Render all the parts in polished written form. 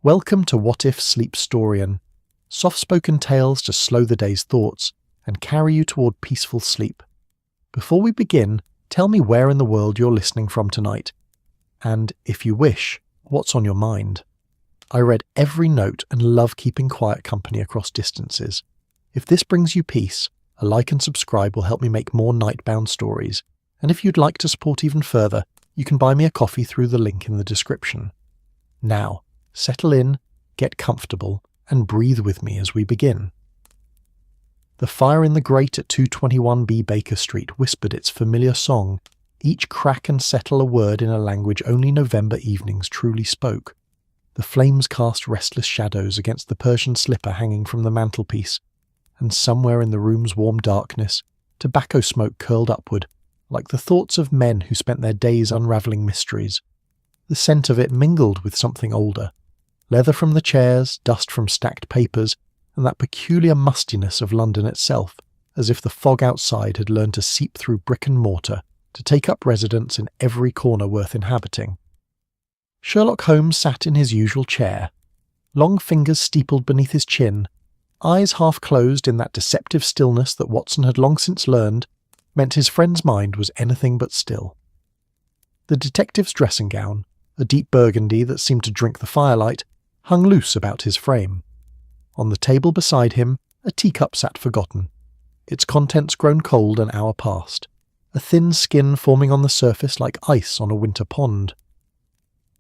Welcome to What If Sleep Storian, soft-spoken tales to slow the day's thoughts and carry you toward peaceful sleep. Before we begin, tell me where in the world you're listening from tonight, and, if you wish, what's on your mind. I read every note and love keeping quiet company across distances. If this brings you peace, a like and subscribe will help me make more nightbound stories, and if you'd like to support even further, you can buy me a coffee through the link in the description. Now, settle in, get comfortable, and breathe with me as we begin. The fire in the grate at 221B Baker Street whispered its familiar song, each crack and settle a word in a language only November evenings truly spoke. The flames cast restless shadows against the Persian slipper hanging from the mantelpiece, and somewhere in the room's warm darkness, tobacco smoke curled upward, like the thoughts of men who spent their days unravelling mysteries. The scent of it mingled with something older. Leather from the chairs, dust from stacked papers, and that peculiar mustiness of London itself, as if the fog outside had learned to seep through brick and mortar to take up residence in every corner worth inhabiting. Sherlock Holmes sat in his usual chair, long fingers steepled beneath his chin, eyes half closed in that deceptive stillness that Watson had long since learned meant his friend's mind was anything but still. The detective's dressing gown, a deep burgundy that seemed to drink the firelight, hung loose about his frame. On the table beside him, a teacup sat forgotten, its contents grown cold an hour past, a thin skin forming on the surface like ice on a winter pond.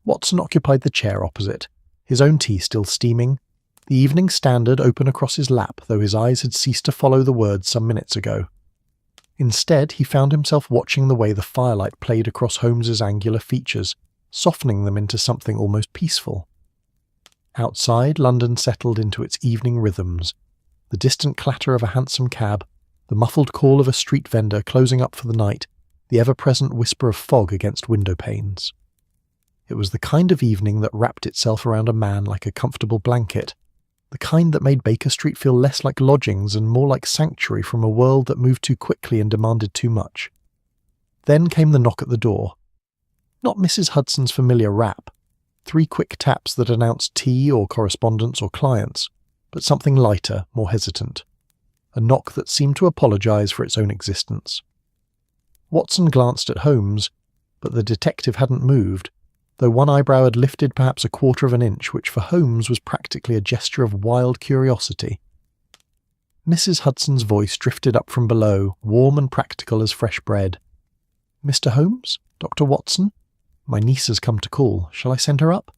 Watson occupied the chair opposite, his own tea still steaming, the Evening Standard open across his lap, though his eyes had ceased to follow the words some minutes ago. Instead, he found himself watching the way the firelight played across Holmes's angular features, softening them into something almost peaceful. Outside, London settled into its evening rhythms, the distant clatter of a hansom cab, the muffled call of a street vendor closing up for the night, the ever-present whisper of fog against window panes. It was the kind of evening that wrapped itself around a man like a comfortable blanket, the kind that made Baker Street feel less like lodgings and more like sanctuary from a world that moved too quickly and demanded too much. Then came the knock at the door. Not Mrs. Hudson's familiar rap, 3 quick taps that announced tea or correspondence or clients, but something lighter, more hesitant. A knock that seemed to apologise for its own existence. Watson glanced at Holmes, but the detective hadn't moved, though one eyebrow had lifted perhaps 1/4 of an inch, which for Holmes was practically a gesture of wild curiosity. Mrs. Hudson's voice drifted up from below, warm and practical as fresh bread. "Mr. Holmes? Dr. Watson? My niece has come to call. Shall I send her up?"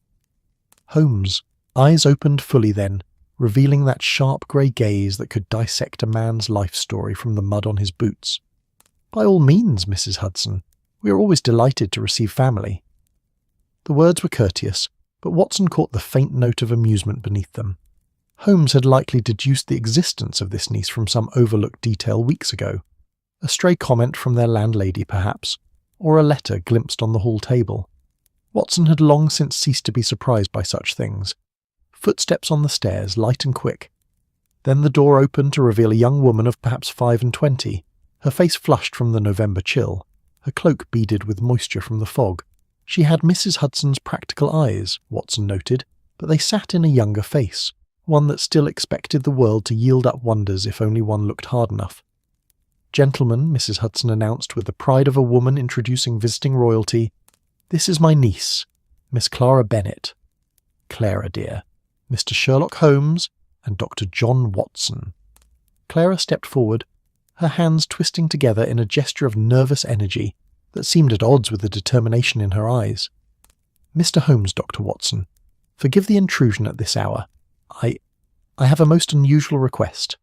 Holmes, eyes opened fully then, revealing that sharp grey gaze that could dissect a man's life story from the mud on his boots. "By all means, Mrs. Hudson. We are always delighted to receive family." The words were courteous, but Watson caught the faint note of amusement beneath them. Holmes had likely deduced the existence of this niece from some overlooked detail weeks ago. A stray comment from their landlady, perhaps, or a letter glimpsed on the hall table. Watson had long since ceased to be surprised by such things. Footsteps on the stairs, light and quick. Then the door opened to reveal a young woman of perhaps 25, her face flushed from the November chill, her cloak beaded with moisture from the fog. She had Mrs. Hudson's practical eyes, Watson noted, but they sat in a younger face, one that still expected the world to yield up wonders if only one looked hard enough. "Gentlemen," Mrs. Hudson announced with the pride of a woman introducing visiting royalty, "this is my niece, Miss Clara Bennet. Clara, dear, Mr. Sherlock Holmes and Dr. John Watson." Clara stepped forward, her hands twisting together in a gesture of nervous energy that seemed at odds with the determination in her eyes. "Mr. Holmes, Dr. Watson, forgive the intrusion at this hour. I have a most unusual request."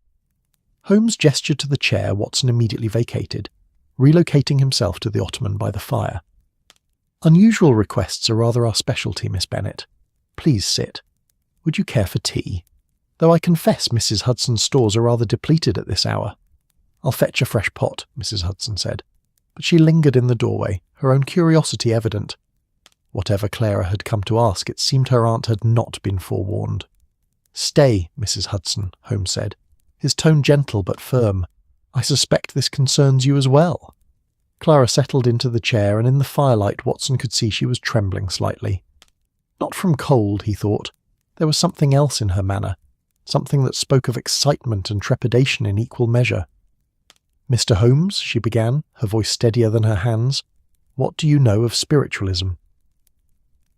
Holmes gestured to the chair Watson immediately vacated, relocating himself to the ottoman by the fire. "Unusual requests are rather our specialty, Miss Bennet. Please sit. Would you care for tea? Though I confess Mrs. Hudson's stores are rather depleted at this hour." "I'll fetch a fresh pot," Mrs. Hudson said, but she lingered in the doorway, her own curiosity evident. Whatever Clara had come to ask, it seemed her aunt had not been forewarned. "Stay, Mrs. Hudson," Holmes said, his tone gentle but firm. "I suspect this concerns you as well." Clara settled into the chair, and in the firelight Watson could see she was trembling slightly. Not from cold, he thought. There was something else in her manner, something that spoke of excitement and trepidation in equal measure. "Mr. Holmes," she began, her voice steadier than her hands, "what do you know of spiritualism?"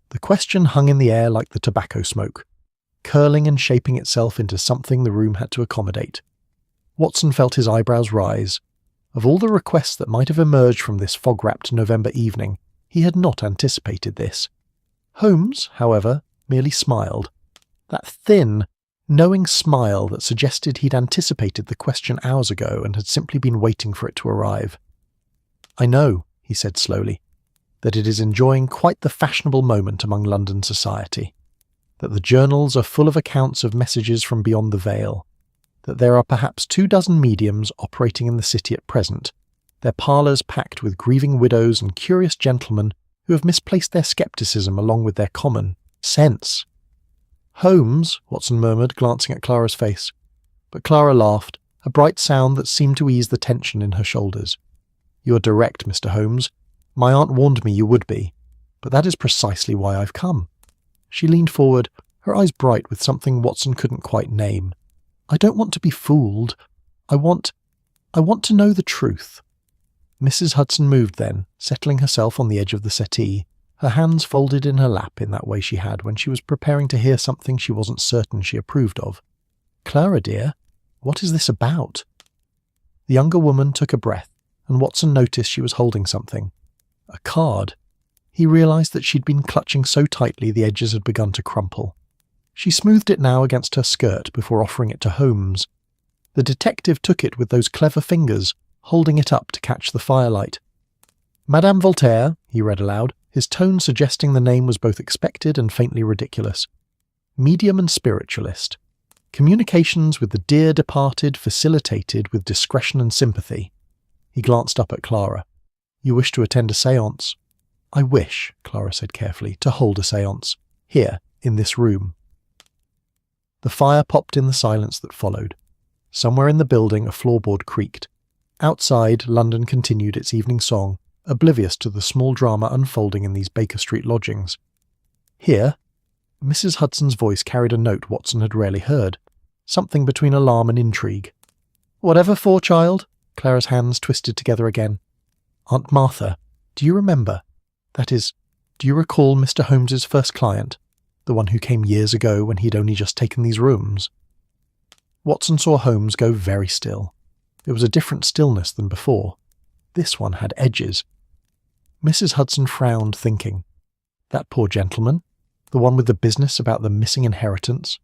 The question hung in the air like the tobacco smoke, curling and shaping itself into something the room had to accommodate. Watson felt his eyebrows rise. Of all the requests that might have emerged from this fog-wrapped November evening, he had not anticipated this. Holmes, however, merely smiled. That thin, knowing smile that suggested he'd anticipated the question hours ago and had simply been waiting for it to arrive. "I know," he said slowly, "that it is enjoying quite the fashionable moment among London society, that the journals are full of accounts of messages from beyond the veil, that there are perhaps 24 mediums operating in the city at present, their parlours packed with grieving widows and curious gentlemen who have misplaced their scepticism along with their common sense." "Holmes," Watson murmured, glancing at Clara's face. But Clara laughed, a bright sound that seemed to ease the tension in her shoulders. "You are direct, Mr. Holmes. My aunt warned me you would be, but that is precisely why I've come." She leaned forward, her eyes bright with something Watson couldn't quite name. "I don't want to be fooled. I want to know the truth." Mrs. Hudson moved then, settling herself on the edge of the settee, her hands folded in her lap in that way she had when she was preparing to hear something she wasn't certain she approved of. "Clara, dear, what is this about?" The younger woman took a breath, and Watson noticed she was holding something. A card. He realised that she'd been clutching so tightly the edges had begun to crumple. She smoothed it now against her skirt before offering it to Holmes. The detective took it with those clever fingers, holding it up to catch the firelight. "Madame Voltaire," he read aloud, his tone suggesting the name was both expected and faintly ridiculous. "Medium and spiritualist. Communications with the dear departed facilitated with discretion and sympathy." He glanced up at Clara. "You wish to attend a séance?" "I wish," Clara said carefully, "to hold a séance. Here, in this room." The fire popped in the silence that followed. Somewhere in the building a floorboard creaked. Outside, London continued its evening song, oblivious to the small drama unfolding in these Baker Street lodgings. Here, Mrs. Hudson's voice carried a note Watson had rarely heard, something between alarm and intrigue. "Whatever for, child?" Clara's hands twisted together again. "Aunt Martha, do you remember? That is, do you recall Mr. Holmes's first client, the one who came years ago when he'd only just taken these rooms?" Watson saw Holmes go very still. It was a different stillness than before. This one had edges. Mrs. Hudson frowned, thinking. That poor gentleman, the one with the business about the missing inheritance.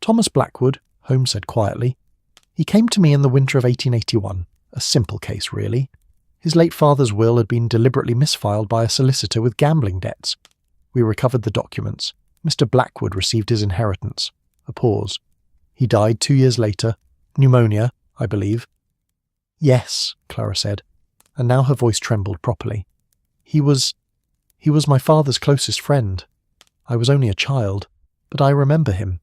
"Thomas Blackwood," Holmes said quietly. "He came to me in the winter of 1881. A simple case, really. His late father's will had been deliberately misfiled by a solicitor with gambling debts. We recovered the documents. Mr. Blackwood received his inheritance." A pause. "He died 2 years later. Pneumonia, I believe." "Yes," Clara said, and now her voice trembled properly. He was my father's closest friend. I was only a child, but I remember him.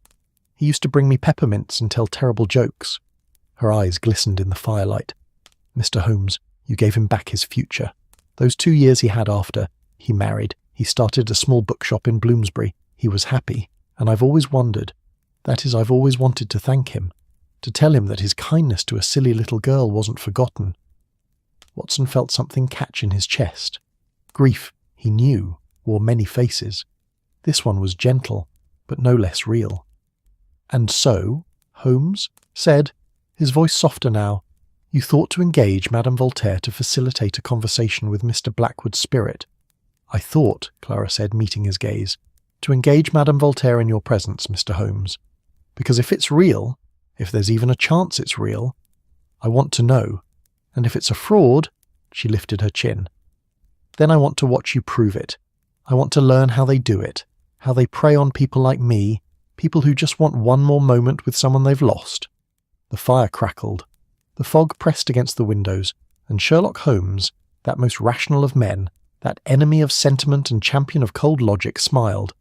He used to bring me peppermints and tell terrible jokes." Her eyes glistened in the firelight. "Mr. Holmes, you gave him back his future. Those 2 years he had after, he married. He started a small bookshop in Bloomsbury. He was happy, and I've always wondered. That is, I've always wanted to thank him, to tell him that his kindness to a silly little girl wasn't forgotten." Watson felt something catch in his chest. Grief, he knew, wore many faces. This one was gentle, but no less real. "And so," Holmes said, his voice softer now, "you thought to engage Madame Voltaire to facilitate a conversation with Mr. Blackwood's spirit." "I thought," Clara said, meeting his gaze, "to engage Madame Voltaire in your presence, Mr. Holmes. Because if it's real, if there's even a chance it's real, I want to know. And if it's a fraud," she lifted her chin, "then I want to watch you prove it. I want to learn how they do it, how they prey on people like me, people who just want one more moment with someone they've lost." The fire crackled. The fog pressed against the windows, and Sherlock Holmes, that most rational of men, that enemy of sentiment and champion of cold logic, smiled.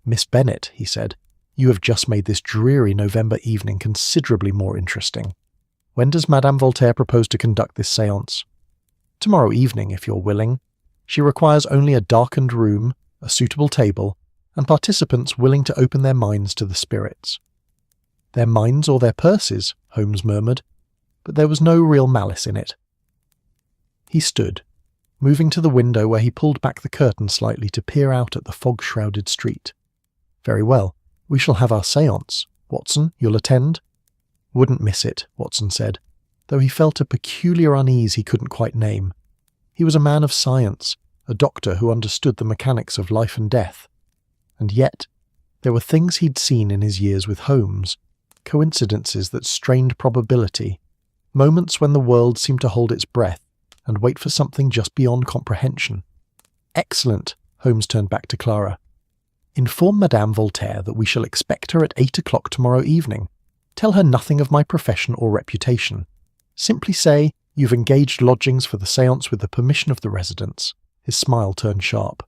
"Miss Bennet," he said, "you have just made this dreary November evening considerably more interesting. When does Madame Voltaire propose to conduct this séance?" "Tomorrow evening, if you're willing. She requires only a darkened room, a suitable table, and participants willing to open their minds to the spirits. "Their minds or their purses," Holmes murmured, but there was no real malice in it. He stood, moving to the window where he pulled back the curtain slightly to peer out at the fog-shrouded street. "Very well, we shall have our séance. Watson, you'll attend?" "Wouldn't miss it," Watson said, though he felt a peculiar unease he couldn't quite name. He was a man of science, a doctor who understood the mechanics of life and death. And yet, there were things he'd seen in his years with Holmes, coincidences that strained probability, moments when the world seemed to hold its breath and wait for something just beyond comprehension. "Excellent," Holmes turned back to Clara. "Inform Madame Voltaire that we shall expect her at 8 o'clock tomorrow evening. Tell her nothing of my profession or reputation. Simply say you've engaged lodgings for the séance with the permission of the residents." His smile turned sharp.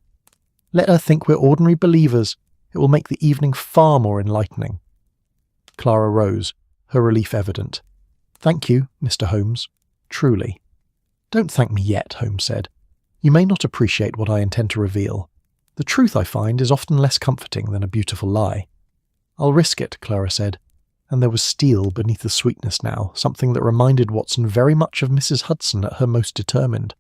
"Let her think we're ordinary believers. It will make the evening far more enlightening." Clara rose, her relief evident. "Thank you, Mr. Holmes. Truly." "Don't thank me yet," Holmes said. "You may not appreciate what I intend to reveal. The truth, I find, is often less comforting than a beautiful lie." "I'll risk it," Clara said, and there was steel beneath the sweetness now, something that reminded Watson very much of Mrs. Hudson at her most determined.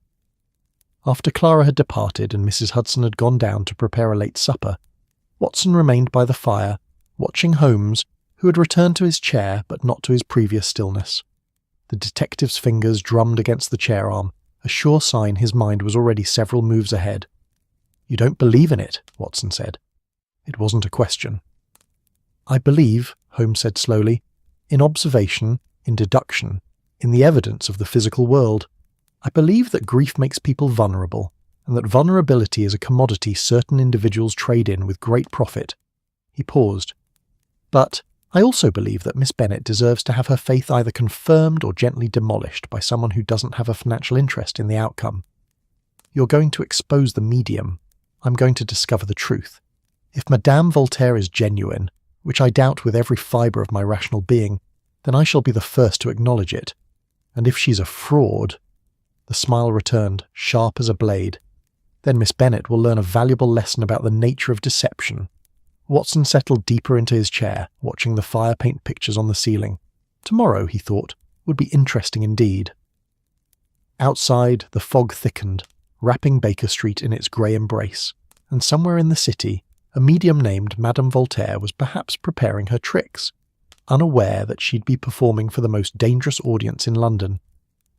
After Clara had departed and Mrs. Hudson had gone down to prepare a late supper, Watson remained by the fire, watching Holmes, who had returned to his chair but not to his previous stillness. The detective's fingers drummed against the chair arm, a sure sign his mind was already several moves ahead. "You don't believe in it," Watson said. It wasn't a question. "I believe," Holmes said slowly, "in observation, in deduction, in the evidence of the physical world. I believe that grief makes people vulnerable, and that vulnerability is a commodity certain individuals trade in with great profit." He paused. "But I also believe that Miss Bennet deserves to have her faith either confirmed or gently demolished by someone who doesn't have a financial interest in the outcome. You're going to expose the medium. I'm going to discover the truth. If Madame Voltaire is genuine, which I doubt with every fibre of my rational being, then I shall be the first to acknowledge it. And if she's a fraud—" The smile returned, sharp as a blade. "Then Miss Bennet will learn a valuable lesson about the nature of deception." Watson settled deeper into his chair, watching the fire paint pictures on the ceiling. Tomorrow, he thought, would be interesting indeed. Outside, the fog thickened, wrapping Baker Street in its grey embrace, and somewhere in the city, a medium named Madame Voltaire was perhaps preparing her tricks, unaware that she'd be performing for the most dangerous audience in London.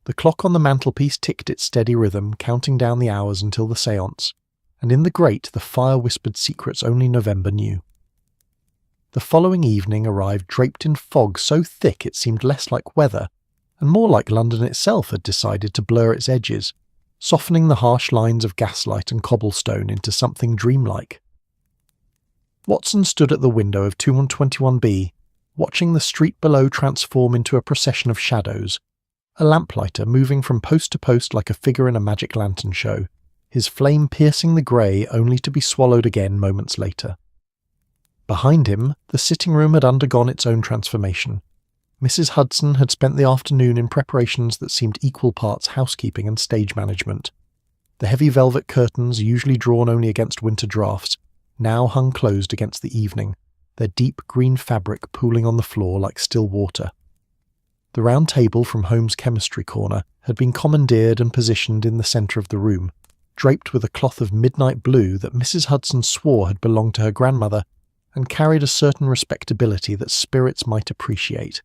The clock on the mantelpiece ticked its steady rhythm, counting down the hours until the séance, and in the grate the fire whispered secrets only November knew. The following evening arrived draped in fog so thick it seemed less like weather, and more like London itself had decided to blur its edges, softening the harsh lines of gaslight and cobblestone into something dreamlike. Watson stood at the window of 221B, watching the street below transform into a procession of shadows, a lamplighter moving from post to post like a figure in a magic lantern show, his flame piercing the grey only to be swallowed again moments later. Behind him, the sitting room had undergone its own transformation. Mrs. Hudson had spent the afternoon in preparations that seemed equal parts housekeeping and stage management. The heavy velvet curtains, usually drawn only against winter draughts, now hung closed against the evening, their deep green fabric pooling on the floor like still water. The round table from Holmes' chemistry corner had been commandeered and positioned in the centre of the room, draped with a cloth of midnight blue that Mrs. Hudson swore had belonged to her grandmother and carried a certain respectability that spirits might appreciate.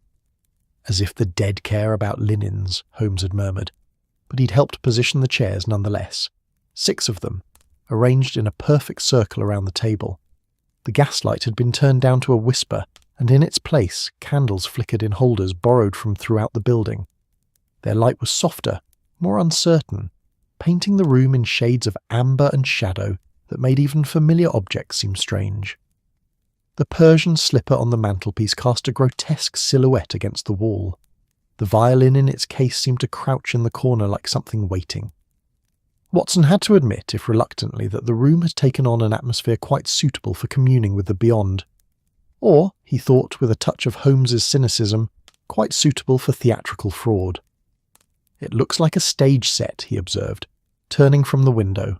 "As if the dead care about linens," Holmes had murmured, but he'd helped position the chairs nonetheless. 6 of them, arranged in a perfect circle around the table. The gaslight had been turned down to a whisper, and in its place candles flickered in holders borrowed from throughout the building. Their light was softer, more uncertain, painting the room in shades of amber and shadow that made even familiar objects seem strange. The Persian slipper on the mantelpiece cast a grotesque silhouette against the wall. The violin in its case seemed to crouch in the corner like something waiting. Watson had to admit, if reluctantly, that the room had taken on an atmosphere quite suitable for communing with the beyond. Or, he thought with a touch of Holmes's cynicism, quite suitable for theatrical fraud. "It looks like a stage set," he observed, turning from the window.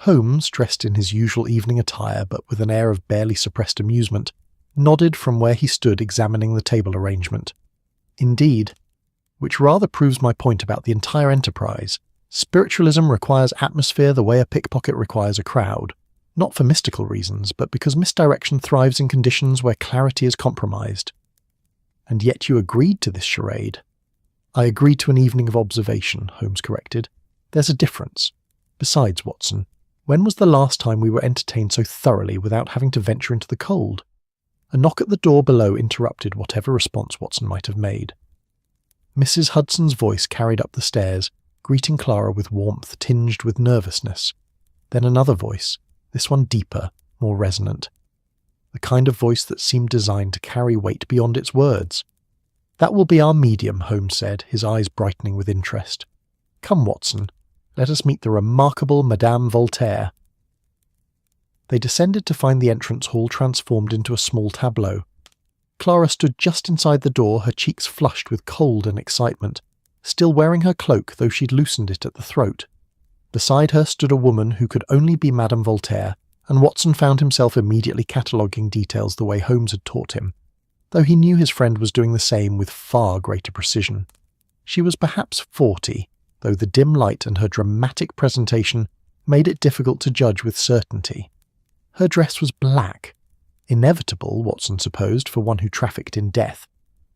Holmes, dressed in his usual evening attire but with an air of barely suppressed amusement, nodded from where he stood examining the table arrangement. Indeed, which rather proves my point about the entire enterprise. Spiritualism requires atmosphere the way a pickpocket requires a crowd, not for mystical reasons, but because misdirection thrives in conditions where clarity is compromised. And yet you agreed to this charade. I agreed to an evening of observation, Holmes corrected. There's a difference. Besides, Watson, when was the last time we were entertained so thoroughly without having to venture into the cold? A knock at the door below interrupted whatever response Watson might have made. Mrs. Hudson's voice carried up the stairs, greeting Clara with warmth tinged with nervousness. Then another voice, this one deeper, more resonant. The kind of voice that seemed designed to carry weight beyond its words. "That will be our medium," Holmes said, his eyes brightening with interest. "Come, Watson, let us meet the remarkable Madame Voltaire." They descended to find the entrance hall transformed into a small tableau. Clara stood just inside the door, her cheeks flushed with cold and excitement, still wearing her cloak though she'd loosened it at the throat. Beside her stood a woman who could only be Madame Voltaire, and Watson found himself immediately cataloguing details the way Holmes had taught him, though he knew his friend was doing the same with far greater precision. She was perhaps 40, though the dim light and her dramatic presentation made it difficult to judge with certainty. Her dress was black, inevitable, Watson supposed, for one who trafficked in death,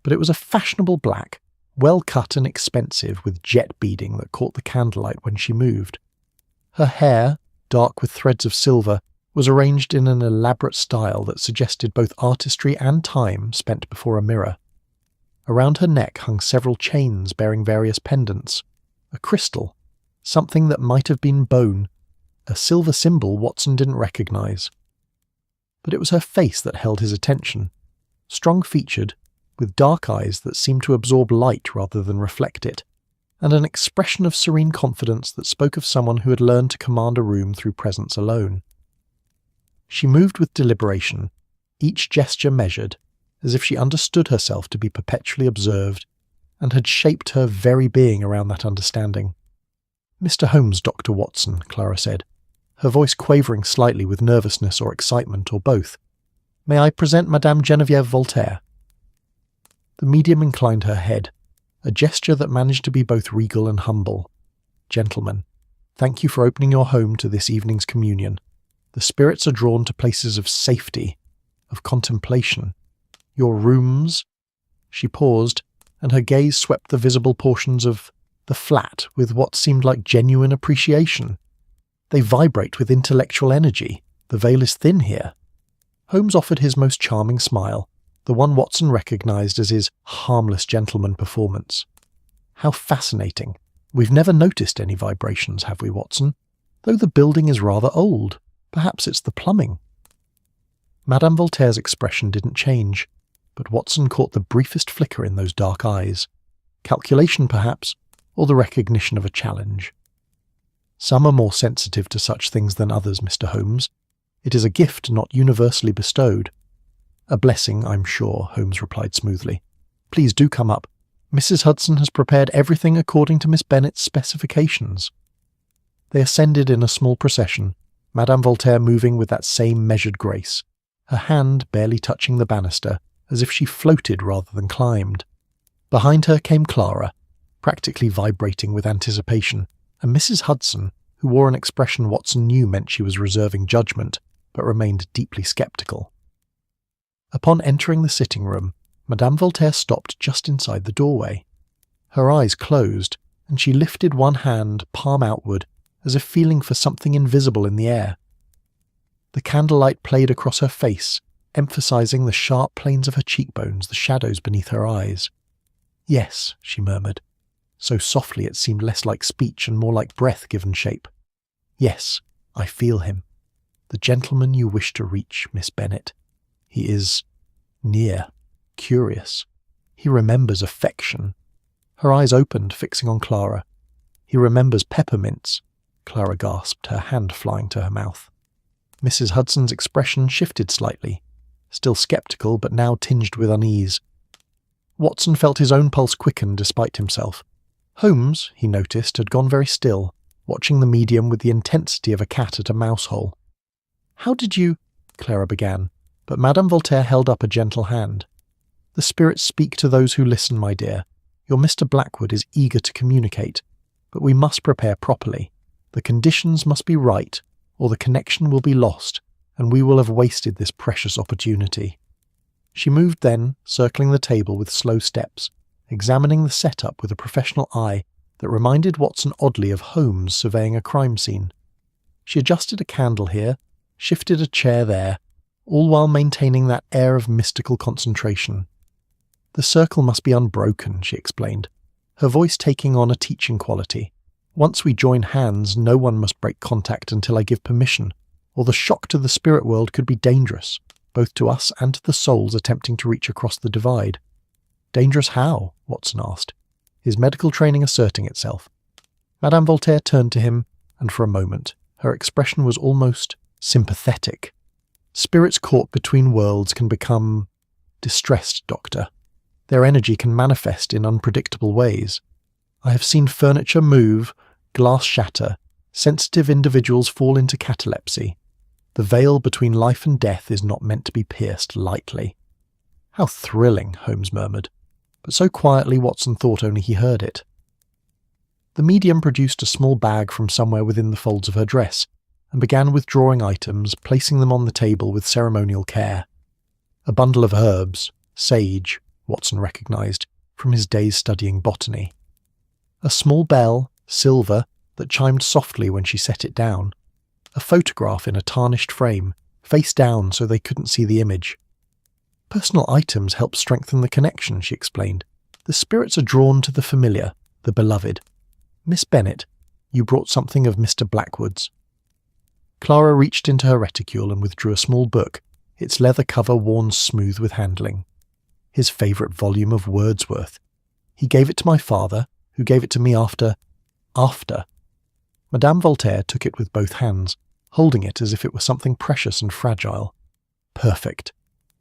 but it was a fashionable black, well cut and expensive, with jet beading that caught the candlelight when she moved. Her hair, dark with threads of silver, was arranged in an elaborate style that suggested both artistry and time spent before a mirror. Around her neck hung several chains bearing various pendants, a crystal, something that might have been bone, a silver symbol Watson didn't recognize. But it was her face that held his attention, strong-featured, with dark eyes that seemed to absorb light rather than reflect it, and an expression of serene confidence that spoke of someone who had learned to command a room through presence alone. She moved with deliberation, each gesture measured, as if she understood herself to be perpetually observed, and had shaped her very being around that understanding. "Mr. Holmes, Dr. Watson," Clara said, her voice quavering slightly with nervousness or excitement or both. "May I present Madame Geneviève Voltaire?" The medium inclined her head, a gesture that managed to be both regal and humble. "Gentlemen, thank you for opening your home to this evening's communion. The spirits are drawn to places of safety, of contemplation. Your rooms—" She paused, and her gaze swept the visible portions of the flat with what seemed like genuine appreciation. "They vibrate with intellectual energy. The veil is thin here." Holmes offered his most charming smile, the one Watson recognized as his harmless gentleman performance. "How fascinating. We've never noticed any vibrations, have we, Watson? Though the building is rather old. Perhaps it's the plumbing." Madame Voltaire's expression didn't change, but Watson caught the briefest flicker in those dark eyes. Calculation, perhaps, or the recognition of a challenge. "Some are more sensitive to such things than others, Mr. Holmes. It is a gift not universally bestowed." "A blessing, I'm sure," Holmes replied smoothly. "Please do come up. Mrs. Hudson has prepared everything according to Miss Bennet's specifications." They ascended in a small procession, Madame Voltaire moving with that same measured grace, her hand barely touching the banister, as if she floated rather than climbed. Behind her came Clara, practically vibrating with anticipation, and Mrs. Hudson, who wore an expression Watson knew meant she was reserving judgment, but remained deeply sceptical. Upon entering the sitting room, Madame Voltaire stopped just inside the doorway. Her eyes closed, and she lifted one hand, palm outward, as if feeling for something invisible in the air. The candlelight played across her face, emphasizing the sharp planes of her cheekbones, the shadows beneath her eyes. "Yes," she murmured, so softly it seemed less like speech and more like breath given shape. "Yes, I feel him. The gentleman you wish to reach, Miss Bennet. He is near, curious. He remembers affection." Her eyes opened, fixing on Clara. "He remembers peppermints," Clara gasped, her hand flying to her mouth. Mrs. Hudson's expression shifted slightly, still sceptical but now tinged with unease. Watson felt his own pulse quicken despite himself. Holmes, he noticed, had gone very still, watching the medium with the intensity of a cat at a mouse hole. "How did you—" Clara began, but Madame Voltaire held up a gentle hand. "The spirits speak to those who listen, my dear. Your Mr. Blackwood is eager to communicate, but we must prepare properly. The conditions must be right, or the connection will be lost, and we will have wasted this precious opportunity." She moved then, circling the table with slow steps, examining the setup with a professional eye that reminded Watson oddly of Holmes surveying a crime scene. She adjusted a candle here, shifted a chair there, all while maintaining that air of mystical concentration. "The circle must be unbroken," she explained, her voice taking on a teaching quality. "Once we join hands, no one must break contact until I give permission, or the shock to the spirit world could be dangerous, both to us and to the souls attempting to reach across the divide." "Dangerous how?" Watson asked, his medical training asserting itself. Madame Voltaire turned to him, and for a moment her expression was almost sympathetic. "Spirits caught between worlds can become distressed, Doctor. Their energy can manifest in unpredictable ways. I have seen furniture move, glass shatter, sensitive individuals fall into catalepsy. The veil between life and death is not meant to be pierced lightly." "How thrilling," Holmes murmured, but so quietly Watson thought only he heard it. The medium produced a small bag from somewhere within the folds of her dress, and began withdrawing items, placing them on the table with ceremonial care. A bundle of herbs, sage, Watson recognised, from his days studying botany. A small bell, silver, that chimed softly when she set it down. A photograph in a tarnished frame, face down so they couldn't see the image. "Personal items help strengthen the connection," she explained. "The spirits are drawn to the familiar, the beloved. Miss Bennet, you brought something of Mr. Blackwood's." Clara reached into her reticule and withdrew a small book, its leather cover worn smooth with handling. His favourite volume of Wordsworth. He gave it to my father, who gave it to me after. Madame Voltaire took it with both hands, holding it as if it were something precious and fragile. "Perfect.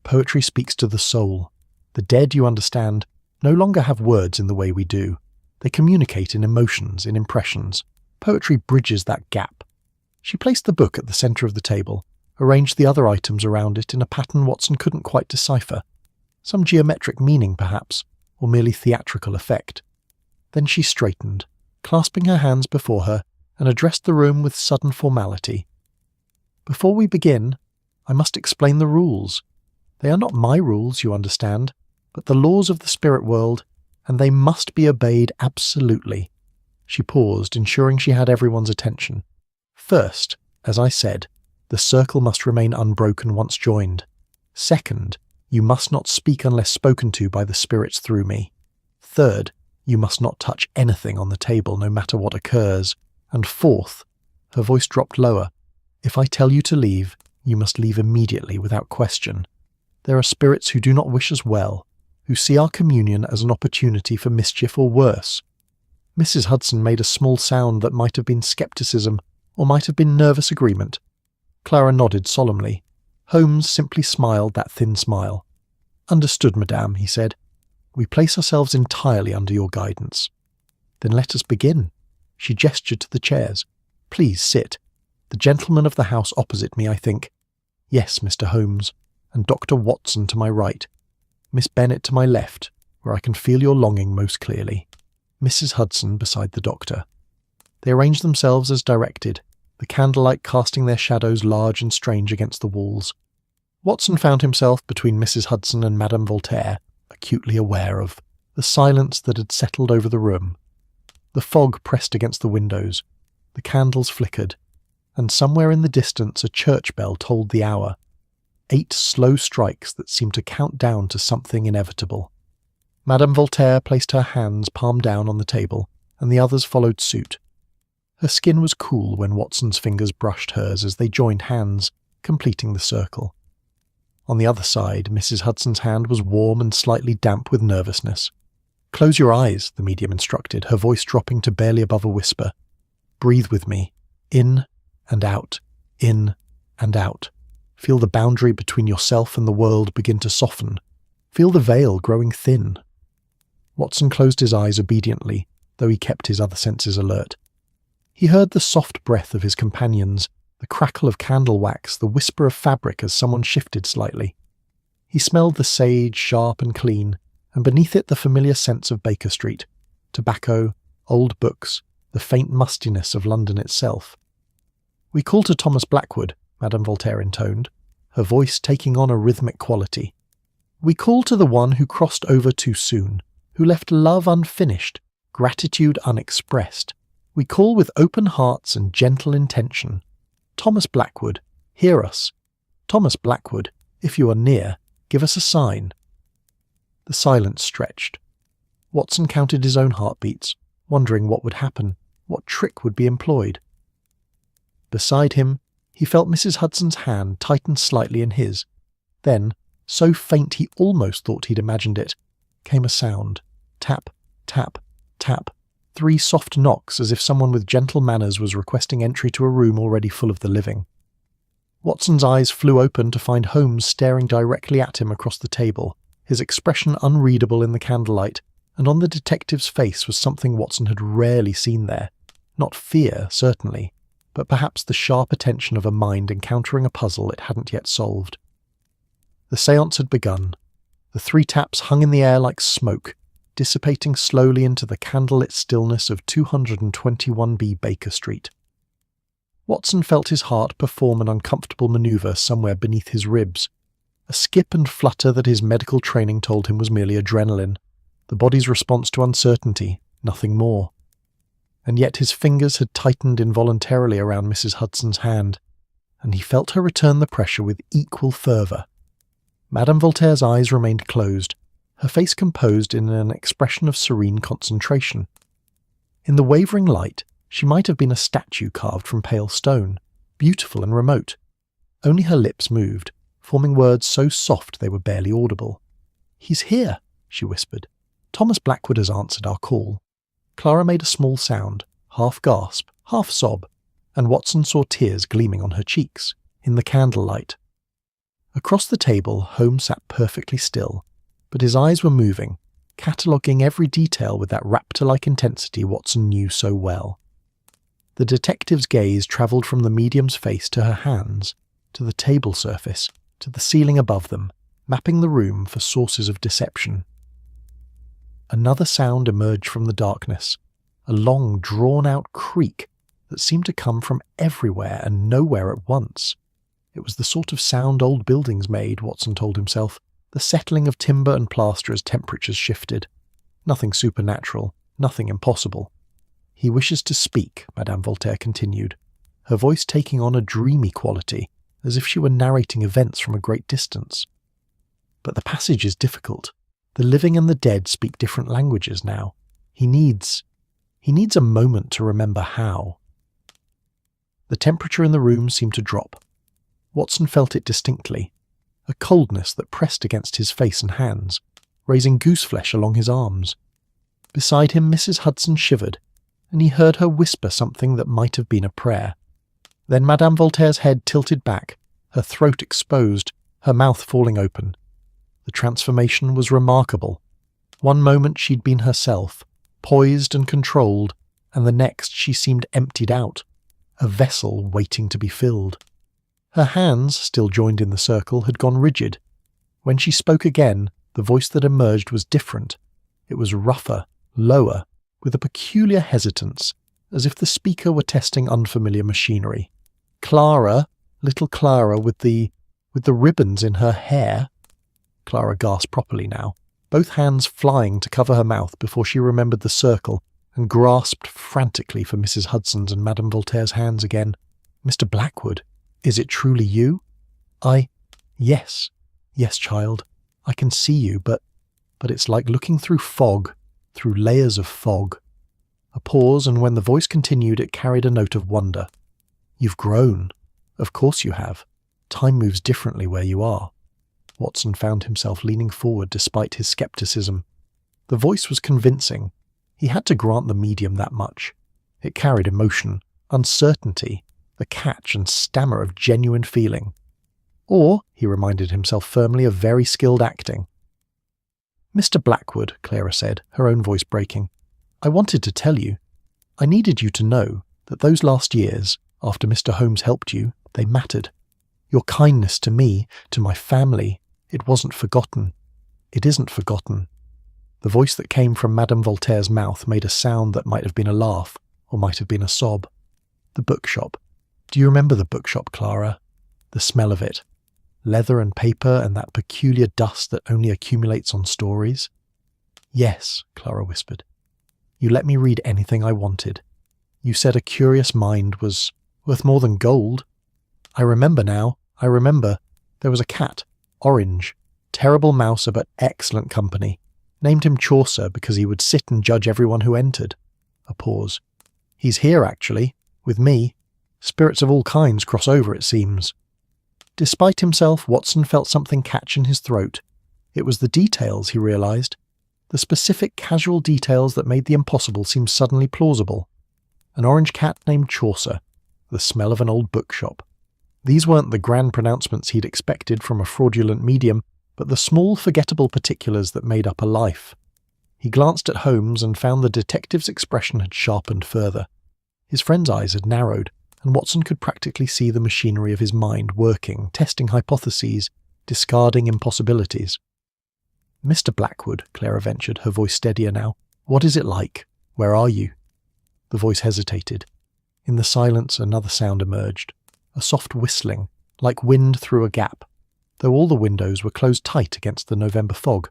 Poetry speaks to the soul. The dead, you understand, no longer have words in the way we do. They communicate in emotions, in impressions. Poetry bridges that gap." She placed the book at the centre of the table, arranged the other items around it in a pattern Watson couldn't quite decipher. Some geometric meaning, perhaps, or merely theatrical effect. Then she straightened, clasping her hands before her, and addressed the room with sudden formality. "Before we begin, I must explain the rules. They are not my rules, you understand, but the laws of the spirit world, and they must be obeyed absolutely." She paused, ensuring she had everyone's attention. "First, as I said, the circle must remain unbroken once joined. Second, you must not speak unless spoken to by the spirits through me. Third, you must not touch anything on the table, no matter what occurs. And fourth," her voice dropped lower, "if I tell you to leave, you must leave immediately without question. There are spirits who do not wish us well, who see our communion as an opportunity for mischief or worse." Mrs. Hudson made a small sound that might have been scepticism or might have been nervous agreement. Clara nodded solemnly. Holmes simply smiled that thin smile. "Understood, madame," he said. "We place ourselves entirely under your guidance." "Then let us begin." She gestured to the chairs. "Please sit. The gentleman of the house opposite me, I think. Yes, Mr. Holmes, and Dr. Watson to my right. Miss Bennet to my left, where I can feel your longing most clearly. Mrs. Hudson beside the doctor." They arranged themselves as directed, the candlelight casting their shadows large and strange against the walls. Watson found himself between Mrs. Hudson and Madame Voltaire, acutely aware of the silence that had settled over the room. The fog pressed against the windows, the candles flickered, and somewhere in the distance a church bell tolled the hour. 8 slow strikes that seemed to count down to something inevitable. Madame Voltaire placed her hands palm down on the table, and the others followed suit. Her skin was cool when Watson's fingers brushed hers as they joined hands, completing the circle. On the other side, Mrs. Hudson's hand was warm and slightly damp with nervousness. "Close your eyes," the medium instructed, her voice dropping to barely above a whisper. "Breathe with me. In and out. In and out. Feel the boundary between yourself and the world begin to soften. Feel the veil growing thin." Watson closed his eyes obediently, though he kept his other senses alert. He heard the soft breath of his companions, the crackle of candle wax, the whisper of fabric as someone shifted slightly. He smelled the sage, sharp and clean, and beneath it the familiar scents of Baker Street, tobacco, old books, the faint mustiness of London itself. "We call to Thomas Blackwood," Madame Voltaire intoned, her voice taking on a rhythmic quality. "We call to the one who crossed over too soon, who left love unfinished, gratitude unexpressed. We call with open hearts and gentle intention. Thomas Blackwood, hear us. Thomas Blackwood, if you are near, give us a sign." The silence stretched. Watson counted his own heartbeats, wondering what would happen, what trick would be employed. Beside him, he felt Mrs. Hudson's hand tighten slightly in his. Then, so faint he almost thought he'd imagined it, came a sound. Tap, tap, tap. 3 soft knocks as if someone with gentle manners was requesting entry to a room already full of the living. Watson's eyes flew open to find Holmes staring directly at him across the table, his expression unreadable in the candlelight, and on the detective's face was something Watson had rarely seen there. Not fear, certainly, but perhaps the sharp attention of a mind encountering a puzzle it hadn't yet solved. The séance had begun. The 3 taps hung in the air like smoke, dissipating slowly into the candlelit stillness of 221B Baker Street. Watson felt his heart perform an uncomfortable manoeuvre somewhere beneath his ribs, a skip and flutter that his medical training told him was merely adrenaline, the body's response to uncertainty, nothing more. And yet his fingers had tightened involuntarily around Mrs. Hudson's hand, and he felt her return the pressure with equal fervour. Madame Voltaire's eyes remained closed, her face composed in an expression of serene concentration. In the wavering light, she might have been a statue carved from pale stone, beautiful and remote. Only her lips moved, forming words so soft they were barely audible. "He's here," she whispered. "Thomas Blackwood has answered our call." Clara made a small sound, half gasp, half sob, and Watson saw tears gleaming on her cheeks, in the candlelight. Across the table, Holmes sat perfectly still, but his eyes were moving, cataloguing every detail with that raptor-like intensity Watson knew so well. The detective's gaze travelled from the medium's face to her hands, to the table surface, to the ceiling above them, mapping the room for sources of deception. Another sound emerged from the darkness, a long, drawn-out creak that seemed to come from everywhere and nowhere at once. It was the sort of sound old buildings made, Watson told himself, the settling of timber and plaster as temperatures shifted. Nothing supernatural, nothing impossible. "He wishes to speak," Madame Voltaire continued, her voice taking on a dreamy quality, as if she were narrating events from a great distance. "But the passage is difficult. The living and the dead speak different languages now. He needs a moment to remember how." The temperature in the room seemed to drop. Watson felt it distinctly, a coldness that pressed against his face and hands, raising gooseflesh along his arms. Beside him Mrs. Hudson shivered, and he heard her whisper something that might have been a prayer. Then Madame Voltaire's head tilted back, her throat exposed, her mouth falling open. The transformation was remarkable. One moment she'd been herself, poised and controlled, and the next she seemed emptied out, a vessel waiting to be filled. Her hands, still joined in the circle, had gone rigid. When she spoke again, the voice that emerged was different. It was rougher, lower, with a peculiar hesitance, as if the speaker were testing unfamiliar machinery. "Clara, little Clara with the ribbons in her hair." Clara gasped properly now, both hands flying to cover her mouth before she remembered the circle and grasped frantically for Mrs. Hudson's and Madame Voltaire's hands again. "Mr. Blackwood, is it truly you?" Yes, child, I can see you, but it's like looking through fog, through layers of fog." A pause, and when the voice continued, it carried a note of wonder. "You've grown. Of course you have. Time moves differently where you are." Watson found himself leaning forward despite his scepticism. The voice was convincing. He had to grant the medium that much. It carried emotion, uncertainty, the catch and stammer of genuine feeling. Or, he reminded himself firmly, of very skilled acting. "Mr. Blackwood," Clara said, her own voice breaking, "I wanted to tell you. I needed you to know. that those last years, after Mr. Holmes helped you, they mattered. Your kindness to me, to my family, it wasn't forgotten. It isn't forgotten." The voice that came from Madame Voltaire's mouth made a sound that might have been a laugh, or might have been a sob. "The bookshop. Do you remember the bookshop, Clara? The smell of it. Leather and paper and that peculiar dust that only accumulates on stories?" "Yes," Clara whispered. "You let me read anything I wanted. You said a curious mind was worth more than gold. I remember now. I remember. There was a cat, Orange, terrible mouser but excellent company. Named him Chaucer because he would sit and judge everyone who entered." A pause. "He's here, actually, with me. Spirits of all kinds cross over, it seems." Despite himself, Watson felt something catch in his throat. It was the details, he realised. The specific casual details that made the impossible seem suddenly plausible. An orange cat named Chaucer. The smell of an old bookshop. These weren't the grand pronouncements he'd expected from a fraudulent medium, but the small, forgettable particulars that made up a life. He glanced at Holmes and found the detective's expression had sharpened further. His friend's eyes had narrowed, and Watson could practically see the machinery of his mind working, testing hypotheses, discarding impossibilities. "Mr. Blackwood," Clara ventured, her voice steadier now, "what is it like? Where are you?" The voice hesitated. In the silence another sound emerged, a soft whistling, like wind through a gap, though all the windows were closed tight against the November fog.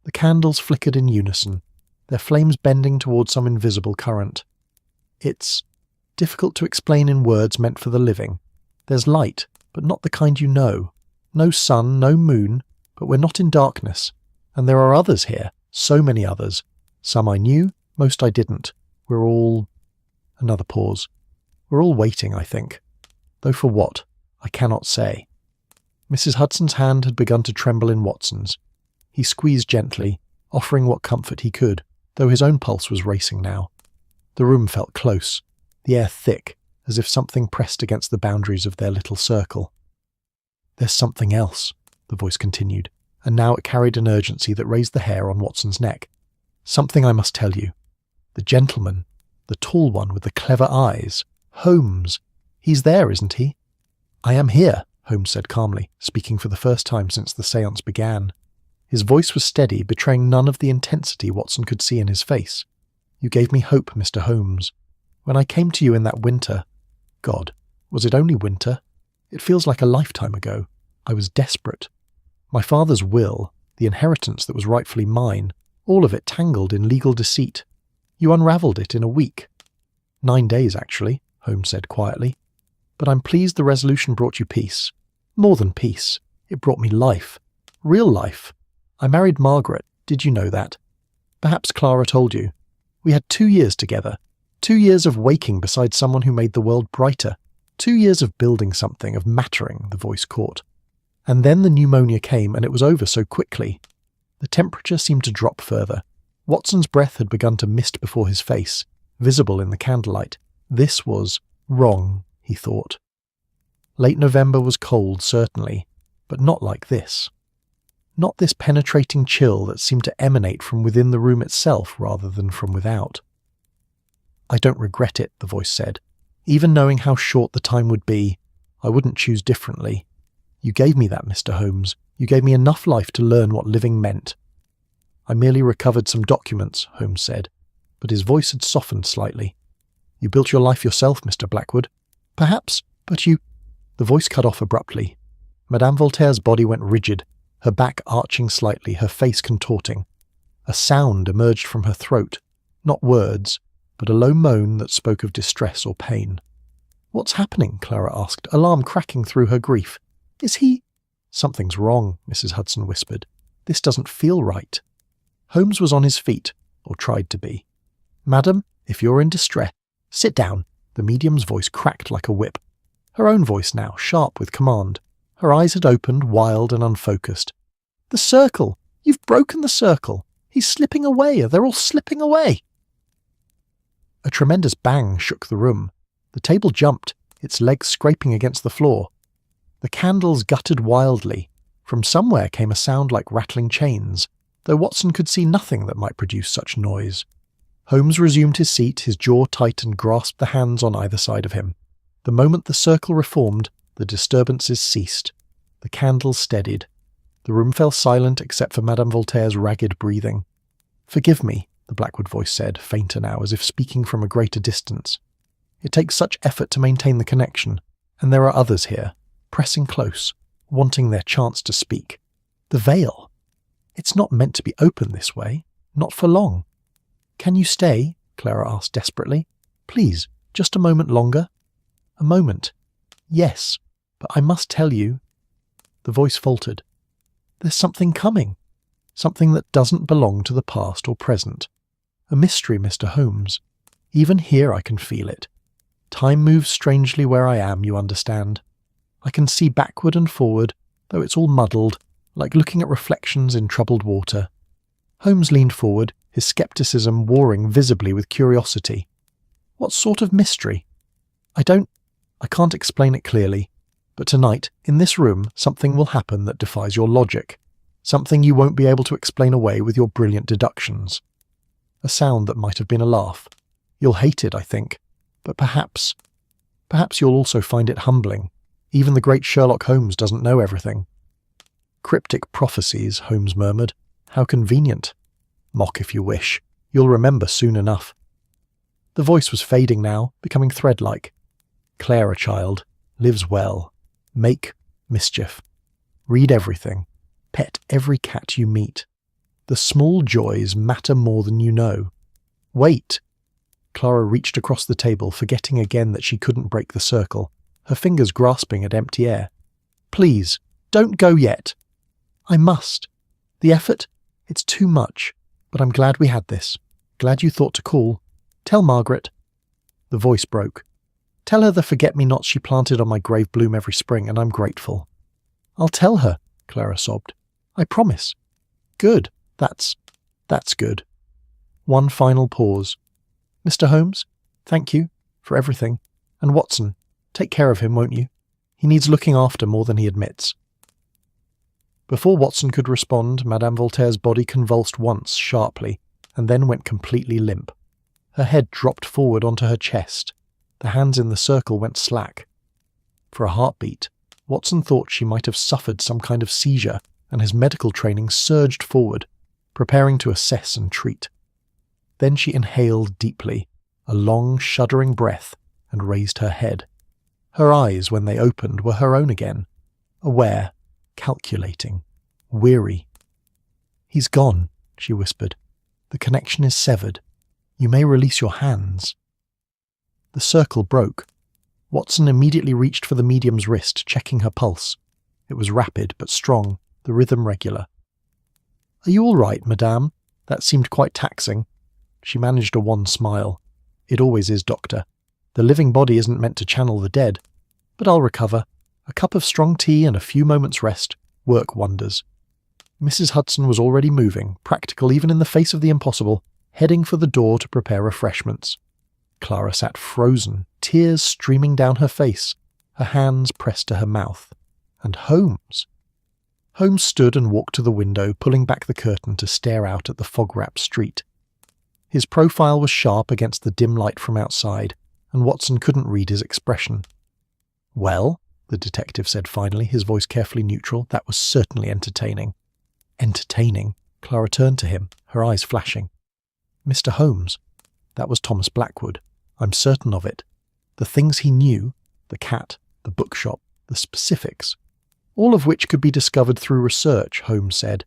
The candles flickered in unison, their flames bending towards some invisible current. "It's difficult to explain in words meant for the living. There's light, but not the kind you know. No sun, no moon, but we're not in darkness. And there are others here, so many others. Some I knew, most I didn't. We're all—" Another pause. "We're all waiting, I think. Though for what, I cannot say." Mrs. Hudson's hand had begun to tremble in Watson's. He squeezed gently, offering what comfort he could, though his own pulse was racing now. The room felt close, the air thick, as if something pressed against the boundaries of their little circle. "There's something else," the voice continued, and now it carried an urgency that raised the hair on Watson's neck. "Something I must tell you. The gentleman, the tall one with the clever eyes, Holmes, he's there, isn't he?" "I am here," Holmes said calmly, speaking for the first time since the séance began. His voice was steady, betraying none of the intensity Watson could see in his face. "You gave me hope, Mr. Holmes. When I came to you in that winter— God, was it only winter? It feels like a lifetime ago. I was desperate. My father's will, the inheritance that was rightfully mine, all of it tangled in legal deceit. You unravelled it in a week." 9 days, actually," Holmes said quietly. "But I'm pleased the resolution brought you peace. More than peace. It brought me life. Real life. I married Margaret. Did you know that? Perhaps Clara told you. We had 2 years together. 2 years of waking beside someone who made the world brighter. 2 years of building something, of mattering," the voice caught. "And then the pneumonia came and it was over so quickly." The temperature seemed to drop further. Watson's breath had begun to mist before his face, visible in the candlelight. This was wrong, he thought. Late November was cold, certainly, but not like this. Not this penetrating chill that seemed to emanate from within the room itself rather than from without. "I don't regret it," the voice said. "Even knowing how short the time would be, I wouldn't choose differently. You gave me that, Mr. Holmes. You gave me enough life to learn what living meant." "I merely recovered some documents," Holmes said, but his voice had softened slightly. "You built your life yourself, Mr. Blackwood." "Perhaps, but you—" The voice cut off abruptly. Madame Voltaire's body went rigid, her back arching slightly, her face contorting. A sound emerged from her throat, not words, but a low moan that spoke of distress or pain. "What's happening?" Clara asked, alarm cracking through her grief. "Is he—" "Something's wrong," Mrs. Hudson whispered. "This doesn't feel right." Holmes was on his feet, or tried to be. "Madam, if you're in distress, sit down." The medium's voice cracked like a whip. Her own voice now, sharp with command. Her eyes had opened, wild and unfocused. "The circle! You've broken the circle! He's slipping away! They're all slipping away!" A tremendous bang shook the room. The table jumped, its legs scraping against the floor. The candles guttered wildly. From somewhere came a sound like rattling chains, though Watson could see nothing that might produce such noise. Holmes resumed his seat, his jaw tight, and grasped the hands on either side of him. The moment the circle reformed, the disturbances ceased. The candles steadied. The room fell silent except for Madame Voltaire's ragged breathing. "Forgive me," the Blackwood voice said, fainter now, as if speaking from a greater distance. "It takes such effort to maintain the connection, and there are others here, pressing close, wanting their chance to speak. The veil! It's not meant to be open this way, not for long." "Can you stay?" Clara asked desperately. "Please, just a moment longer." "A moment. Yes, but I must tell you." The voice faltered. "There's something coming. Something that doesn't belong to the past or present. A mystery, Mr. Holmes. Even here I can feel it. Time moves strangely where I am, you understand. I can see backward and forward, though it's all muddled, like looking at reflections in troubled water." Holmes leaned forward, his scepticism warring visibly with curiosity. "What sort of mystery?" I can't explain it clearly, but tonight, in this room, something will happen that defies your logic. Something you won't be able to explain away with your brilliant deductions." A sound that might have been a laugh. "You'll hate it, I think, but perhaps you'll also find it humbling. Even the great Sherlock Holmes doesn't know everything." "Cryptic prophecies," Holmes murmured. "How convenient." "Mock if you wish. You'll remember soon enough." The voice was fading now, becoming thread-like. "Clara, child, lives well. Make mischief. Read everything. Pet every cat you meet. The small joys matter more than you know. Wait!" Clara reached across the table, forgetting again that she couldn't break the circle, her fingers grasping at empty air. "Please, don't go yet." "I must. The effort? It's too much. But I'm glad we had this. Glad you thought to call. Tell Margaret." The voice broke. "Tell her the forget-me-nots she planted on my grave bloom every spring, and I'm grateful." "I'll tell her," Clara sobbed. "I promise." "Good. That's good." One final pause. "Mr. Holmes, thank you for everything. And Watson, take care of him, won't you? He needs looking after more than he admits." Before Watson could respond, Madame Voltaire's body convulsed once, sharply, and then went completely limp. Her head dropped forward onto her chest. The hands in the circle went slack. For a heartbeat, Watson thought she might have suffered some kind of seizure, and his medical training surged forward, preparing to assess and treat. Then she inhaled deeply, a long, shuddering breath, and raised her head. Her eyes, when they opened, were her own again, aware, calculating, weary. "He's gone," she whispered. "The connection is severed. You may release your hands." The circle broke. Watson immediately reached for the medium's wrist, checking her pulse. It was rapid but strong, the rhythm regular. "Are you all right, madame? That seemed quite taxing." She managed a wan smile. "It always is, doctor. The living body isn't meant to channel the dead. But I'll recover. A cup of strong tea and a few moments' rest work wonders." Mrs. Hudson was already moving, practical even in the face of the impossible, heading for the door to prepare refreshments. Clara sat frozen, tears streaming down her face, her hands pressed to her mouth. And Holmes! Holmes stood and walked to the window, pulling back the curtain to stare out at the fog-wrapped street. His profile was sharp against the dim light from outside, and Watson couldn't read his expression. "Well?" the detective said finally, his voice carefully neutral. "That was certainly entertaining." "Entertaining?" Clara turned to him, her eyes flashing. "Mr. Holmes, that was Thomas Blackwood. I'm certain of it. The things he knew, the cat, the bookshop, the specifics, all of which could be discovered through research," Holmes said,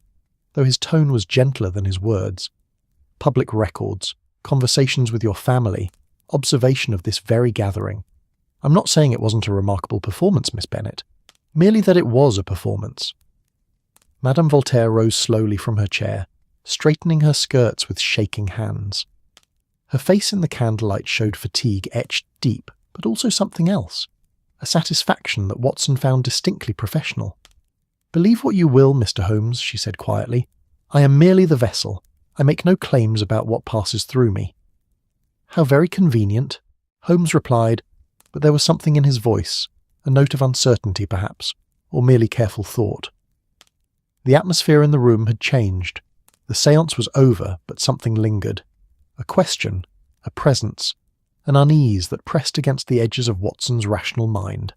though his tone was gentler than his words. "Public records, conversations with your family, observation of this very gathering. I'm not saying it wasn't a remarkable performance, Miss Bennet, merely that it was a performance." Madame Voltaire rose slowly from her chair, straightening her skirts with shaking hands. Her face in the candlelight showed fatigue etched deep, but also something else, a satisfaction that Watson found distinctly professional. "Believe what you will, Mr. Holmes," she said quietly. "I am merely the vessel. I make no claims about what passes through me." "How very convenient," Holmes replied, but there was something in his voice, a note of uncertainty perhaps, or merely careful thought. The atmosphere in the room had changed. The séance was over, but something lingered. a question, a presence, an unease that pressed against the edges of Watson's rational mind.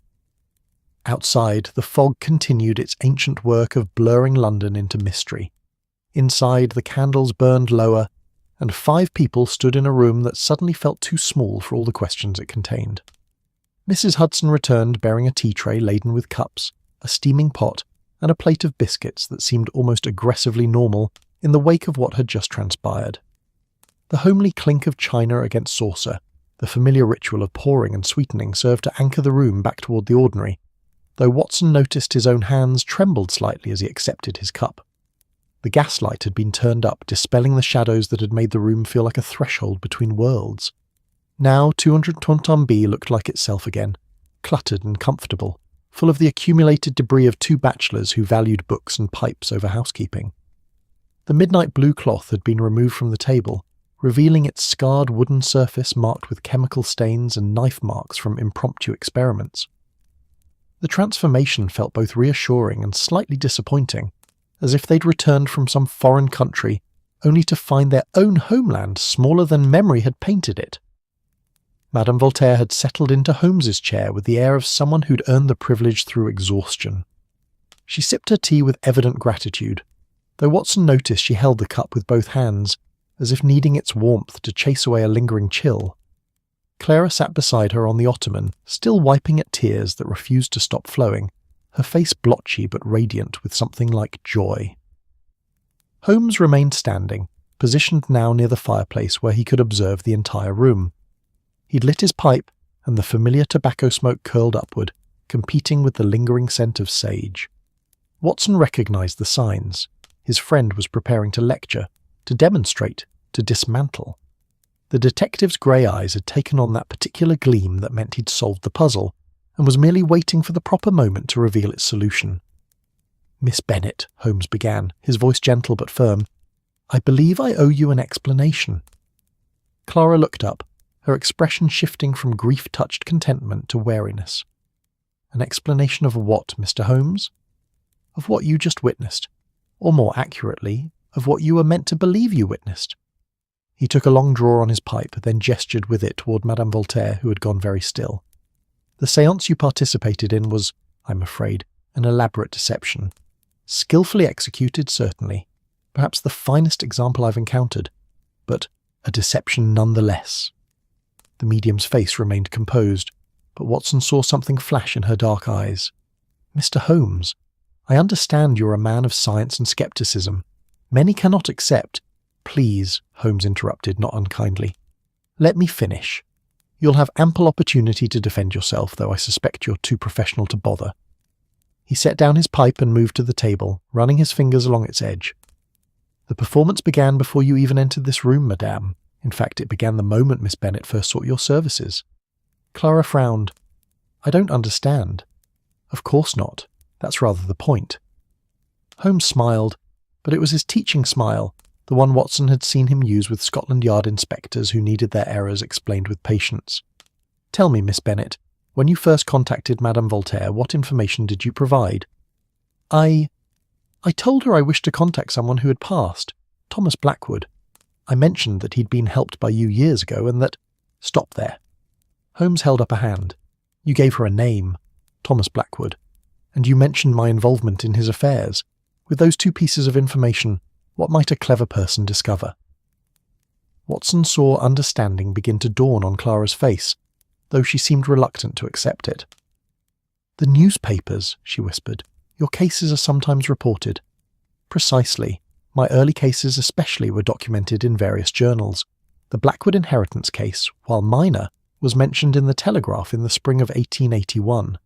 Outside, the fog continued its ancient work of blurring London into mystery. Inside, the candles burned lower, and 5 people stood in a room that suddenly felt too small for all the questions it contained. Mrs. Hudson returned bearing a tea tray laden with cups, a steaming pot, and a plate of biscuits that seemed almost aggressively normal in the wake of what had just transpired. The homely clink of china against saucer, the familiar ritual of pouring and sweetening, served to anchor the room back toward the ordinary, though Watson noticed his own hands trembled slightly as he accepted his cup. The gaslight had been turned up, dispelling the shadows that had made the room feel like a threshold between worlds. Now 220 looked like itself again, cluttered and comfortable, full of the accumulated debris of 2 bachelors who valued books and pipes over housekeeping. The midnight blue cloth had been removed from the table, revealing its scarred wooden surface marked with chemical stains and knife marks from impromptu experiments. The transformation felt both reassuring and slightly disappointing, as if they'd returned from some foreign country only to find their own homeland smaller than memory had painted it. Madame Voltaire had settled into Holmes's chair with the air of someone who'd earned the privilege through exhaustion. She sipped her tea with evident gratitude, though Watson noticed she held the cup with both hands, as if needing its warmth to chase away a lingering chill. Clara sat beside her on the ottoman, still wiping at tears that refused to stop flowing, her face blotchy but radiant with something like joy. Holmes remained standing, positioned now near the fireplace where he could observe the entire room. He'd lit his pipe, and the familiar tobacco smoke curled upward, competing with the lingering scent of sage. Watson recognized the signs. His friend was preparing to lecture, to demonstrate, to dismantle. The detective's grey eyes had taken on that particular gleam that meant he'd solved the puzzle, and was merely waiting for the proper moment to reveal its solution. "Miss Bennet," Holmes began, his voice gentle but firm, "I believe I owe you an explanation." Clara looked up, her expression shifting from grief-touched contentment to wariness. "An explanation of what, Mr. Holmes?" "Of what you just witnessed, or more accurately, of what you were meant to believe you witnessed." He took a long draw on his pipe, then gestured with it toward Madame Voltaire, who had gone very still. "The séance you participated in was, I'm afraid, an elaborate deception. Skillfully executed, certainly. Perhaps the finest example I've encountered. But a deception nonetheless." The medium's face remained composed, but Watson saw something flash in her dark eyes. "Mr. Holmes, I understand you're a man of science and skepticism. Many cannot accept—" "Please," Holmes interrupted, not unkindly. "Let me finish. You'll have ample opportunity to defend yourself, though I suspect you're too professional to bother." He set down his pipe and moved to the table, running his fingers along its edge. "The performance began before you even entered this room, madame. In fact, it began the moment Miss Bennet first sought your services." Clara frowned. "I don't understand." "Of course not. That's rather the point." Holmes smiled, but it was his teaching smile, the one Watson had seen him use with Scotland Yard inspectors who needed their errors explained with patience. "Tell me, Miss Bennet, when you first contacted Madame Voltaire, what information did you provide?" I told her I wished to contact someone who had passed, Thomas Blackwood. I mentioned that he'd been helped by you years ago and that—" "Stop there." Holmes held up a hand. "You gave her a name, Thomas Blackwood, and you mentioned my involvement in his affairs. With those 2 pieces of information, what might a clever person discover?" Watson saw understanding begin to dawn on Clara's face, though she seemed reluctant to accept it. "The newspapers," she whispered. "Your cases are sometimes reported." "Precisely. My early cases especially were documented in various journals. The Blackwood inheritance case, while minor, was mentioned in the Telegraph in the spring of 1881.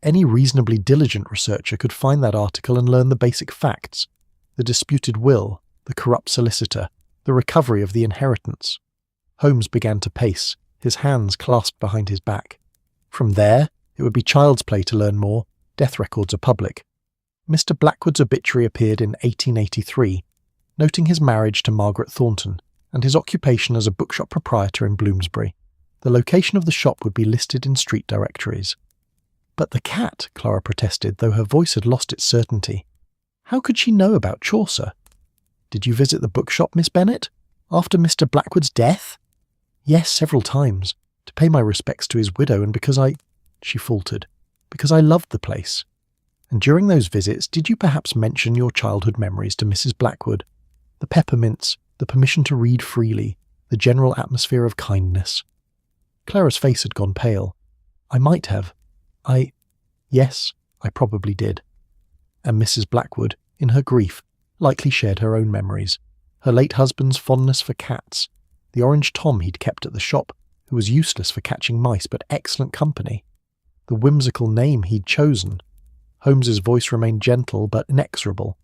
Any reasonably diligent researcher could find that article and learn the basic facts: the disputed will, the corrupt solicitor, the recovery of the inheritance." Holmes began to pace, his hands clasped behind his back. "From there, it would be child's play to learn more. Death records are public. Mr. Blackwood's obituary appeared in 1883, noting his marriage to Margaret Thornton and his occupation as a bookshop proprietor in Bloomsbury. The location of the shop would be listed in street directories." "But the cat," Clara protested, though her voice had lost its certainty. "How could she know about Chaucer?" "Did you visit the bookshop, Miss Bennet?" After Mr. Blackwood's death? Yes, several times, to pay my respects to his widow and because she faltered, because I loved the place. And during those visits, did you perhaps mention your childhood memories to Mrs. Blackwood? The peppermints, the permission to read freely, the general atmosphere of kindness. Clara's face had gone pale. I might have. Yes, I probably did. And Mrs. Blackwood, in her grief, likely shared her own memories. Her late husband's fondness for cats, the orange Tom he'd kept at the shop, who was useless for catching mice but excellent company, the whimsical name he'd chosen. Holmes's voice remained gentle but inexorable.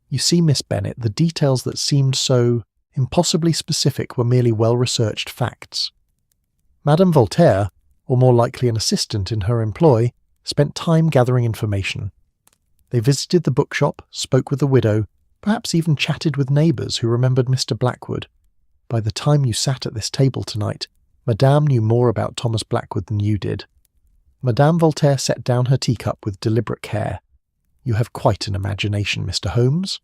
You see, Miss Bennet, the details that seemed so impossibly specific were merely well-researched facts. Madame Voltaire, or more likely an assistant in her employ, spent time gathering information. They visited the bookshop, spoke with the widow, perhaps even chatted with neighbours who remembered Mr. Blackwood. By the time you sat at this table tonight, Madame knew more about Thomas Blackwood than you did. Madame Voltaire set down her teacup with deliberate care. You have quite an imagination, Mr. Holmes.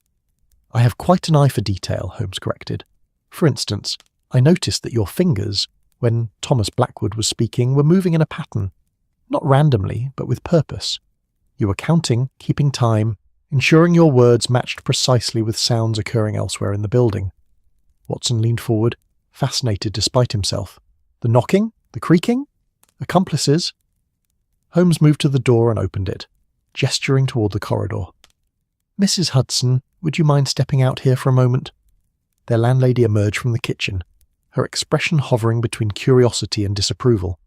I have quite an eye for detail, Holmes corrected. For instance, I noticed that your fingers, when Thomas Blackwood was speaking, were moving in a pattern, not randomly, but with purpose. You were counting, keeping time, ensuring your words matched precisely with sounds occurring elsewhere in the building. Watson leaned forward, fascinated despite himself. The knocking? The creaking? Accomplices? Holmes moved to the door and opened it, gesturing toward the corridor. Mrs. Hudson, would you mind stepping out here for a moment? Their landlady emerged from the kitchen, her expression hovering between curiosity and disapproval.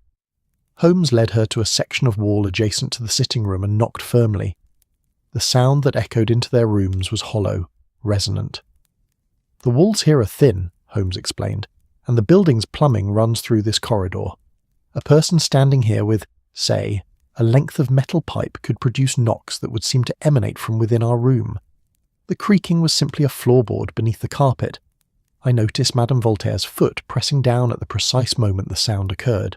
Holmes led her to a section of wall adjacent to the sitting room and knocked firmly. The sound that echoed into their rooms was hollow, resonant. The walls here are thin, Holmes explained, and the building's plumbing runs through this corridor. A person standing here with, say, a length of metal pipe could produce knocks that would seem to emanate from within our room. The creaking was simply a floorboard beneath the carpet. I noticed Madame Voltaire's foot pressing down at the precise moment the sound occurred.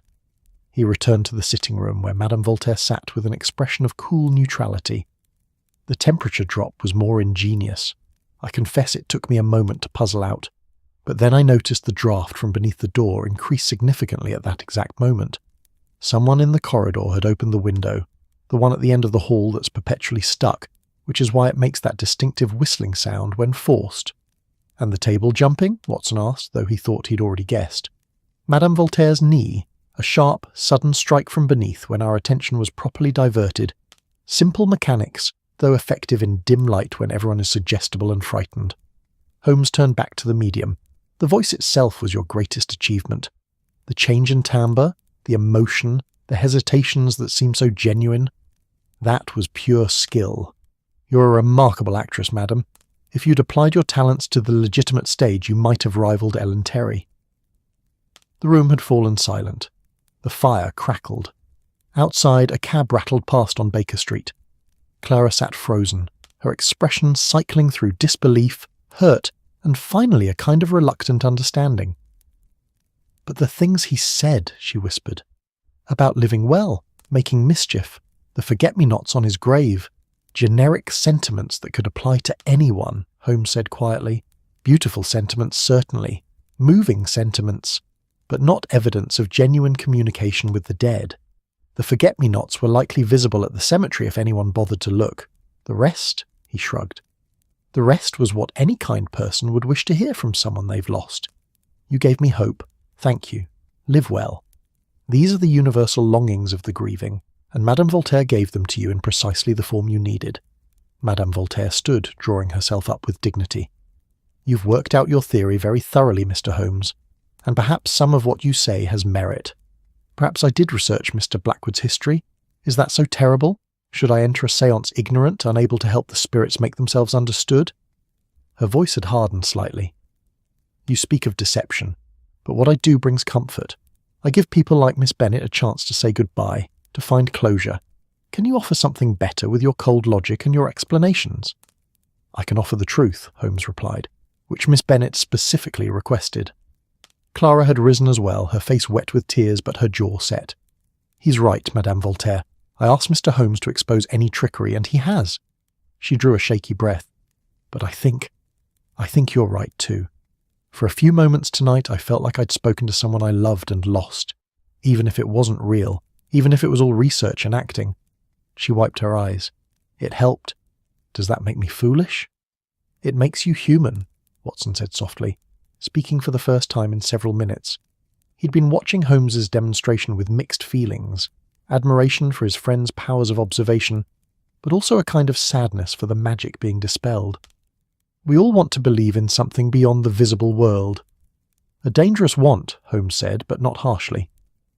He returned to the sitting room where Madame Voltaire sat with an expression of cool neutrality. The temperature drop was more ingenious. I confess it took me a moment to puzzle out, but then I noticed the draught from beneath the door increase significantly at that exact moment. Someone in the corridor had opened the window, the one at the end of the hall that's perpetually stuck, which is why it makes that distinctive whistling sound when forced. And the table jumping? Watson asked, though he thought he'd already guessed. Madame Voltaire's knee, a sharp, sudden strike from beneath when our attention was properly diverted. Simple mechanics, though effective in dim light when everyone is suggestible and frightened. Holmes turned back to the medium. The voice itself was your greatest achievement. The change in timbre, the emotion, the hesitations that seemed so genuine. That was pure skill. You're a remarkable actress, madam. If you'd applied your talents to the legitimate stage, you might have rivaled Ellen Terry. The room had fallen silent. The fire crackled. Outside, a cab rattled past on Baker Street. Clara sat frozen, her expression cycling through disbelief, hurt, and finally a kind of reluctant understanding. But the things he said, she whispered, about living well, making mischief, the forget-me-nots on his grave, generic sentiments that could apply to anyone, Holmes said quietly. Beautiful sentiments, certainly, moving sentiments, but not evidence of genuine communication with the dead. The forget-me-nots were likely visible at the cemetery if anyone bothered to look. The rest, he shrugged. The rest was what any kind person would wish to hear from someone they've lost. You gave me hope. Thank you. Live well. These are the universal longings of the grieving, and Madame Voltaire gave them to you in precisely the form you needed. Madame Voltaire stood, drawing herself up with dignity. You've worked out your theory very thoroughly, Mr. Holmes, and perhaps some of what you say has merit. Perhaps I did research Mr. Blackwood's history. Is that so terrible? Should I enter a séance ignorant, unable to help the spirits make themselves understood? Her voice had hardened slightly. You speak of deception, but what I do brings comfort. I give people like Miss Bennet a chance to say goodbye, to find closure. Can you offer something better with your cold logic and your explanations? I can offer the truth, Holmes replied, which Miss Bennet specifically requested. Clara had risen as well, her face wet with tears but her jaw set. He's right, Madame Voltaire. I asked Mr. Holmes to expose any trickery, and he has. She drew a shaky breath. But I think you're right too. For a few moments tonight, I felt like I'd spoken to someone I loved and lost, even if it wasn't real, even if it was all research and acting. She wiped her eyes. It helped. Does that make me foolish? It makes you human, Watson said softly, speaking for the first time in several minutes. He'd been watching Holmes's demonstration with mixed feelings, admiration for his friend's powers of observation, but also a kind of sadness for the magic being dispelled. We all want to believe in something beyond the visible world. A dangerous want, Holmes said, but not harshly.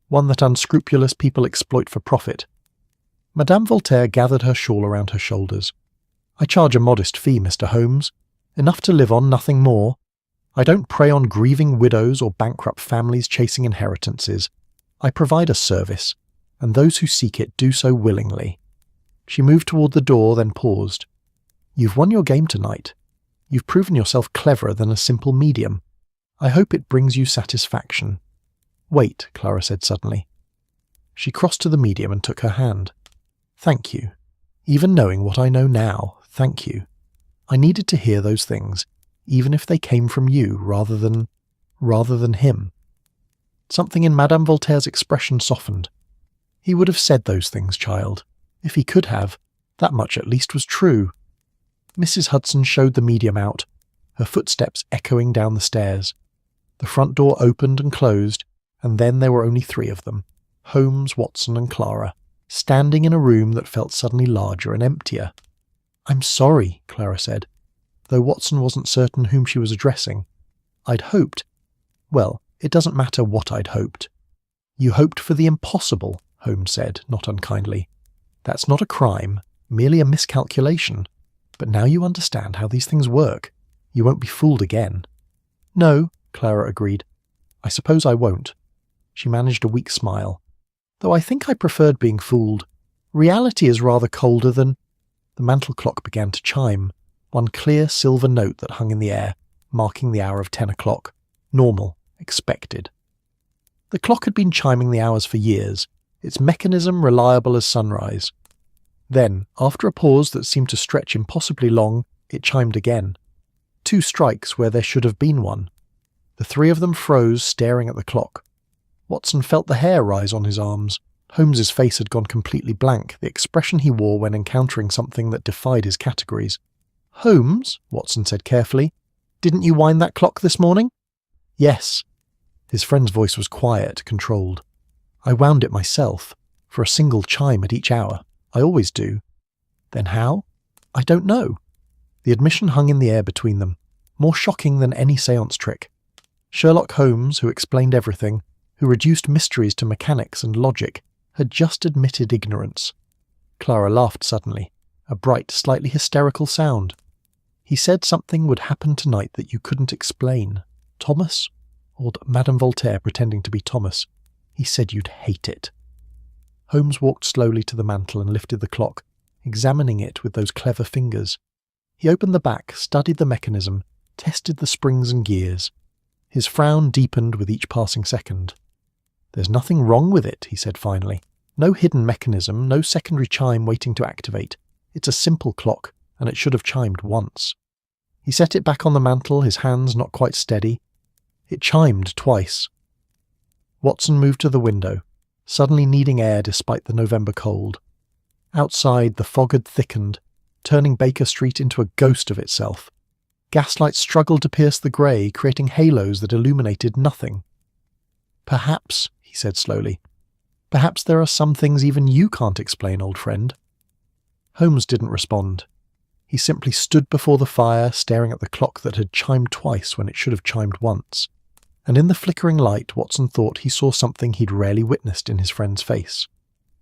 One that unscrupulous people exploit for profit. Madame Voltaire gathered her shawl around her shoulders. I charge a modest fee, Mr. Holmes. Enough to live on, nothing more. I don't prey on grieving widows or bankrupt families chasing inheritances. I provide a service, and those who seek it do so willingly. She moved toward the door, then paused. You've won your game tonight. You've proven yourself cleverer than a simple medium. I hope it brings you satisfaction. Wait, Clara said suddenly. She crossed to the medium and took her hand. Thank you. Even knowing what I know now, thank you. I needed to hear those things, even if they came from you rather than him. Something in Madame Voltaire's expression softened. He would have said those things, child. If he could have, that much at least was true. Mrs. Hudson showed the medium out, her footsteps echoing down the stairs. The front door opened and closed, and then there were only three of them, Holmes, Watson, and Clara, standing in a room that felt suddenly larger and emptier. I'm sorry, Clara said, though Watson wasn't certain whom she was addressing. I'd hoped. Well, it doesn't matter what I'd hoped. You hoped for the impossible, Holmes said, not unkindly. That's not a crime, merely a miscalculation. But now you understand how these things work. You won't be fooled again. No, Clara agreed. I suppose I won't. She managed a weak smile. Though I think I preferred being fooled. Reality is rather colder than... The mantel clock began to chime, one clear silver note that hung in the air, marking the hour of 10 o'clock. Normal, expected. The clock had been chiming the hours for years, its mechanism reliable as sunrise. Then, after a pause that seemed to stretch impossibly long, it chimed again. 2 strikes where there should have been one. The three of them froze, staring at the clock. Watson felt the hair rise on his arms. Holmes's face had gone completely blank, the expression he wore when encountering something that defied his categories. Holmes, Watson said carefully, didn't you wind that clock this morning? Yes. His friend's voice was quiet, controlled. I wound it myself, for a single chime at each hour. I always do. Then how? I don't know. The admission hung in the air between them, more shocking than any séance trick. Sherlock Holmes, who explained everything, who reduced mysteries to mechanics and logic, had just admitted ignorance. Clara laughed suddenly, a bright, slightly hysterical sound. He said something would happen tonight that you couldn't explain. Thomas? Or Madame Voltaire pretending to be Thomas. He said you'd hate it. Holmes walked slowly to the mantel and lifted the clock, examining it with those clever fingers. He opened the back, studied the mechanism, tested the springs and gears. His frown deepened with each passing second. There's nothing wrong with it, he said finally. No hidden mechanism, no secondary chime waiting to activate. It's a simple clock, and it should have chimed once. He set it back on the mantel, his hands not quite steady. It chimed twice. Watson moved to the window, suddenly needing air despite the November cold. Outside, the fog had thickened, turning Baker Street into a ghost of itself. Gaslight struggled to pierce the grey, creating halos that illuminated nothing. Perhaps, he said slowly, perhaps there are some things even you can't explain, old friend. Holmes didn't respond. He simply stood before the fire, staring at the clock that had chimed twice when it should have chimed once. And in the flickering light, Watson thought he saw something he'd rarely witnessed in his friend's face.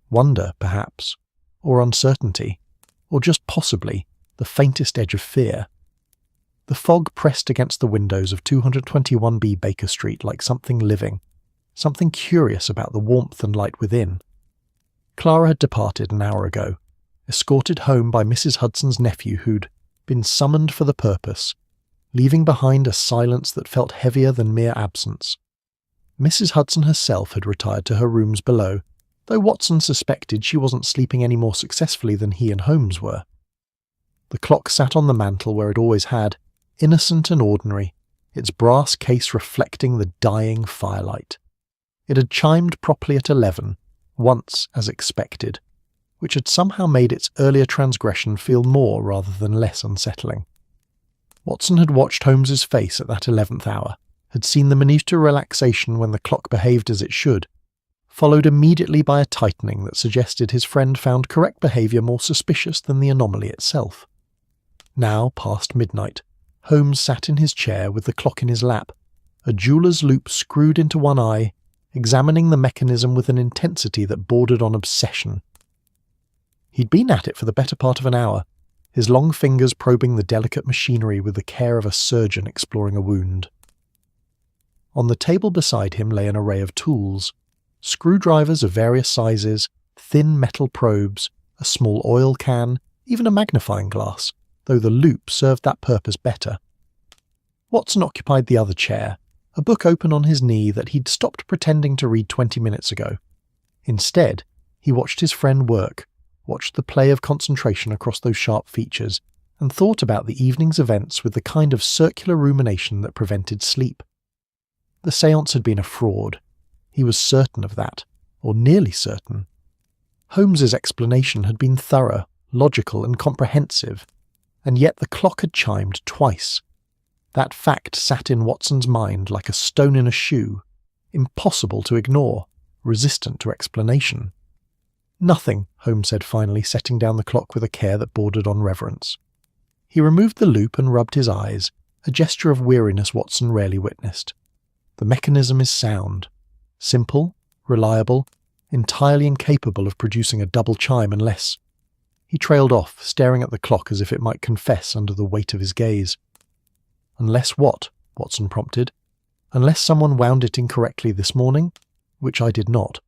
Wonder, perhaps, or uncertainty, or just possibly the faintest edge of fear. The fog pressed against the windows of 221B Baker Street like something living, something curious about the warmth and light within. Clara had departed an hour ago, escorted home by Mrs. Hudson's nephew who'd been summoned for the purpose, leaving behind a silence that felt heavier than mere absence. Mrs. Hudson herself had retired to her rooms below, though Watson suspected she wasn't sleeping any more successfully than he and Holmes were. The clock sat on the mantel where it always had, innocent and ordinary, its brass case reflecting the dying firelight. It had chimed properly at 11, once as expected, which had somehow made its earlier transgression feel more rather than less unsettling. Watson had watched Holmes's face at that 11th hour, had seen the minute relaxation when the clock behaved as it should, followed immediately by a tightening that suggested his friend found correct behaviour more suspicious than the anomaly itself. Now, past midnight, Holmes sat in his chair with the clock in his lap, a jeweller's loop screwed into one eye, examining the mechanism with an intensity that bordered on obsession. He'd been at it for the better part of an hour, his long fingers probing the delicate machinery with the care of a surgeon exploring a wound. On the table beside him lay an array of tools, screwdrivers of various sizes, thin metal probes, a small oil can, even a magnifying glass, though the loop served that purpose better. Watson occupied the other chair, a book open on his knee that he'd stopped pretending to read 20 minutes ago. Instead, he watched his friend work, watched the play of concentration across those sharp features, and thought about the evening's events with the kind of circular rumination that prevented sleep. The séance had been a fraud. He was certain of that, or nearly certain. Holmes's explanation had been thorough, logical, and comprehensive, and yet the clock had chimed twice. That fact sat in Watson's mind like a stone in a shoe, impossible to ignore, resistant to explanation. "Nothing," Holmes said finally, setting down the clock with a care that bordered on reverence. He removed the loop and rubbed his eyes, a gesture of weariness Watson rarely witnessed. "The mechanism is sound. Simple, reliable, entirely incapable of producing a double chime unless—" He trailed off, staring at the clock as if it might confess under the weight of his gaze. "Unless what?" Watson prompted. "Unless someone wound it incorrectly this morning, which I did not.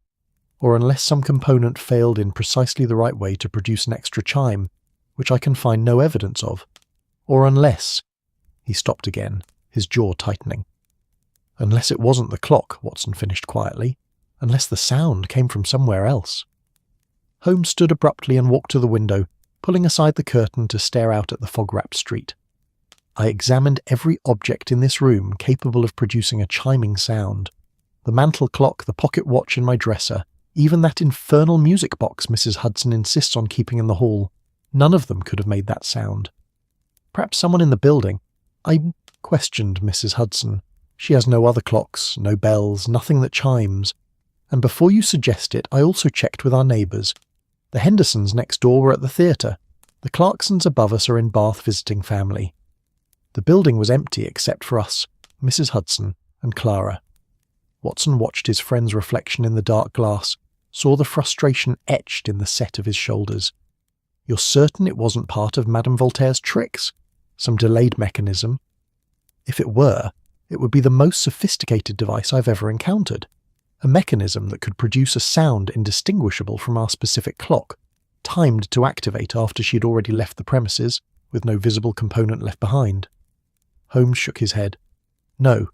Or unless some component failed in precisely the right way to produce an extra chime, which I can find no evidence of. Or unless—" He stopped again, his jaw tightening. "Unless it wasn't the clock," Watson finished quietly. "Unless the sound came from somewhere else." Holmes stood abruptly and walked to the window, pulling aside the curtain to stare out at the fog-wrapped street. "I examined every object in this room capable of producing a chiming sound. The mantel clock, the pocket watch in my dresser, even that infernal music box Mrs. Hudson insists on keeping in the hall. None of them could have made that sound. Perhaps someone in the building—" "I questioned Mrs. Hudson. She has no other clocks, no bells, nothing that chimes. And before you suggest it, I also checked with our neighbours. The Hendersons next door were at the theatre. The Clarksons above us are in Bath visiting family. The building was empty except for us, Mrs. Hudson, and Clara." Watson watched his friend's reflection in the dark glass, saw the frustration etched in the set of his shoulders. "You're certain it wasn't part of Madame Voltaire's tricks? Some delayed mechanism? If it were, it would be the most sophisticated device I've ever encountered. A mechanism that could produce a sound indistinguishable from our specific clock, timed to activate after she'd already left the premises, with no visible component left behind." Holmes shook his head. "No.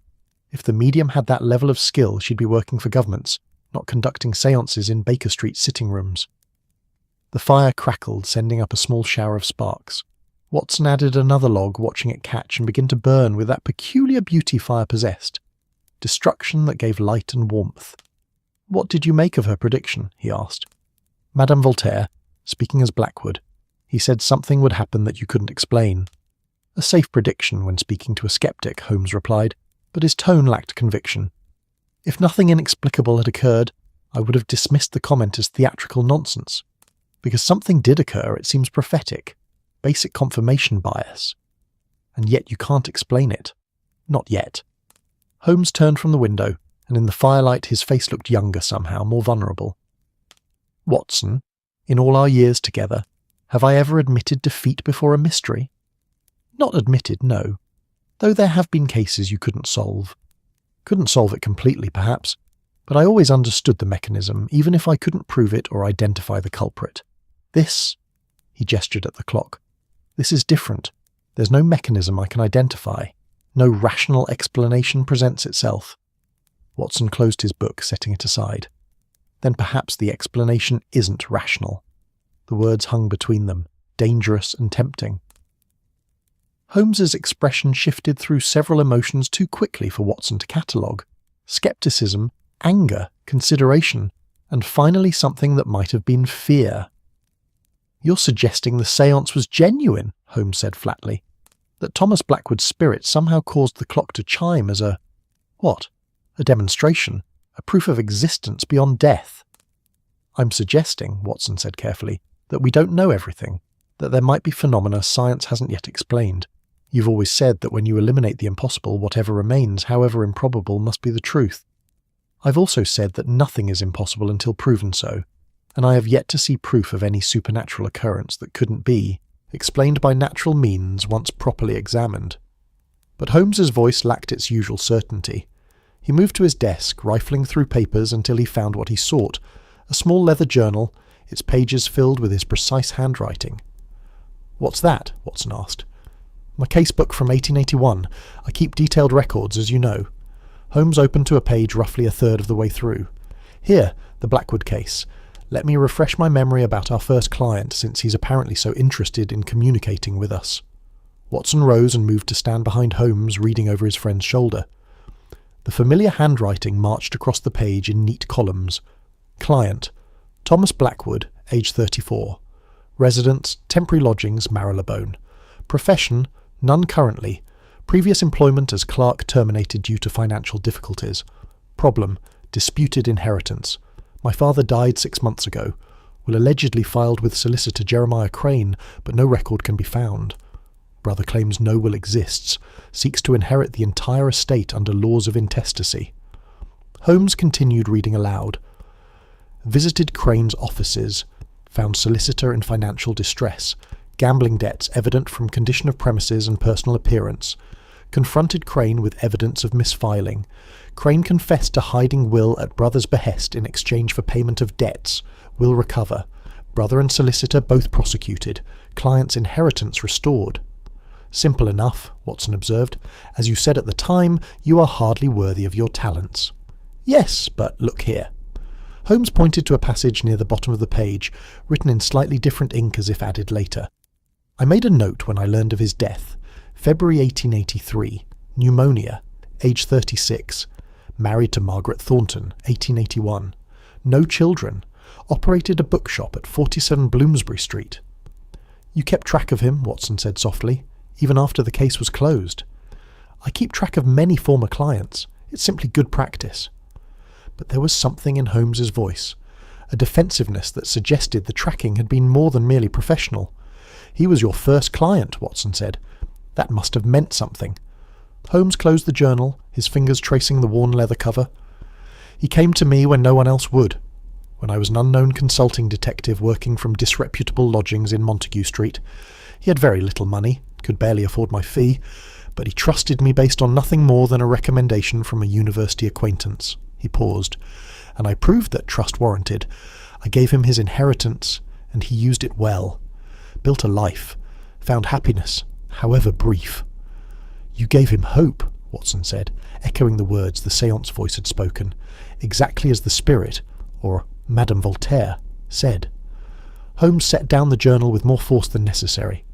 If the medium had that level of skill, she'd be working for governments, not conducting séances in Baker Street sitting rooms." The fire crackled, sending up a small shower of sparks. Watson added another log, watching it catch and begin to burn with that peculiar beauty fire possessed. Destruction that gave light and warmth. "What did you make of her prediction?" he asked. "Madame Voltaire, speaking as Blackwood, he said something would happen that you couldn't explain." "A safe prediction when speaking to a skeptic," Holmes replied, but his tone lacked conviction. "If nothing inexplicable had occurred, I would have dismissed the comment as theatrical nonsense. Because something did occur, it seems prophetic, basic confirmation bias. And yet you can't explain it. Not yet." Holmes turned from the window, and in the firelight his face looked younger somehow, more vulnerable. "Watson, in all our years together, have I ever admitted defeat before a mystery?" "Not admitted, no. Though there have been cases you couldn't solve. Couldn't solve it completely, perhaps, but I always understood the mechanism, even if I couldn't prove it or identify the culprit. This—" he gestured at the clock. "This is different. There's no mechanism I can identify. No rational explanation presents itself." Watson closed his book, setting it aside. "Then perhaps the explanation isn't rational." The words hung between them, dangerous and tempting. Holmes's expression shifted through several emotions too quickly for Watson to catalogue. Scepticism, anger, consideration, and finally something that might have been fear. "You're suggesting the séance was genuine," Holmes said flatly. "That Thomas Blackwood's spirit somehow caused the clock to chime as a— what? A demonstration, a proof of existence beyond death." "I'm suggesting," Watson said carefully, "that we don't know everything, that there might be phenomena science hasn't yet explained. You've always said that when you eliminate the impossible, whatever remains, however improbable, must be the truth. I've also said that nothing is impossible until proven so, and I have yet to see proof of any supernatural occurrence that couldn't be explained by natural means once properly examined." But Holmes's voice lacked its usual certainty. He moved to his desk, rifling through papers until he found what he sought, a small leather journal, its pages filled with his precise handwriting. "What's that?" Watson asked. "My casebook from 1881. I keep detailed records, as you know." Holmes opened to a page roughly a third of the way through. "Here, the Blackwood case. Let me refresh my memory about our first client, since he's apparently so interested in communicating with us." Watson rose and moved to stand behind Holmes, reading over his friend's shoulder. The familiar handwriting marched across the page in neat columns. Client: Thomas Blackwood, age 34. Residence: temporary lodgings, Marylebone. Profession: none currently. Previous employment as clerk terminated due to financial difficulties. Problem: disputed inheritance. My father died 6 months ago. Will allegedly filed with solicitor Jeremiah Crane, but no record can be found. Brother claims no will exists. Seeks to inherit the entire estate under laws of intestacy. Holmes continued reading aloud. Visited Crane's offices. Found solicitor in financial distress. Gambling debts evident from condition of premises and personal appearance. Confronted Crane with evidence of misfiling. Crane confessed to hiding will at brother's behest in exchange for payment of debts. Will recover. Brother and solicitor both prosecuted. Client's inheritance restored. Simple enough, Watson observed. As you said at the time, you are hardly worthy of your talents. Yes, but look here. Holmes pointed to a passage near the bottom of the page, written in slightly different ink as if added later. I made a note when I learned of his death. February 1883. Pneumonia. Age 36. Married to Margaret Thornton, 1881. No children. Operated a bookshop at 47 Bloomsbury Street. You kept track of him, Watson said softly, even after the case was closed. I keep track of many former clients. It's simply good practice. But there was something in Holmes's voice, a defensiveness that suggested the tracking had been more than merely professional. He was your first client, Watson said. That must have meant something. Holmes closed the journal, his fingers tracing the worn leather cover. He came to me when no one else would, when I was an unknown consulting detective working from disreputable lodgings in Montague Street. He had very little money, could barely afford my fee, but he trusted me based on nothing more than a recommendation from a university acquaintance. He paused, and I proved that trust warranted. I gave him his inheritance, and he used it well. Built a life, found happiness, however brief. You gave him hope, Watson said, echoing the words the séance voice had spoken, exactly as the spirit, or Madame Voltaire, said. Holmes set down the journal with more force than necessary.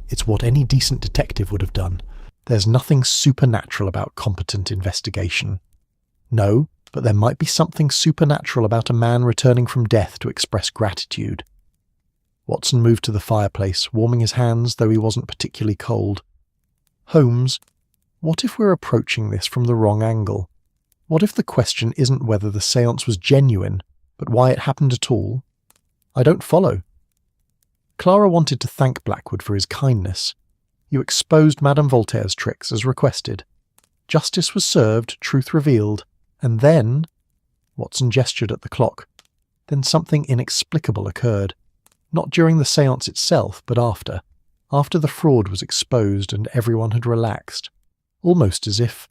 It's what any decent detective would have done. There's nothing supernatural about competent investigation. No, but there might be something supernatural about a man returning from death to express gratitude. Watson moved to the fireplace, warming his hands, though he wasn't particularly cold. Holmes, what if we're approaching this from the wrong angle? What if the question isn't whether the séance was genuine, but why it happened at all? I don't follow. Clara wanted to thank Blackwood for his kindness. You exposed Madame Voltaire's tricks as requested. Justice was served, truth revealed, and then— Watson gestured at the clock. Then something inexplicable occurred. Not during the séance itself, but after. After the fraud was exposed and everyone had relaxed. Almost as if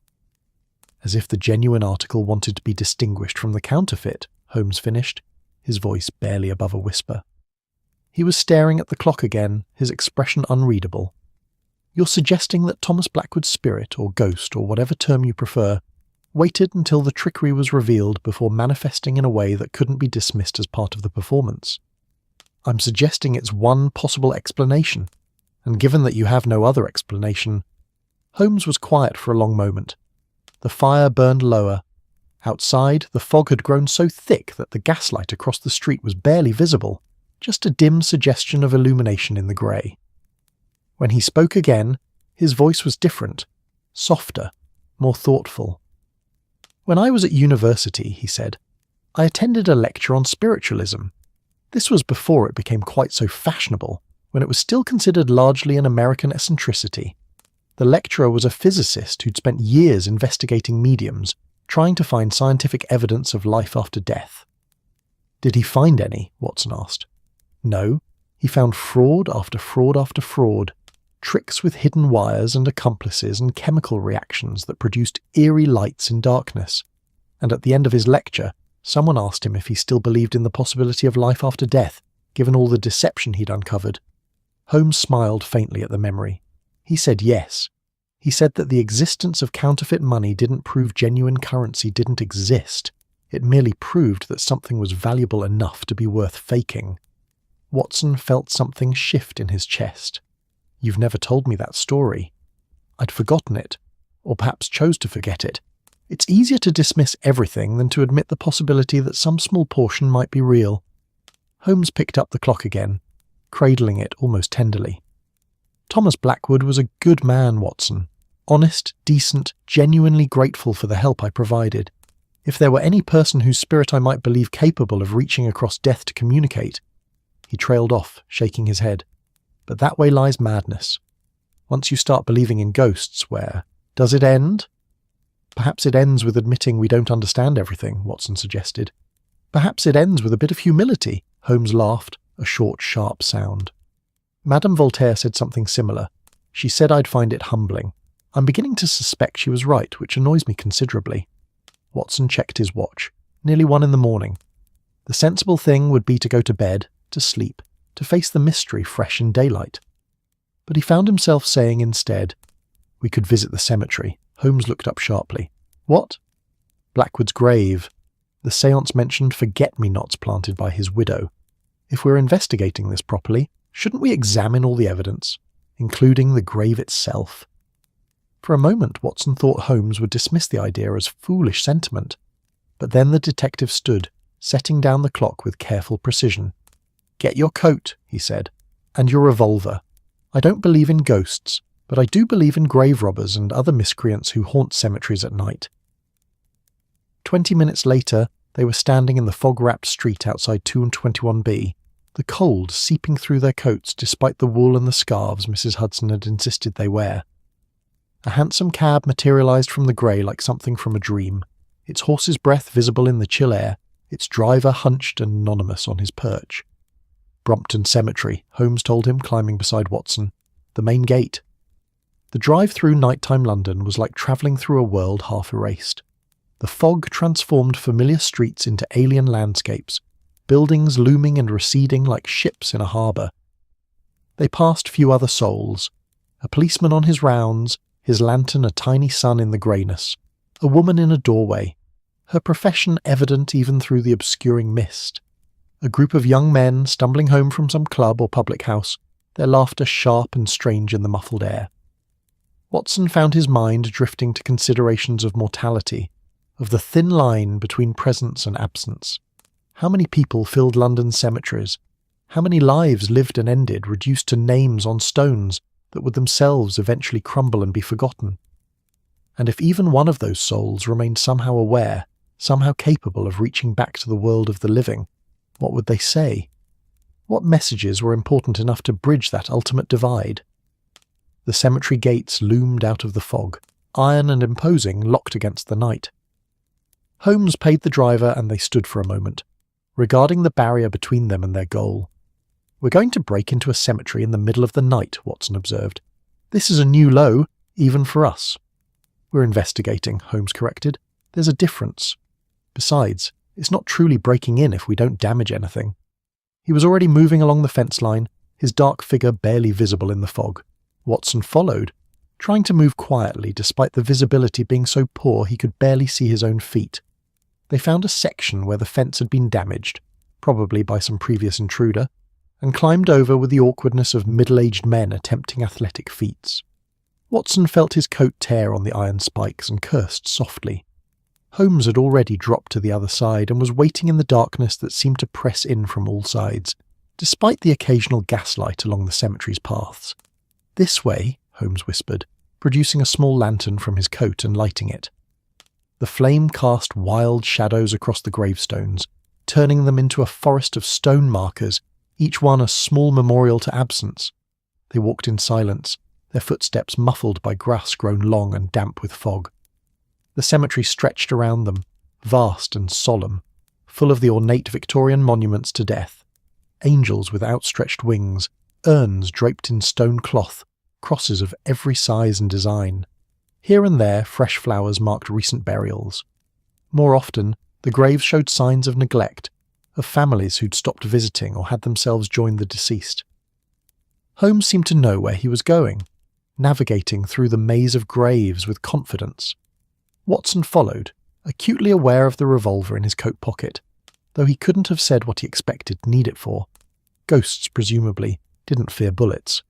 the genuine article wanted to be distinguished from the counterfeit, Holmes finished, his voice barely above a whisper. He was staring at the clock again, his expression unreadable. You're suggesting that Thomas Blackwood's spirit, or ghost, or whatever term you prefer, waited until the trickery was revealed before manifesting in a way that couldn't be dismissed as part of the performance. I'm suggesting it's one possible explanation, and given that you have no other explanation—" Holmes was quiet for a long moment. The fire burned lower. Outside, the fog had grown so thick that the gaslight across the street was barely visible, just a dim suggestion of illumination in the grey. When he spoke again, his voice was different, softer, more thoughtful. "When I was at university," he said, "I attended a lecture on spiritualism. This was before it became quite so fashionable, when it was still considered largely an American eccentricity. The lecturer was a physicist who'd spent years investigating mediums, trying to find scientific evidence of life after death." "Did he find any?" Watson asked. "No, he found fraud after fraud after fraud, tricks with hidden wires and accomplices and chemical reactions that produced eerie lights in darkness. And at the end of his lecture, someone asked him if he still believed in the possibility of life after death, given all the deception he'd uncovered. Holmes smiled faintly at the memory. He said yes. He said that the existence of counterfeit money didn't prove genuine currency didn't exist. It merely proved that something was valuable enough to be worth faking. Watson felt something shift in his chest. "You've never told me that story." "I'd forgotten it, or perhaps chose to forget it. It's easier to dismiss everything than to admit the possibility that some small portion might be real." Holmes picked up the clock again, cradling it almost tenderly. "Thomas Blackwood was a good man, Watson. Honest, decent, genuinely grateful for the help I provided. If there were any person whose spirit I might believe capable of reaching across death to communicate—" He trailed off, shaking his head. "But that way lies madness. Once you start believing in ghosts, where does it end?" "Perhaps it ends with admitting we don't understand everything," Watson suggested. "Perhaps it ends with a bit of humility," Holmes laughed, a short, sharp sound. "Madame Voltaire said something similar. She said I'd find it humbling. I'm beginning to suspect she was right, which annoys me considerably." Watson checked his watch. Nearly 1 in the morning. The sensible thing would be to go to bed, to sleep, to face the mystery fresh in daylight. But he found himself saying instead, "We could visit the cemetery." Holmes looked up sharply. "What?" "Blackwood's grave. The séance mentioned forget-me-nots planted by his widow. If we're investigating this properly, shouldn't we examine all the evidence, including the grave itself?" For a moment Watson thought Holmes would dismiss the idea as foolish sentiment, but then the detective stood, setting down the clock with careful precision. "Get your coat," he said, "and your revolver. I don't believe in ghosts, but I do believe in grave robbers and other miscreants who haunt cemeteries at night." 20 minutes later, they were standing in the fog-wrapped street outside 221B, the cold seeping through their coats despite the wool and the scarves Mrs. Hudson had insisted they wear. A hansom cab materialized from the grey like something from a dream, its horse's breath visible in the chill air, its driver hunched and anonymous on his perch. "Brompton Cemetery," Holmes told him, climbing beside Watson. "The main gate." The drive through nighttime London was like travelling through a world half erased. The fog transformed familiar streets into alien landscapes, buildings looming and receding like ships in a harbour. They passed few other souls. A policeman on his rounds, his lantern a tiny sun in the greyness. A woman in a doorway, her profession evident even through the obscuring mist. A group of young men stumbling home from some club or public house, their laughter sharp and strange in the muffled air. Watson found his mind drifting to considerations of mortality, of the thin line between presence and absence. How many people filled London's cemeteries? How many lives lived and ended, reduced to names on stones that would themselves eventually crumble and be forgotten? And if even one of those souls remained somehow aware, somehow capable of reaching back to the world of the living, what would they say? What messages were important enough to bridge that ultimate divide? The cemetery gates loomed out of the fog, iron and imposing, locked against the night. Holmes paid the driver and they stood for a moment, regarding the barrier between them and their goal. "We're going to break into a cemetery in the middle of the night," Watson observed. "This is a new low, even for us." "We're investigating," Holmes corrected. "There's a difference. Besides, it's not truly breaking in if we don't damage anything." He was already moving along the fence line, his dark figure barely visible in the fog. Watson followed, trying to move quietly despite the visibility being so poor he could barely see his own feet. They found a section where the fence had been damaged, probably by some previous intruder, and climbed over with the awkwardness of middle-aged men attempting athletic feats. Watson felt his coat tear on the iron spikes and cursed softly. Holmes had already dropped to the other side and was waiting in the darkness that seemed to press in from all sides, despite the occasional gaslight along the cemetery's paths. "This way," Holmes whispered, producing a small lantern from his coat and lighting it. The flame cast wild shadows across the gravestones, turning them into a forest of stone markers, each one a small memorial to absence. They walked in silence, their footsteps muffled by grass grown long and damp with fog. The cemetery stretched around them, vast and solemn, full of the ornate Victorian monuments to death. Angels with outstretched wings, urns draped in stone cloth, crosses of every size and design. Here and there, fresh flowers marked recent burials. More often, the graves showed signs of neglect, of families who'd stopped visiting or had themselves joined the deceased. Holmes seemed to know where he was going, navigating through the maze of graves with confidence. Watson followed, acutely aware of the revolver in his coat pocket, though he couldn't have said what he expected to need it for. Ghosts, presumably, didn't fear bullets.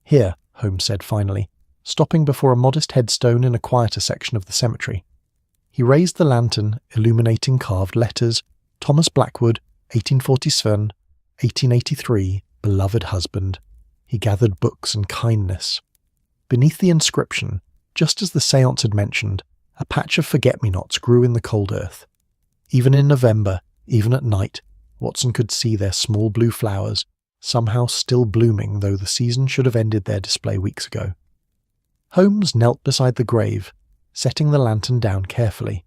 "Here," Holmes said finally, stopping before a modest headstone in a quieter section of the cemetery. He raised the lantern, illuminating carved letters, "Thomas Blackwood, 1847, 1883, beloved husband." He gathered books and kindness. Beneath the inscription, just as the séance had mentioned, a patch of forget-me-nots grew in the cold earth. Even in November, even at night, Watson could see their small blue flowers, somehow still blooming though the season should have ended their display weeks ago. Holmes knelt beside the grave, setting the lantern down carefully.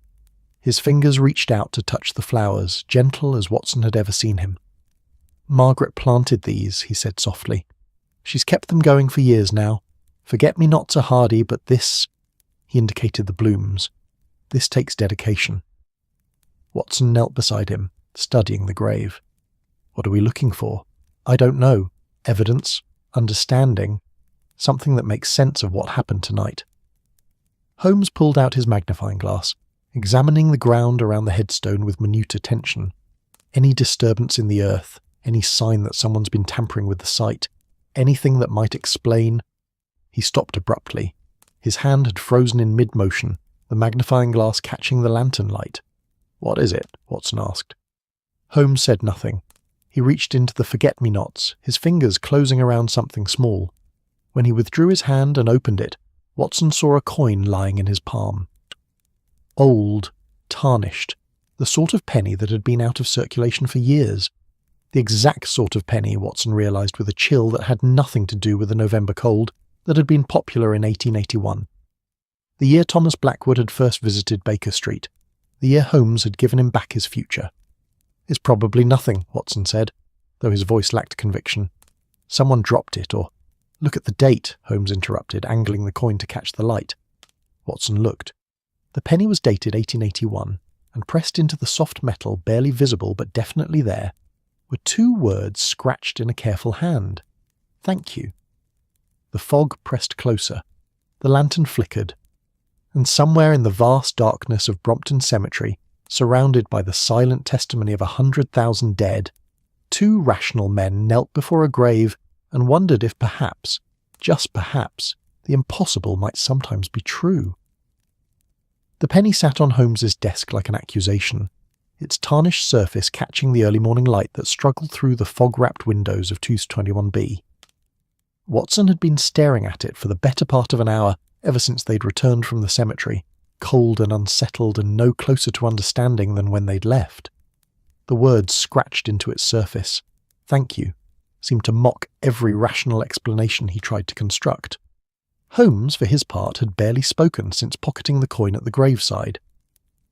His fingers reached out to touch the flowers, gentle as Watson had ever seen him. "Margaret planted these," he said softly. "She's kept them going for years now. Forget-me-nots are hardy, but this—" he indicated the blooms. "This takes dedication." Watson knelt beside him, studying the grave. "What are we looking for?" "I don't know. Evidence, understanding, something that makes sense of what happened tonight." Holmes pulled out his magnifying glass, examining the ground around the headstone with minute attention. Any disturbance in the earth, any sign that someone's been tampering with the site, anything that might explain— He stopped abruptly. His hand had frozen in mid-motion, the magnifying glass catching the lantern light. "What is it?" Watson asked. Holmes said nothing. He reached into the forget-me-nots, his fingers closing around something small. When he withdrew his hand and opened it, Watson saw a coin lying in his palm. Old, tarnished, the sort of penny that had been out of circulation for years. The exact sort of penny, Watson realised with a chill that had nothing to do with the November cold, that had been popular in 1881. The year Thomas Blackwood had first visited Baker Street. The year Holmes had given him back his future. "It's probably nothing," Watson said, though his voice lacked conviction. "Someone dropped it, or—" "Look at the date," Holmes interrupted, angling the coin to catch the light. Watson looked. The penny was dated 1881, and pressed into the soft metal, barely visible but definitely there, were two words scratched in a careful hand. "Thank you." The fog pressed closer. The lantern flickered. And somewhere in the vast darkness of Brompton Cemetery, surrounded by the silent testimony of 100,000 dead, two rational men knelt before a grave and wondered if perhaps, just perhaps, the impossible might sometimes be true. The penny sat on Holmes's desk like an accusation, its tarnished surface catching the early morning light that struggled through the fog-wrapped windows of 221B. Watson had been staring at it for the better part of an hour ever since they'd returned from the cemetery, cold and unsettled and no closer to understanding than when they'd left. The words scratched into its surface, "Thank you," seemed to mock every rational explanation he tried to construct. Holmes, for his part, had barely spoken since pocketing the coin at the graveside.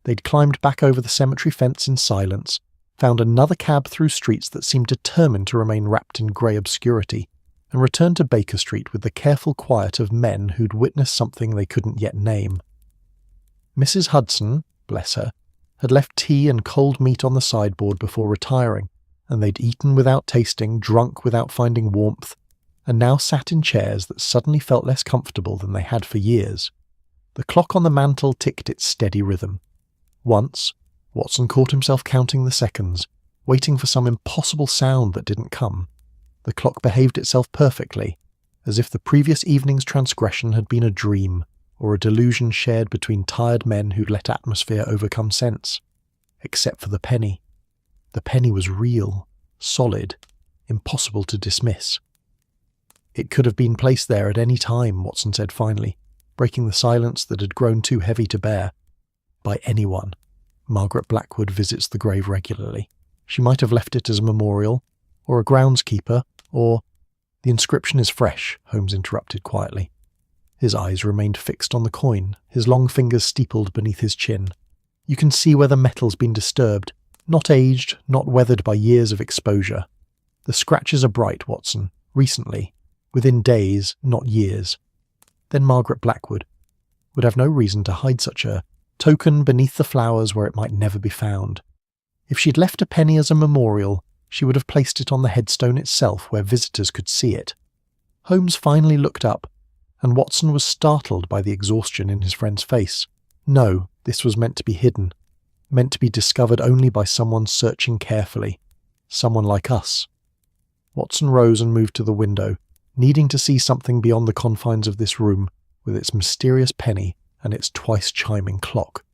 They'd climbed back over the cemetery fence in silence, found another cab through streets that seemed determined to remain wrapped in grey obscurity, and returned to Baker Street with the careful quiet of men who'd witnessed something they couldn't yet name. Mrs. Hudson, bless her, had left tea and cold meat on the sideboard before retiring, and they'd eaten without tasting, drunk without finding warmth, and now sat in chairs that suddenly felt less comfortable than they had for years. The clock on the mantel ticked its steady rhythm. Once, Watson caught himself counting the seconds, waiting for some impossible sound that didn't come. The clock behaved itself perfectly, as if the previous evening's transgression had been a dream or a delusion shared between tired men who'd let atmosphere overcome sense. Except for the penny. The penny was real, solid, impossible to dismiss. It could have been placed there at any time, Watson said finally, breaking the silence that had grown too heavy to bear. By anyone. Margaret Blackwood visits the grave regularly. She might have left it as a memorial, or a groundskeeper, or— The inscription is fresh, Holmes interrupted quietly. His eyes remained fixed on the coin, his long fingers steepled beneath his chin. You can see where the metal's been disturbed, not aged, not weathered by years of exposure. The scratches are bright, Watson, recently, within days, not years. Then Margaret Blackwood would have no reason to hide such a token beneath the flowers where it might never be found. If she'd left a penny as a memorial, she would have placed it on the headstone itself where visitors could see it. Holmes finally looked up, and Watson was startled by the exhaustion in his friend's face. No, this was meant to be hidden, meant to be discovered only by someone searching carefully, someone like us. Watson rose and moved to the window, needing to see something beyond the confines of this room, with its mysterious penny and its twice-chiming clock.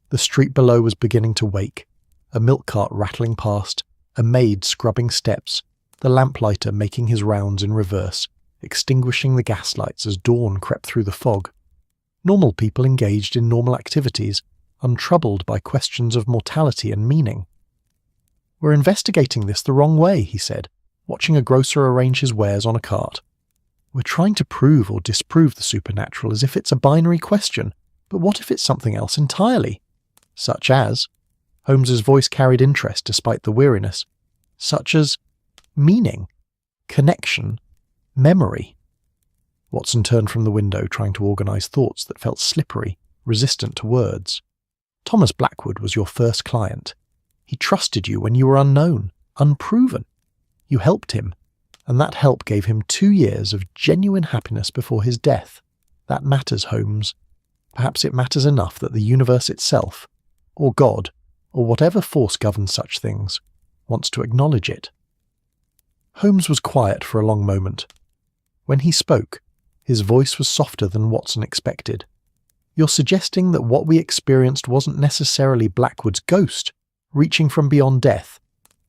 The street below was beginning to wake, a milk cart rattling past, a maid scrubbing steps, the lamplighter making his rounds in reverse, extinguishing the gaslights as dawn crept through the fog. Normal people engaged in normal activities, untroubled by questions of mortality and meaning. "We're investigating this the wrong way," he said, watching a grocer arrange his wares on a cart. "We're trying to prove or disprove the supernatural as if it's a binary question, but what if it's something else entirely? Such as—" Holmes's voice carried interest despite the weariness. "Such as meaning, connection, memory." Watson turned from the window, trying to organise thoughts that felt slippery, resistant to words. "Thomas Blackwood was your first client. He trusted you when you were unknown, unproven. You helped him, and that help gave him 2 years of genuine happiness before his death. That matters, Holmes. Perhaps it matters enough that the universe itself, or God, or whatever force governs such things, wants to acknowledge it." Holmes was quiet for a long moment. When he spoke, his voice was softer than Watson expected. "You're suggesting that what we experienced wasn't necessarily Blackwood's ghost, reaching from beyond death,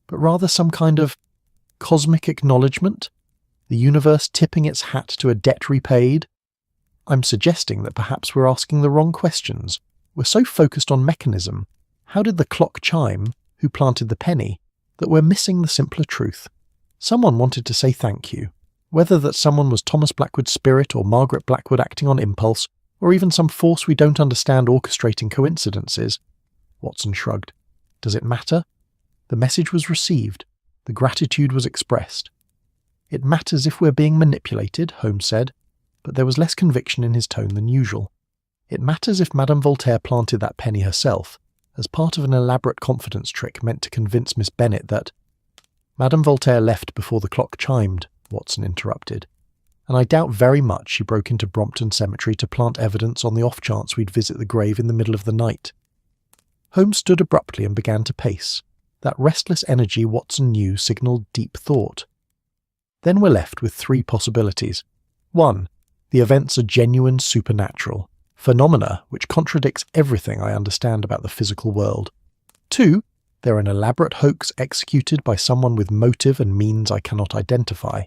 but rather some kind of cosmic acknowledgement? The universe tipping its hat to a debt repaid? I'm suggesting that perhaps we're asking the wrong questions. We're so focused on mechanism. How did the clock chime? Who planted the penny? That we're missing the simpler truth. Someone wanted to say thank you. Whether that someone was Thomas Blackwood's spirit or Margaret Blackwood acting on impulse, or even some force we don't understand orchestrating coincidences." Watson shrugged. "Does it matter? The message was received. The gratitude was expressed." "It matters if we're being manipulated," Holmes said, but there was less conviction in his tone than usual. "It matters if Madame Voltaire planted that penny herself, as part of an elaborate confidence trick meant to convince Miss Bennet that—" "Madame Voltaire left before the clock chimed," Watson interrupted, "and I doubt very much she broke into Brompton Cemetery to plant evidence on the off chance we'd visit the grave in the middle of the night." Holmes stood abruptly and began to pace. That restless energy Watson knew signalled deep thought. "Then we're left with 3 possibilities. 1. The events are genuine supernatural, phenomena which contradicts everything I understand about the physical world. 2. They're an elaborate hoax executed by someone with motive and means I cannot identify.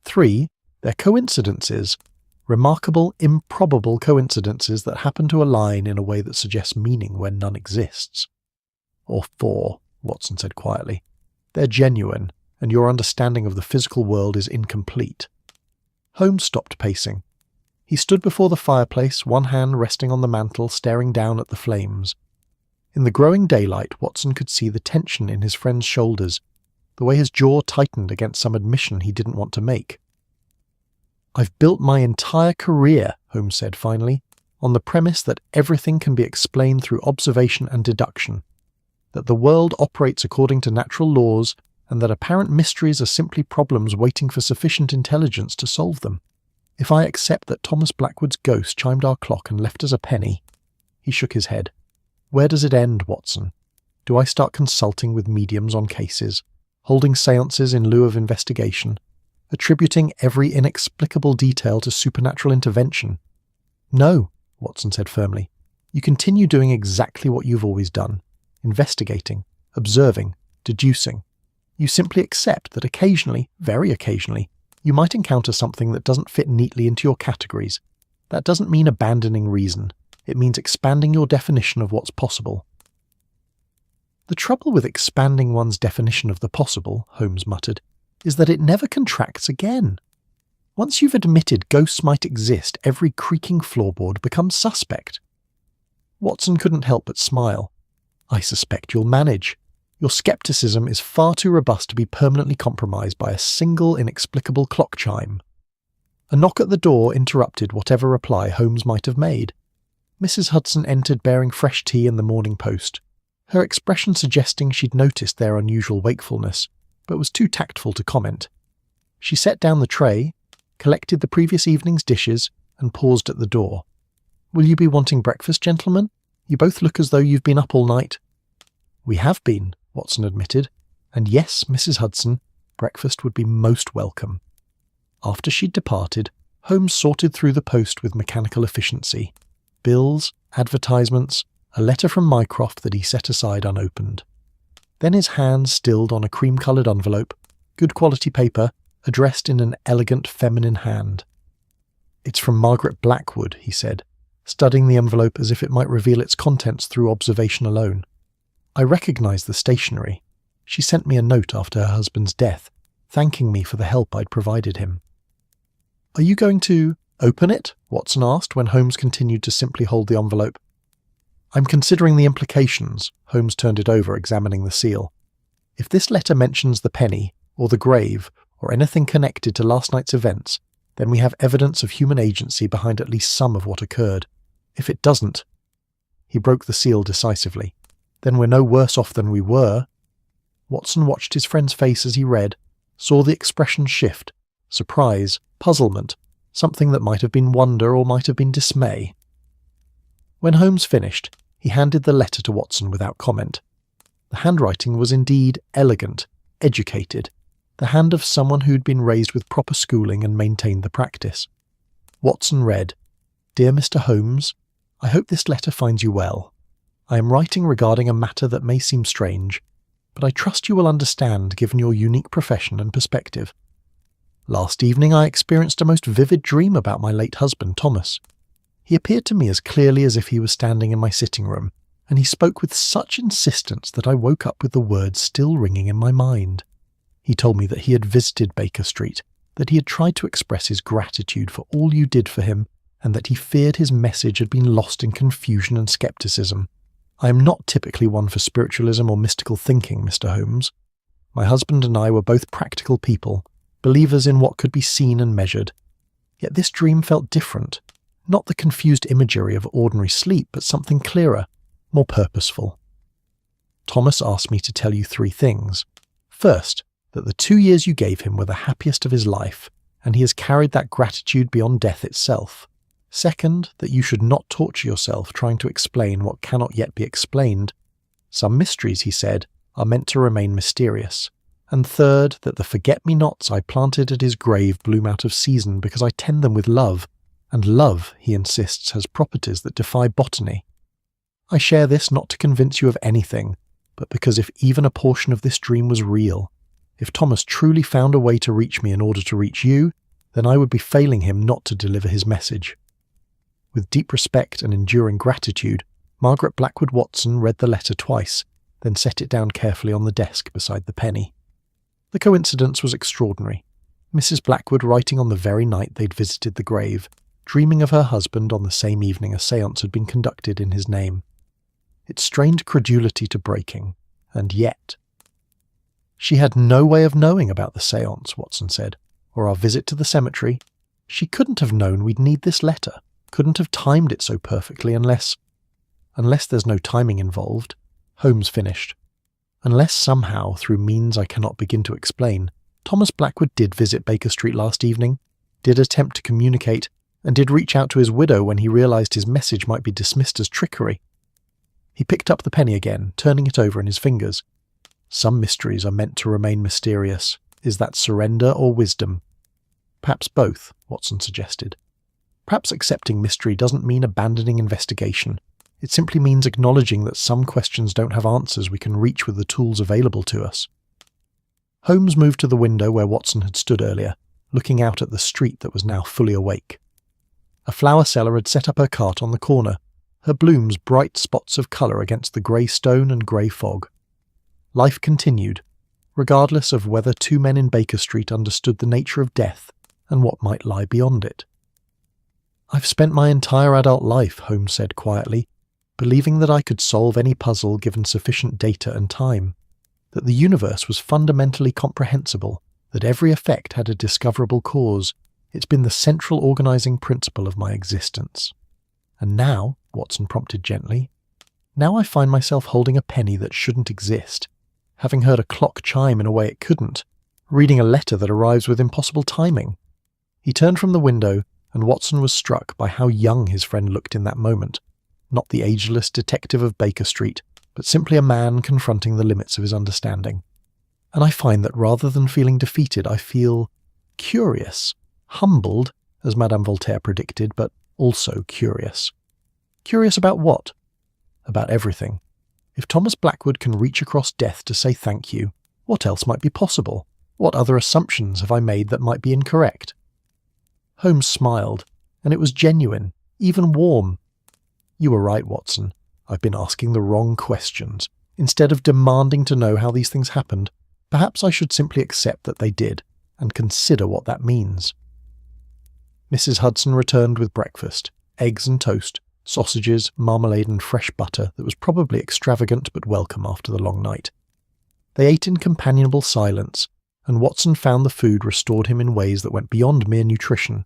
3. They're coincidences, remarkable, improbable coincidences that happen to align in a way that suggests meaning where none exists. Or 4, Watson said quietly. They're genuine, and your understanding of the physical world is incomplete." Holmes stopped pacing. He stood before the fireplace, one hand resting on the mantel, staring down at the flames. In the growing daylight, Watson could see the tension in his friend's shoulders, the way his jaw tightened against some admission he didn't want to make. "I've built my entire career," Holmes said finally, "on the premise that everything can be explained through observation and deduction, that the world operates according to natural laws, and that apparent mysteries are simply problems waiting for sufficient intelligence to solve them. If I accept that Thomas Blackwood's ghost chimed our clock and left us a penny—" He shook his head. "Where does it end, Watson? Do I start consulting with mediums on cases, holding séances in lieu of investigation, attributing every inexplicable detail to supernatural intervention. No, Watson said firmly. You continue doing exactly what you've always done, investigating, observing, deducing. You simply accept that occasionally, very occasionally, you might encounter something that doesn't fit neatly into your categories. That doesn't mean abandoning reason. It means expanding your definition of what's possible. The trouble with expanding one's definition of the possible, Holmes muttered, is that it never contracts again. Once you've admitted ghosts might exist, every creaking floorboard becomes suspect. Watson couldn't help but smile. I suspect you'll manage. Your skepticism is far too robust to be permanently compromised by a single inexplicable clock chime. A knock at the door interrupted whatever reply Holmes might have made. Mrs. Hudson entered bearing fresh tea and the Morning Post, her expression suggesting she'd noticed their unusual wakefulness, but was too tactful to comment. She set down the tray, collected the previous evening's dishes, and paused at the door. "Will you be wanting breakfast, gentlemen? You both look as though you've been up all night." "We have been," Watson admitted, "and yes, Mrs. Hudson, breakfast would be most welcome." After she'd departed, Holmes sorted through the post with mechanical efficiency. Bills, advertisements, a letter from Mycroft that he set aside unopened. Then his hand stilled on a cream-coloured envelope, good quality paper, addressed in an elegant feminine hand. "It's from Margaret Blackwood," he said, studying the envelope as if it might reveal its contents through observation alone. "I recognise the stationery. She sent me a note after her husband's death, thanking me for the help I'd provided him." "Are you going to open it?" Watson asked when Holmes continued to simply hold the envelope. "I'm considering the implications." Holmes turned it over, examining the seal. "If this letter mentions the penny, or the grave, or anything connected to last night's events, then we have evidence of human agency behind at least some of what occurred. If it doesn't—" He broke the seal decisively. "Then we're no worse off than we were." Watson watched his friend's face as he read, saw the expression shift, surprise, puzzlement, something that might have been wonder or might have been dismay. When Holmes finished, he handed the letter to Watson without comment. The handwriting was indeed elegant, educated, the hand of someone who'd been raised with proper schooling and maintained the practice. Watson read, "Dear Mr. Holmes, I hope this letter finds you well. I am writing regarding a matter that may seem strange, but I trust you will understand given your unique profession and perspective. Last evening I experienced a most vivid dream about my late husband, Thomas. He appeared to me as clearly as if he was standing in my sitting room, and he spoke with such insistence that I woke up with the words still ringing in my mind. He told me that he had visited Baker Street, that he had tried to express his gratitude for all you did for him, and that he feared his message had been lost in confusion and skepticism. I am not typically one for spiritualism or mystical thinking, Mr. Holmes. My husband and I were both practical people, believers in what could be seen and measured. Yet this dream felt different, not the confused imagery of ordinary sleep, but something clearer, more purposeful. Thomas asked me to tell you 3 things. First, that the 2 years you gave him were the happiest of his life, and he has carried that gratitude beyond death itself. Second, that you should not torture yourself trying to explain what cannot yet be explained. Some mysteries, he said, are meant to remain mysterious. And third, that the forget-me-nots I planted at his grave bloom out of season because I tend them with love, and love, he insists, has properties that defy botany. I share this not to convince you of anything, but because if even a portion of this dream was real, if Thomas truly found a way to reach me in order to reach you, then I would be failing him not to deliver his message. With deep respect and enduring gratitude, Margaret Blackwood Watson read the letter twice, then set it down carefully on the desk beside the penny. The coincidence was extraordinary. Mrs. Blackwood writing on the very night they'd visited the grave, dreaming of her husband on the same evening a séance had been conducted in his name. It strained credulity to breaking, and yet... She had no way of knowing about the séance, Watson said, or our visit to the cemetery. She couldn't have known we'd need this letter, couldn't have timed it so perfectly unless there's no timing involved, Holmes finished. Unless somehow, through means I cannot begin to explain, Thomas Blackwood did visit Baker Street last evening, did attempt to communicate, and did reach out to his widow when he realised his message might be dismissed as trickery. He picked up the penny again, turning it over in his fingers. Some mysteries are meant to remain mysterious. Is that surrender or wisdom? Perhaps both, Watson suggested. Perhaps accepting mystery doesn't mean abandoning investigation. It simply means acknowledging that some questions don't have answers we can reach with the tools available to us. Holmes moved to the window where Watson had stood earlier, looking out at the street that was now fully awake. A flower seller had set up her cart on the corner, her blooms bright spots of colour against the grey stone and grey fog. Life continued, regardless of whether two men in Baker Street understood the nature of death and what might lie beyond it. "I've spent my entire adult life," Holmes said quietly, "believing that I could solve any puzzle given sufficient data and time, that the universe was fundamentally comprehensible, that every effect had a discoverable cause. It's been the central organising principle of my existence. And now," Watson prompted gently, "now I find myself holding a penny that shouldn't exist, having heard a clock chime in a way it couldn't, reading a letter that arrives with impossible timing." He turned from the window, and Watson was struck by how young his friend looked in that moment, not the ageless detective of Baker Street, but simply a man confronting the limits of his understanding. "And I find that rather than feeling defeated, I feel curious, humbled, as Madame Voltaire predicted, but also curious." "Curious about what?" "About everything. If Thomas Blackwood can reach across death to say thank you, what else might be possible? What other assumptions have I made that might be incorrect?" Holmes smiled, and it was genuine, even warm. "You were right, Watson. I've been asking the wrong questions. Instead of demanding to know how these things happened, perhaps I should simply accept that they did, and consider what that means." Mrs. Hudson returned with breakfast, eggs and toast, sausages, marmalade and fresh butter that was probably extravagant but welcome after the long night. They ate in companionable silence, and Watson found the food restored him in ways that went beyond mere nutrition.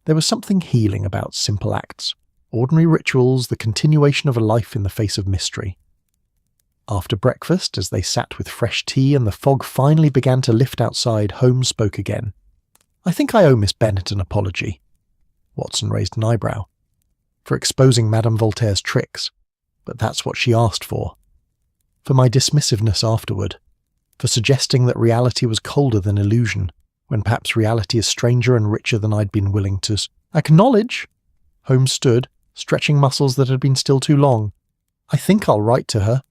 There was something healing about simple acts, ordinary rituals, the continuation of a life in the face of mystery. After breakfast, as they sat with fresh tea and the fog finally began to lift outside, Holmes spoke again. "I think I owe Miss Bennet an apology." Watson raised an eyebrow. "For exposing Madame Voltaire's tricks. But that's what she asked for. For my dismissiveness afterward. For suggesting that reality was colder than illusion, when perhaps reality is stranger and richer than I'd been willing to acknowledge." Holmes stood, stretching muscles that had been still too long. "I think I'll write to her.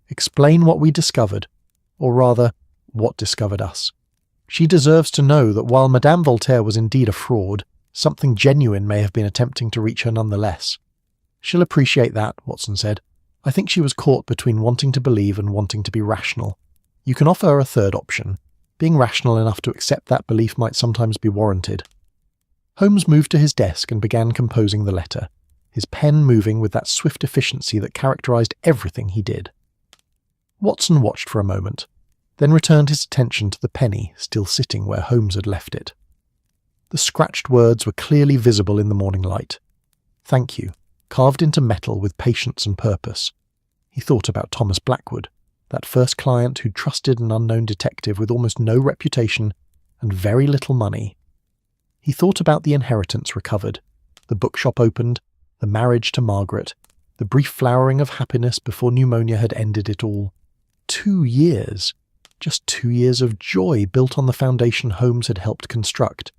Explain what we discovered, or rather, what discovered us. She deserves to know that while Madame Voltaire was indeed a fraud, something genuine may have been attempting to reach her nonetheless." "She'll appreciate that," Watson said. "I think she was caught between wanting to believe and wanting to be rational. You can offer her a third option. Being rational enough to accept that belief might sometimes be warranted." Holmes moved to his desk and began composing the letter, his pen moving with that swift efficiency that characterized everything he did. Watson watched for a moment, then returned his attention to the penny still sitting where Holmes had left it. The scratched words were clearly visible in the morning light. "Thank you," carved into metal with patience and purpose. He thought about Thomas Blackwood, that first client who trusted an unknown detective with almost no reputation and very little money. He thought about the inheritance recovered, the bookshop opened, the marriage to Margaret, the brief flowering of happiness before pneumonia had ended it all. 2 years. Just 2 years of joy built on the foundation Holmes had helped construct.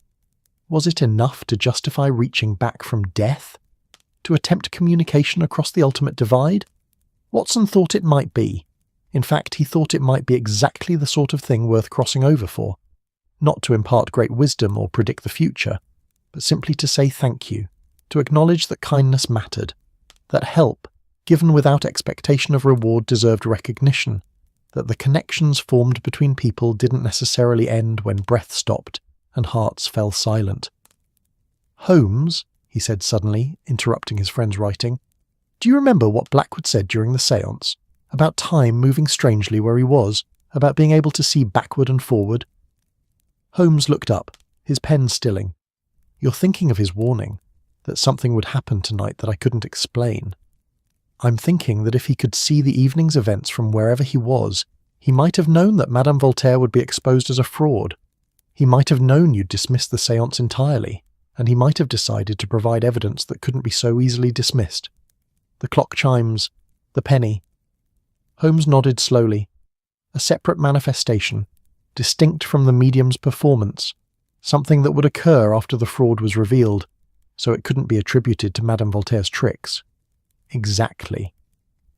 Was it enough to justify reaching back from death? To attempt communication across the ultimate divide? Watson thought it might be. In fact, he thought it might be exactly the sort of thing worth crossing over for. Not to impart great wisdom or predict the future, but simply to say thank you, to acknowledge that kindness mattered, that help, given without expectation of reward, deserved recognition, that the connections formed between people didn't necessarily end when breath stopped and hearts fell silent. "Holmes," he said suddenly, interrupting his friend's writing, "do you remember what Blackwood said during the séance? About time moving strangely where he was, about being able to see backward and forward?" Holmes looked up, his pen stilling. "You're thinking of his warning, that something would happen tonight that I couldn't explain. I'm thinking that if he could see the evening's events from wherever he was, he might have known that Madame Voltaire would be exposed as a fraud. He might have known you'd dismissed the séance entirely, and he might have decided to provide evidence that couldn't be so easily dismissed. The clock chimes, the penny." Holmes nodded slowly. A separate manifestation, distinct from the medium's performance, something that would occur after the fraud was revealed, so it couldn't be attributed to Madame Voltaire's tricks. Exactly.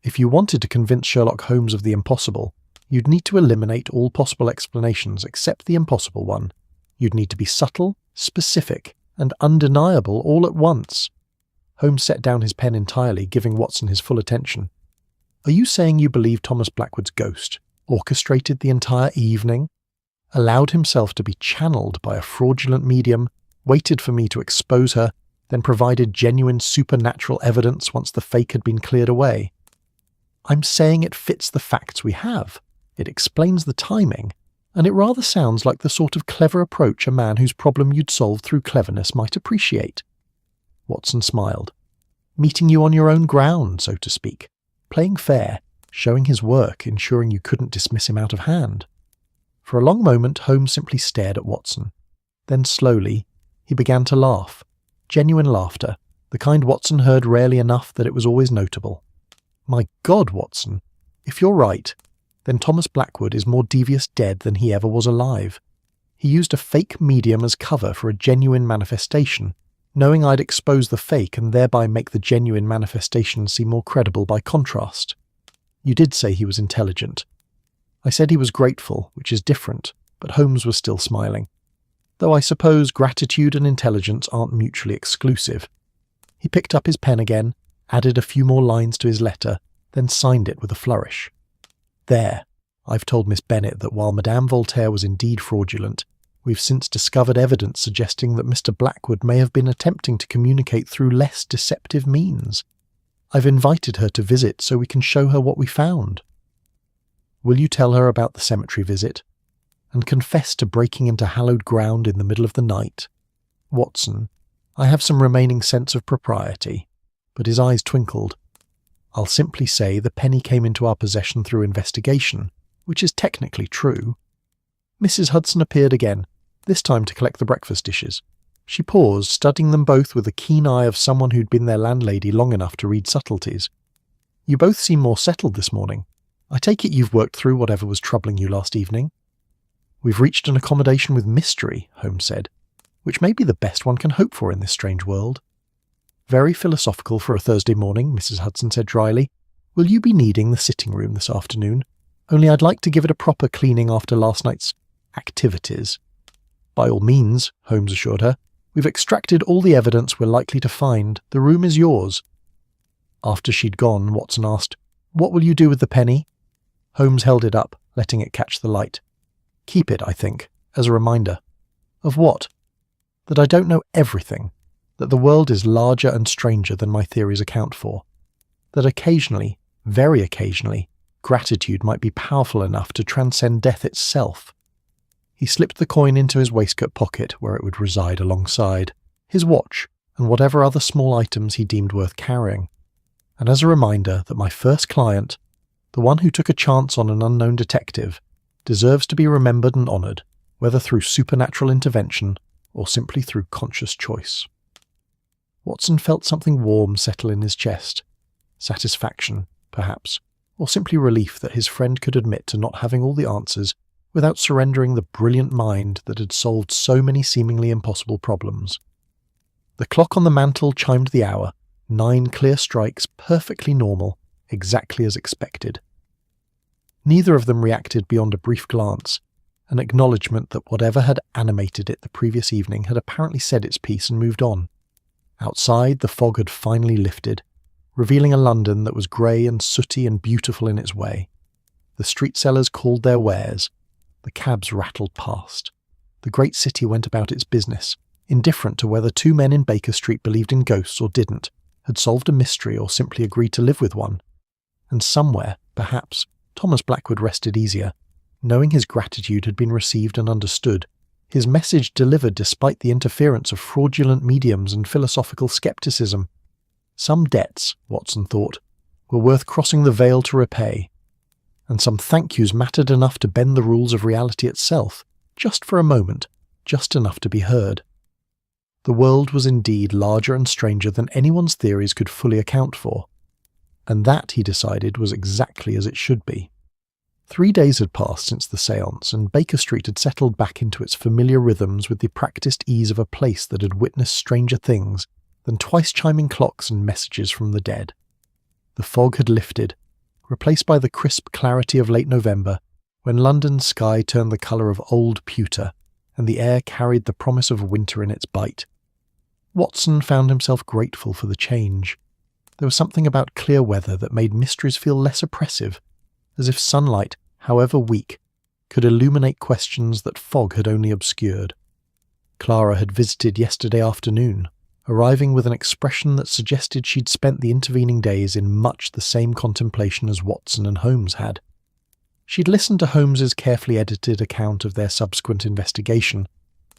If you wanted to convince Sherlock Holmes of the impossible, you'd need to eliminate all possible explanations except the impossible one. You'd need to be subtle, specific, and undeniable all at once. Holmes set down his pen entirely, giving Watson his full attention. Are you saying you believe Thomas Blackwood's ghost orchestrated the entire evening, allowed himself to be channeled by a fraudulent medium, waited for me to expose her, then provided genuine supernatural evidence once the fake had been cleared away? I'm saying it fits the facts we have. It explains the timing, and it rather sounds like the sort of clever approach a man whose problem you'd solved through cleverness might appreciate. Watson smiled. Meeting you on your own ground, so to speak. Playing fair, showing his work, ensuring you couldn't dismiss him out of hand. For a long moment, Holmes simply stared at Watson. Then slowly, he began to laugh. Genuine laughter, the kind Watson heard rarely enough that it was always notable. My God, Watson, if you're right, then Thomas Blackwood is more devious dead than he ever was alive. He used a fake medium as cover for a genuine manifestation, knowing I'd expose the fake and thereby make the genuine manifestation seem more credible by contrast. You did say he was intelligent. I said he was grateful, which is different, but Holmes was still smiling. Though I suppose gratitude and intelligence aren't mutually exclusive. He picked up his pen again, added a few more lines to his letter, then signed it with a flourish. There, I've told Miss Bennet that while Madame Voltaire was indeed fraudulent, we've since discovered evidence suggesting that Mr. Blackwood may have been attempting to communicate through less deceptive means. I've invited her to visit so we can show her what we found. Will you tell her about the cemetery visit? And confess to breaking into hallowed ground in the middle of the night? Watson, I have some remaining sense of propriety. But his eyes twinkled. I'll simply say the penny came into our possession through investigation, which is technically true. Mrs. Hudson appeared again, this time to collect the breakfast dishes. She paused, studying them both with the keen eye of someone who'd been their landlady long enough to read subtleties. You both seem more settled this morning. I take it you've worked through whatever was troubling you last evening. We've reached an accommodation with mystery, Holmes said, which may be the best one can hope for in this strange world. Very philosophical for a Thursday morning, Mrs. Hudson said dryly. Will you be needing the sitting room this afternoon? Only I'd like to give it a proper cleaning after last night's activities. By all means, Holmes assured her. We've extracted all the evidence we're likely to find. The room is yours. After she'd gone, Watson asked, What will you do with the penny? Holmes held it up, letting it catch the light. Keep it, I think, as a reminder. Of what? That I don't know everything. That the world is larger and stranger than my theories account for. That occasionally, very occasionally, gratitude might be powerful enough to transcend death itself. He slipped the coin into his waistcoat pocket where it would reside alongside his watch and whatever other small items he deemed worth carrying. And as a reminder that my first client, the one who took a chance on an unknown detective, deserves to be remembered and honoured, whether through supernatural intervention or simply through conscious choice. Watson felt something warm settle in his chest. Satisfaction, perhaps, or simply relief that his friend could admit to not having all the answers without surrendering the brilliant mind that had solved so many seemingly impossible problems. The clock on the mantel chimed the hour, 9 clear strikes, perfectly normal, exactly as expected. Neither of them reacted beyond a brief glance, an acknowledgement that whatever had animated it the previous evening had apparently said its piece and moved on. Outside, the fog had finally lifted, revealing a London that was grey and sooty and beautiful in its way. The street sellers called their wares. The cabs rattled past. The great city went about its business, indifferent to whether 2 men in Baker Street believed in ghosts or didn't, had solved a mystery or simply agreed to live with one. And somewhere, perhaps, Thomas Blackwood rested easier, knowing his gratitude had been received and understood, his message delivered despite the interference of fraudulent mediums and philosophical skepticism. Some debts, Watson thought, were worth crossing the veil to repay, and some thank yous mattered enough to bend the rules of reality itself, just for a moment, just enough to be heard. The world was indeed larger and stranger than anyone's theories could fully account for, and that, he decided, was exactly as it should be. 3 days had passed since the séance, and Baker Street had settled back into its familiar rhythms with the practised ease of a place that had witnessed stranger things than twice-chiming clocks and messages from the dead. The fog had lifted, replaced by the crisp clarity of late November, when London's sky turned the colour of old pewter, and the air carried the promise of winter in its bite. Watson found himself grateful for the change. There was something about clear weather that made mysteries feel less oppressive, as if sunlight, however weak, could illuminate questions that fog had only obscured. Clara had visited yesterday afternoon, arriving with an expression that suggested she'd spent the intervening days in much the same contemplation as Watson and Holmes had. She'd listened to Holmes's carefully edited account of their subsequent investigation,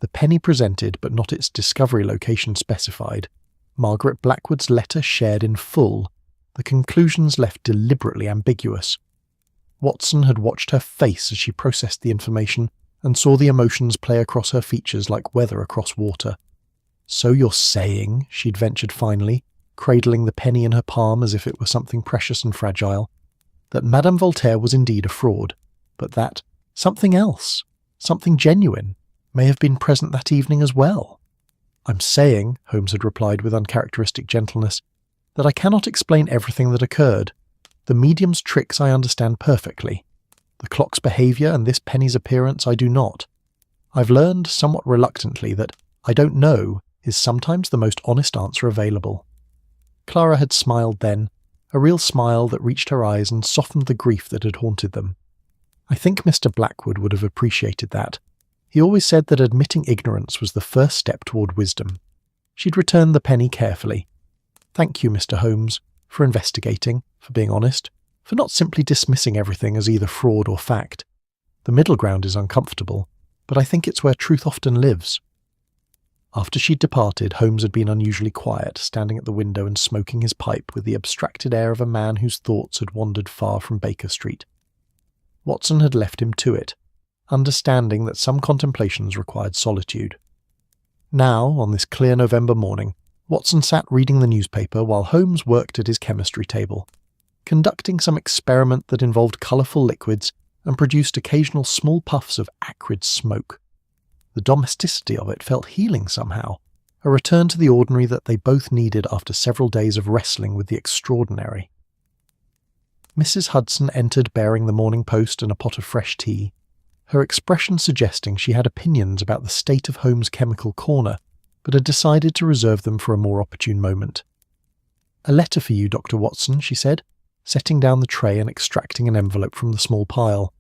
the penny presented but not its discovery location specified, Margaret Blackwood's letter shared in full, the conclusions left deliberately ambiguous. Watson had watched her face as she processed the information and saw the emotions play across her features like weather across water. "So you're saying," she'd ventured finally, cradling the penny in her palm as if it were something precious and fragile, that Madame Voltaire was indeed a fraud, but that something else, something genuine, may have been present that evening as well. "I'm saying," Holmes had replied with uncharacteristic gentleness, "that I cannot explain everything that occurred. The medium's tricks I understand perfectly. The clock's behaviour and this penny's appearance I do not. I've learned, somewhat reluctantly, that I don't know is sometimes the most honest answer available." Clara had smiled then, a real smile that reached her eyes and softened the grief that had haunted them. I think Mr. Blackwood would have appreciated that. He always said that admitting ignorance was the first step toward wisdom. She'd returned the penny carefully. "Thank you, Mr. Holmes, for investigating, for being honest, for not simply dismissing everything as either fraud or fact. The middle ground is uncomfortable, but I think it's where truth often lives." After she'd departed, Holmes had been unusually quiet, standing at the window and smoking his pipe with the abstracted air of a man whose thoughts had wandered far from Baker Street. Watson had left him to it, understanding that some contemplations required solitude. Now, on this clear November morning, Watson sat reading the newspaper while Holmes worked at his chemistry table, conducting some experiment that involved colourful liquids and produced occasional small puffs of acrid smoke. The domesticity of it felt healing somehow, a return to the ordinary that they both needed after several days of wrestling with the extraordinary. Mrs. Hudson entered bearing the Morning Post and a pot of fresh tea, her expression suggesting she had opinions about the state of Holmes' chemical corner, but had decided to reserve them for a more opportune moment. "A letter for you, Dr. Watson," she said, setting down the tray and extracting an envelope from the small pile.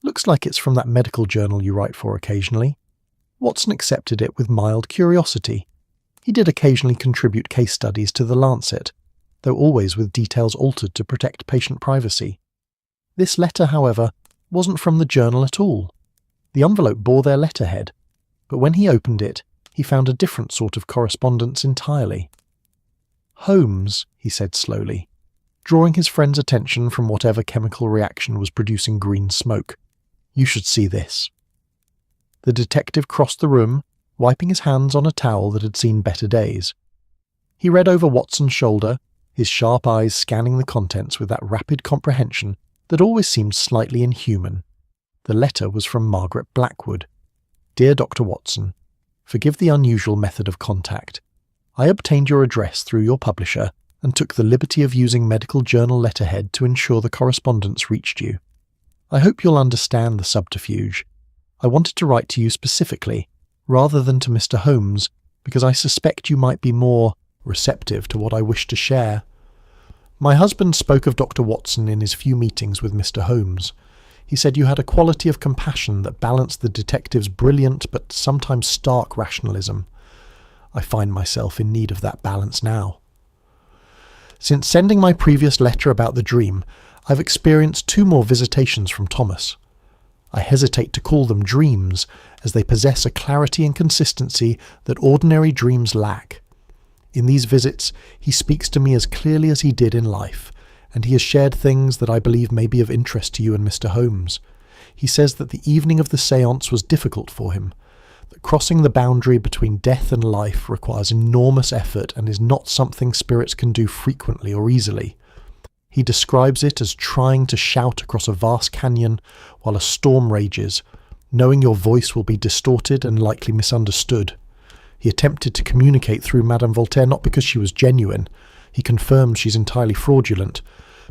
"Looks like it's from that medical journal you write for occasionally." Watson accepted it with mild curiosity. He did occasionally contribute case studies to the Lancet, though always with details altered to protect patient privacy. This letter, however, wasn't from the journal at all. The envelope bore their letterhead, but when he opened it, he found a different sort of correspondence entirely. "Holmes," he said slowly, drawing his friend's attention from whatever chemical reaction was producing green smoke. "You should see this." The detective crossed the room, wiping his hands on a towel that had seen better days. He read over Watson's shoulder, his sharp eyes scanning the contents with that rapid comprehension that always seemed slightly inhuman. The letter was from Margaret Blackwood. "Dear Dr. Watson, forgive the unusual method of contact. I obtained your address through your publisher and took the liberty of using medical journal letterhead to ensure the correspondence reached you. I hope you'll understand the subterfuge. I wanted to write to you specifically, rather than to Mr. Holmes, because I suspect you might be more receptive to what I wish to share. My husband spoke of Dr. Watson in his few meetings with Mr. Holmes. He said you had a quality of compassion that balanced the detective's brilliant but sometimes stark rationalism. I find myself in need of that balance now. Since sending my previous letter about the dream, I've experienced 2 more visitations from Thomas. I hesitate to call them dreams, as they possess a clarity and consistency that ordinary dreams lack. In these visits, he speaks to me as clearly as he did in life, and he has shared things that I believe may be of interest to you and Mr. Holmes. He says that the evening of the séance was difficult for him, that crossing the boundary between death and life requires enormous effort and is not something spirits can do frequently or easily. He describes it as trying to shout across a vast canyon while a storm rages, knowing your voice will be distorted and likely misunderstood. He attempted to communicate through Madame Voltaire not because she was genuine, he confirmed she's entirely fraudulent,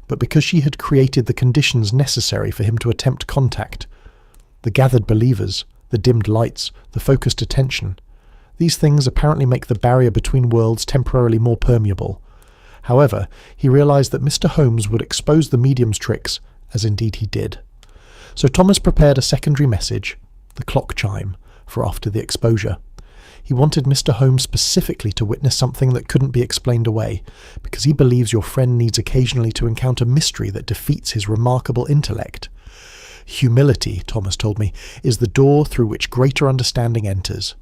but because she had created the conditions necessary for him to attempt contact. The gathered believers, the dimmed lights, the focused attention. These things apparently make the barrier between worlds temporarily more permeable. However, he realised that Mr. Holmes would expose the medium's tricks, as indeed he did. So Thomas prepared a secondary message, the clock chime, for after the exposure. He wanted Mr. Holmes specifically to witness something that couldn't be explained away, because he believes your friend needs occasionally to encounter mystery that defeats his remarkable intellect. Humility, Thomas told me, is the door through which greater understanding enters.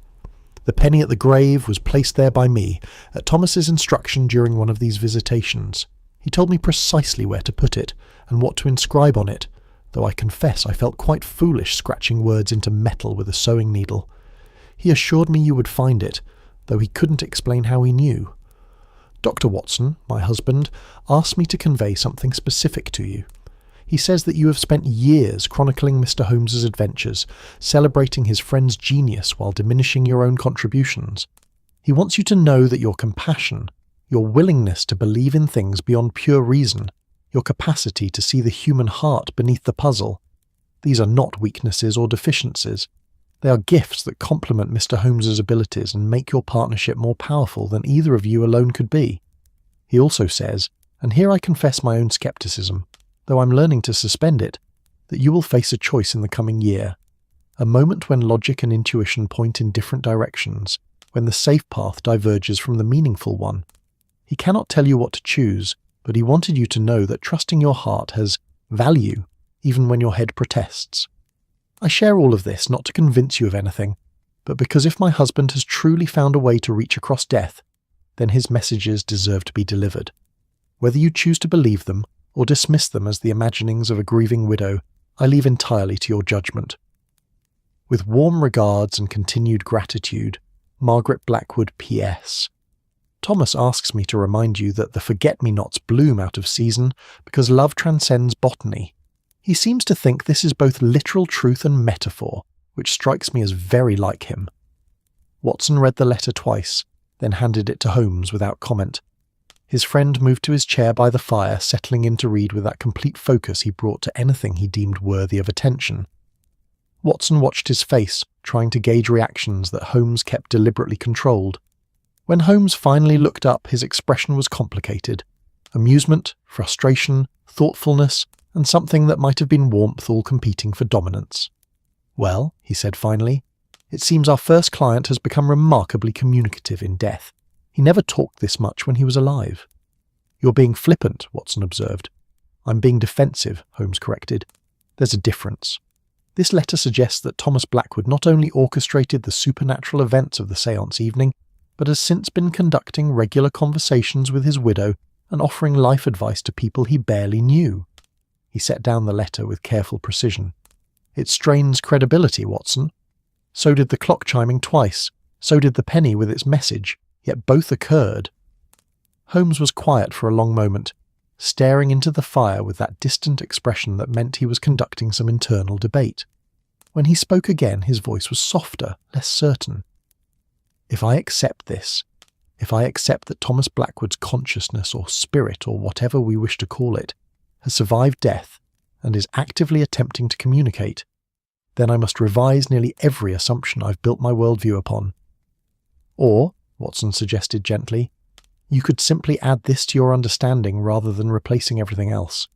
The penny at the grave was placed there by me, at Thomas's instruction during one of these visitations. He told me precisely where to put it, and what to inscribe on it, though I confess I felt quite foolish scratching words into metal with a sewing needle. He assured me you would find it, though he couldn't explain how he knew. Dr. Watson, my husband, asked me to convey something specific to you. He says that you have spent years chronicling Mr. Holmes's adventures, celebrating his friend's genius while diminishing your own contributions. He wants you to know that your compassion, your willingness to believe in things beyond pure reason, your capacity to see the human heart beneath the puzzle, these are not weaknesses or deficiencies. They are gifts that complement Mr. Holmes's abilities and make your partnership more powerful than either of you alone could be. He also says, and here I confess my own skepticism, though I'm learning to suspend it, that you will face a choice in the coming year, a moment when logic and intuition point in different directions, when the safe path diverges from the meaningful one. He cannot tell you what to choose, but he wanted you to know that trusting your heart has value, even when your head protests. I share all of this not to convince you of anything, but because if my husband has truly found a way to reach across death, then his messages deserve to be delivered. Whether you choose to believe them or dismiss them as the imaginings of a grieving widow, I leave entirely to your judgment. With warm regards and continued gratitude, Margaret Blackwood P.S. Thomas asks me to remind you that the forget-me-nots bloom out of season because love transcends botany. He seems to think this is both literal truth and metaphor, which strikes me as very like him. Watson read the letter twice, then handed it to Holmes without comment. His friend moved to his chair by the fire, settling in to read with that complete focus he brought to anything he deemed worthy of attention. Watson watched his face, trying to gauge reactions that Holmes kept deliberately controlled. When Holmes finally looked up, his expression was complicated. Amusement, frustration, thoughtfulness, and something that might have been warmth all competing for dominance. "Well," he said finally, "it seems our first client has become remarkably communicative in death. He never talked this much when he was alive." "You're being flippant," Watson observed. "I'm being defensive," Holmes corrected. "There's a difference. This letter suggests that Thomas Blackwood not only orchestrated the supernatural events of the séance evening, but has since been conducting regular conversations with his widow and offering life advice to people he barely knew." He set down the letter with careful precision. "It strains credibility, Watson. So did the clock chiming twice. So did the penny with its message, yet both occurred." Holmes was quiet for a long moment, staring into the fire with that distant expression that meant he was conducting some internal debate. When he spoke again, his voice was softer, less certain. "If I accept this, if I accept that Thomas Blackwood's consciousness or spirit or whatever we wish to call it, has survived death and is actively attempting to communicate, then I must revise nearly every assumption I've built my worldview upon. Or," Watson suggested gently, "you could simply add this to your understanding rather than replacing everything else.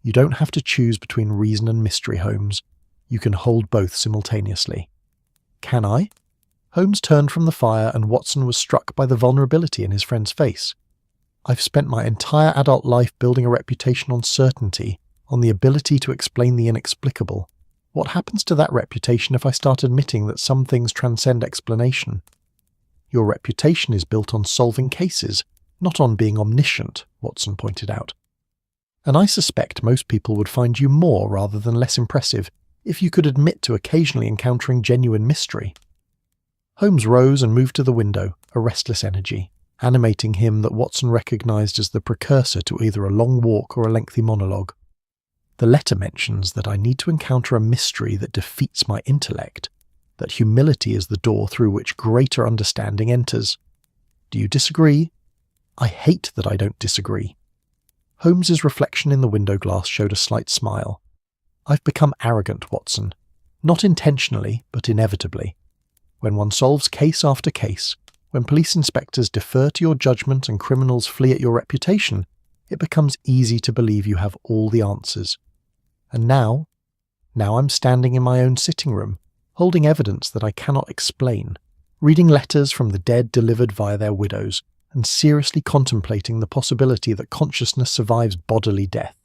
You don't have to choose between reason and mystery, Holmes. You can hold both simultaneously." "Can I?" Holmes turned from the fire and Watson was struck by the vulnerability in his friend's face. "I've spent my entire adult life building a reputation on certainty, on the ability to explain the inexplicable. What happens to that reputation if I start admitting that some things transcend explanation?" "Your reputation is built on solving cases, not on being omniscient," Watson pointed out. "And I suspect most people would find you more rather than less impressive if you could admit to occasionally encountering genuine mystery." Holmes rose and moved to the window, a restless energy, animating him that Watson recognised as the precursor to either a long walk or a lengthy monologue. The letter mentions that I need to encounter a mystery that defeats my intellect, that humility is the door through which greater understanding enters. Do you disagree? I hate that I don't disagree. Holmes's reflection in the window glass showed a slight smile. I've become arrogant, Watson. Not intentionally, but inevitably. When one solves case after case, when police inspectors defer to your judgment and criminals flee at your reputation, it becomes easy to believe you have all the answers. And now I'm standing in my own sitting room, holding evidence that I cannot explain, reading letters from the dead delivered via their widows, and seriously contemplating the possibility that consciousness survives bodily death.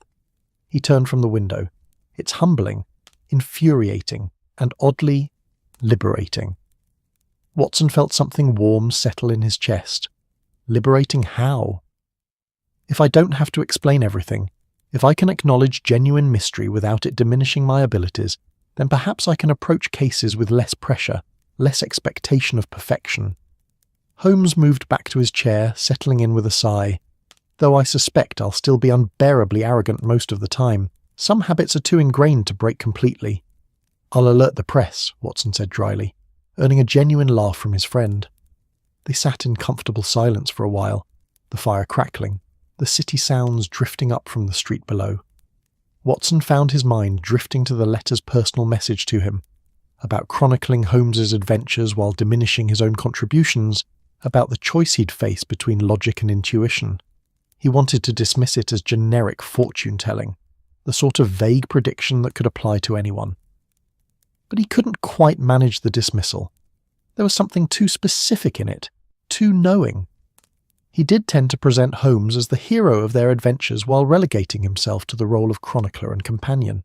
He turned from the window. It's humbling, infuriating, and oddly liberating. Watson felt something warm settle in his chest. Liberating how? If I don't have to explain everything, if I can acknowledge genuine mystery without it diminishing my abilities, then perhaps I can approach cases with less pressure, less expectation of perfection. Holmes moved back to his chair, settling in with a sigh. Though I suspect I'll still be unbearably arrogant most of the time, some habits are too ingrained to break completely. I'll alert the press, Watson said dryly, earning a genuine laugh from his friend. They sat in comfortable silence for a while, the fire crackling, the city sounds drifting up from the street below. Watson found his mind drifting to the letter's personal message to him, about chronicling Holmes's adventures while diminishing his own contributions, about the choice he'd face between logic and intuition. He wanted to dismiss it as generic fortune-telling, the sort of vague prediction that could apply to anyone. But he couldn't quite manage the dismissal. There was something too specific in it, too knowing. He did tend to present Holmes as the hero of their adventures while relegating himself to the role of chronicler and companion.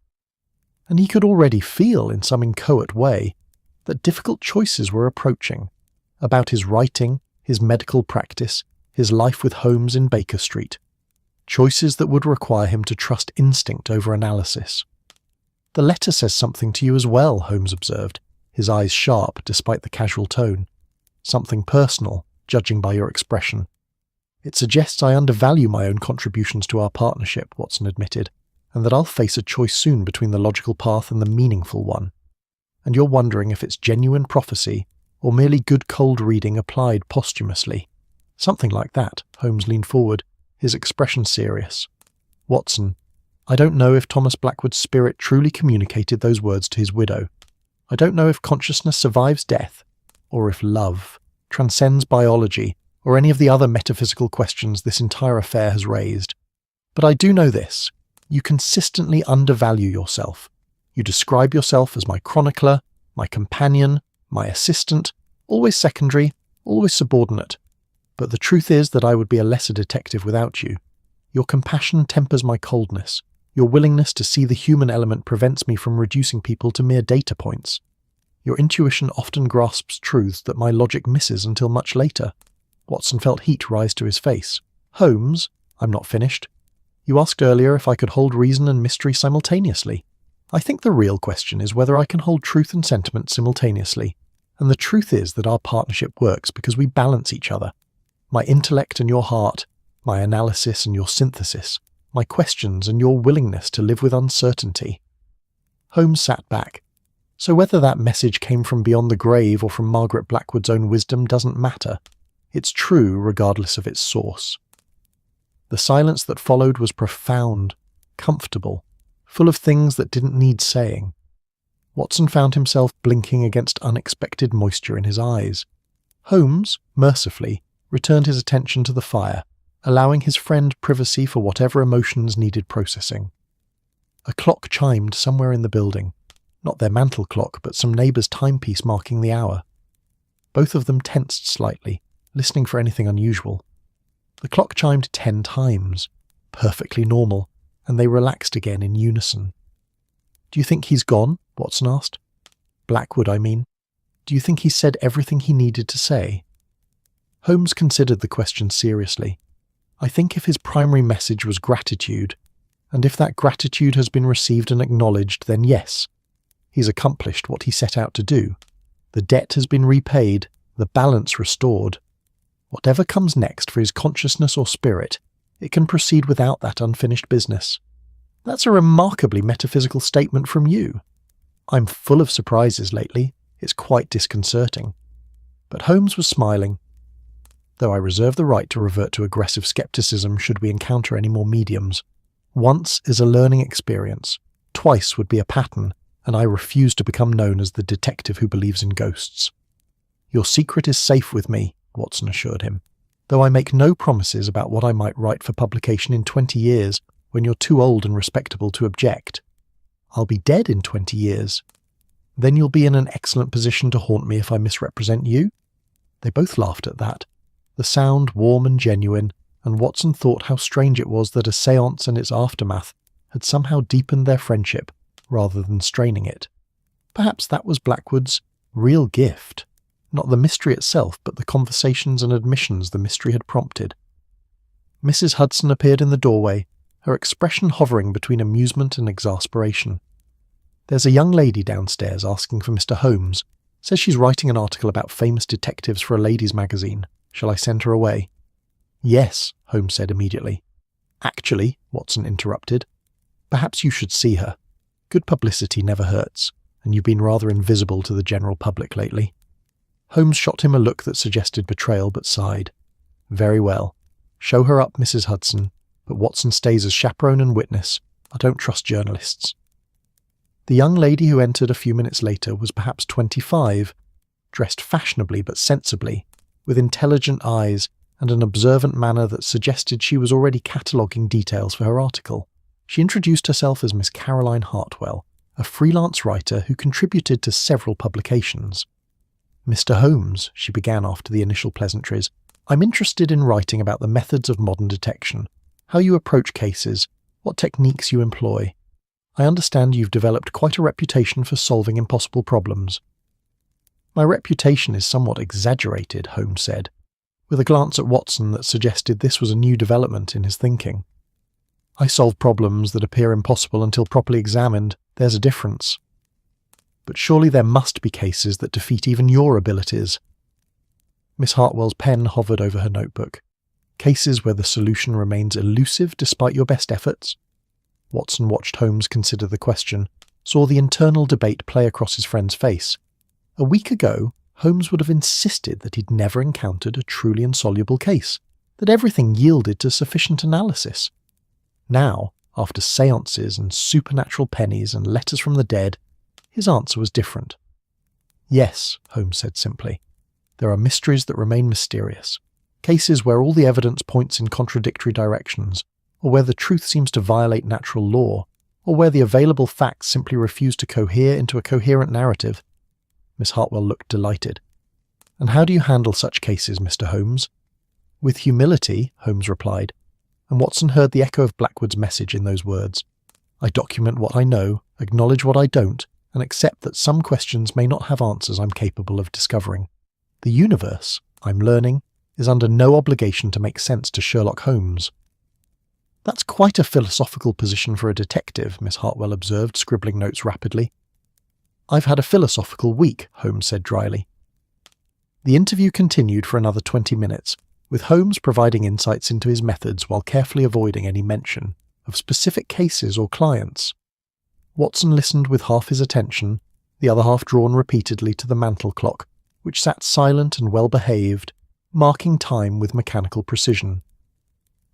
And he could already feel, in some inchoate way, that difficult choices were approaching, about his writing, his medical practice, his life with Holmes in Baker Street. Choices that would require him to trust instinct over analysis. The letter says something to you as well, Holmes observed, his eyes sharp despite the casual tone. Something personal, judging by your expression. It suggests I undervalue my own contributions to our partnership, Watson admitted, and that I'll face a choice soon between the logical path and the meaningful one. And you're wondering if it's genuine prophecy or merely good cold reading applied posthumously. Something like that, Holmes leaned forward, his expression serious. Watson, I don't know if Thomas Blackwood's spirit truly communicated those words to his widow. I don't know if consciousness survives death, or if love transcends biology, or any of the other metaphysical questions this entire affair has raised. But I do know this. You consistently undervalue yourself. You describe yourself as my chronicler, my companion, my assistant, always secondary, always subordinate. But the truth is that I would be a lesser detective without you. Your compassion tempers my coldness. Your willingness to see the human element prevents me from reducing people to mere data points. Your intuition often grasps truths that my logic misses until much later. Watson felt heat rise to his face. Holmes, I'm not finished. You asked earlier if I could hold reason and mystery simultaneously. I think the real question is whether I can hold truth and sentiment simultaneously. And the truth is that our partnership works because we balance each other. My intellect and your heart, my analysis and your synthesis, my questions and your willingness to live with uncertainty. Holmes sat back. So whether that message came from beyond the grave or from Margaret Blackwood's own wisdom doesn't matter. It's true regardless of its source. The silence that followed was profound, comfortable, full of things that didn't need saying. Watson found himself blinking against unexpected moisture in his eyes. Holmes, mercifully, returned his attention to the fire, allowing his friend privacy for whatever emotions needed processing. A clock chimed somewhere in the building, not their mantel clock, but some neighbour's timepiece marking the hour. Both of them tensed slightly, listening for anything unusual. The clock chimed 10 times, perfectly normal, and they relaxed again in unison. Do you think he's gone? Watson asked. Blackwood, I mean. Do you think he said everything he needed to say? Holmes considered the question seriously. I think if his primary message was gratitude, and if that gratitude has been received and acknowledged, then yes, he's accomplished what he set out to do. The debt has been repaid, the balance restored. Whatever comes next for his consciousness or spirit, it can proceed without that unfinished business. That's a remarkably metaphysical statement from you. I'm full of surprises lately. It's quite disconcerting. But Holmes was smiling. Though I reserve the right to revert to aggressive skepticism should we encounter any more mediums. Once is a learning experience. Twice would be a pattern, and I refuse to become known as the detective who believes in ghosts. Your secret is safe with me, Watson assured him, though I make no promises about what I might write for publication in 20 years when you're too old and respectable to object. I'll be dead in 20 years. Then you'll be in an excellent position to haunt me if I misrepresent you. They both laughed at that, the sound warm and genuine, and Watson thought how strange it was that a séance and its aftermath had somehow deepened their friendship rather than straining it. Perhaps that was Blackwood's real gift. Not the mystery itself, but the conversations and admissions the mystery had prompted. Mrs. Hudson appeared in the doorway, her expression hovering between amusement and exasperation. There's a young lady downstairs asking for Mr. Holmes. Says she's writing an article about famous detectives for a ladies' magazine. Shall I send her away? Yes, Holmes said immediately. Actually, Watson interrupted, perhaps you should see her. Good publicity never hurts, and you've been rather invisible to the general public lately. Holmes shot him a look that suggested betrayal, but sighed. Very well. Show her up, Mrs. Hudson, but Watson stays as chaperone and witness. I don't trust journalists. The young lady who entered a few minutes later was perhaps 25, dressed fashionably but sensibly, with intelligent eyes and an observant manner that suggested she was already cataloguing details for her article. She introduced herself as Miss Caroline Hartwell, a freelance writer who contributed to several publications. Mr. Holmes, she began after the initial pleasantries, I'm interested in writing about the methods of modern detection, how you approach cases, what techniques you employ. I understand you've developed quite a reputation for solving impossible problems. My reputation is somewhat exaggerated, Holmes said, with a glance at Watson that suggested this was a new development in his thinking. I solve problems that appear impossible until properly examined. There's a difference. But surely there must be cases that defeat even your abilities. Miss Hartwell's pen hovered over her notebook. Cases where the solution remains elusive despite your best efforts? Watson watched Holmes consider the question, saw the internal debate play across his friend's face. A week ago, Holmes would have insisted that he'd never encountered a truly insoluble case, that everything yielded to sufficient analysis. Now, after séances and supernatural pennies and letters from the dead, his answer was different. Yes, Holmes said simply. There are mysteries that remain mysterious. Cases where all the evidence points in contradictory directions, or where the truth seems to violate natural law, or where the available facts simply refuse to cohere into a coherent narrative. Miss Hartwell looked delighted. And how do you handle such cases, Mr. Holmes? With humility, Holmes replied, and Watson heard the echo of Blackwood's message in those words. I document what I know, acknowledge what I don't, and accept that some questions may not have answers I'm capable of discovering. The universe, I'm learning, is under no obligation to make sense to Sherlock Holmes. That's quite a philosophical position for a detective, Miss Hartwell observed, scribbling notes rapidly. I've had a philosophical week, Holmes said dryly. The interview continued for another 20 minutes, with Holmes providing insights into his methods while carefully avoiding any mention of specific cases or clients. Watson listened with half his attention, the other half drawn repeatedly to the mantel clock, which sat silent and well-behaved, marking time with mechanical precision.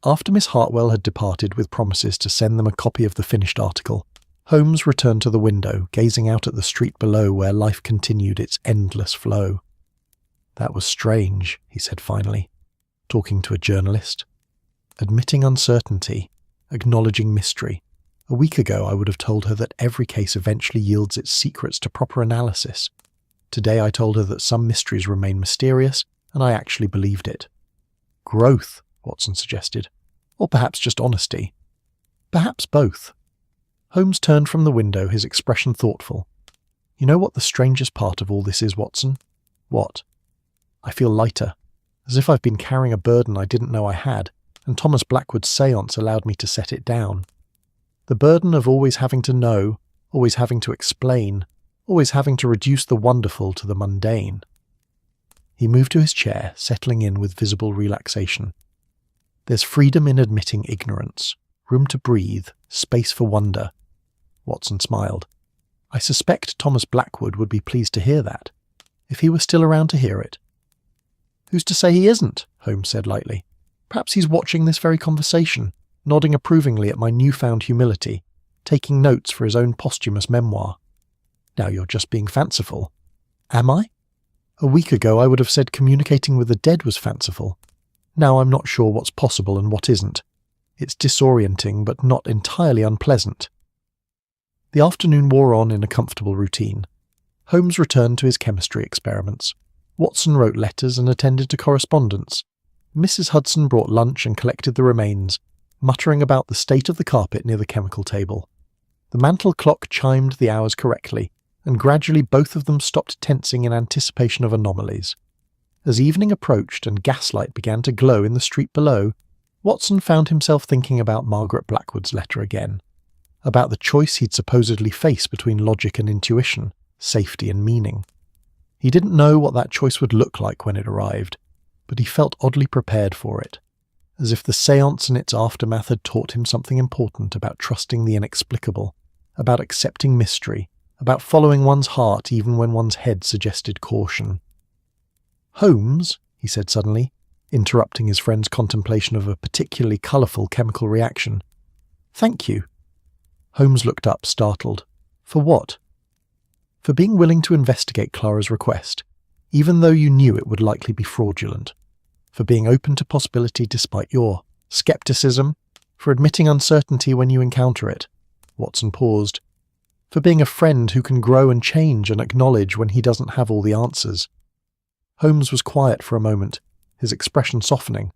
After Miss Hartwell had departed with promises to send them a copy of the finished article, Holmes returned to the window, gazing out at the street below where life continued its endless flow. That was strange, he said finally, talking to a journalist. Admitting uncertainty, acknowledging mystery. A week ago I would have told her that every case eventually yields its secrets to proper analysis. Today I told her that some mysteries remain mysterious, and I actually believed it. Growth, Watson suggested. Or perhaps just honesty. Perhaps both. Holmes turned from the window, his expression thoughtful. You know what the strangest part of all this is, Watson? What? I feel lighter, as if I've been carrying a burden I didn't know I had, and Thomas Blackwood's séance allowed me to set it down. The burden of always having to know, always having to explain, always having to reduce the wonderful to the mundane. He moved to his chair, settling in with visible relaxation. There's freedom in admitting ignorance, room to breathe, space for wonder. Watson smiled. I suspect Thomas Blackwood would be pleased to hear that, if he were still around to hear it. Who's to say he isn't? Holmes said lightly. Perhaps he's watching this very conversation, nodding approvingly at my newfound humility, taking notes for his own posthumous memoir. Now you're just being fanciful. Am I? A week ago I would have said communicating with the dead was fanciful. Now I'm not sure what's possible and what isn't. It's disorienting, but not entirely unpleasant. The afternoon wore on in a comfortable routine. Holmes returned to his chemistry experiments. Watson wrote letters and attended to correspondence. Mrs. Hudson brought lunch and collected the remains, muttering about the state of the carpet near the chemical table. The mantel clock chimed the hours correctly, and gradually both of them stopped tensing in anticipation of anomalies. As evening approached and gaslight began to glow in the street below, Watson found himself thinking about Margaret Blackwood's letter again, about the choice he'd supposedly face between logic and intuition, safety and meaning. He didn't know what that choice would look like when it arrived, but he felt oddly prepared for it, as if the séance and its aftermath had taught him something important about trusting the inexplicable, about accepting mystery, about following one's heart even when one's head suggested caution. Holmes, he said suddenly, interrupting his friend's contemplation of a particularly colourful chemical reaction. Thank you. Holmes looked up, startled. For what? For being willing to investigate Clara's request, even though you knew it would likely be fraudulent. For being open to possibility despite your scepticism. For admitting uncertainty when you encounter it. Watson paused. For being a friend who can grow and change and acknowledge when he doesn't have all the answers. Holmes was quiet for a moment, his expression softening.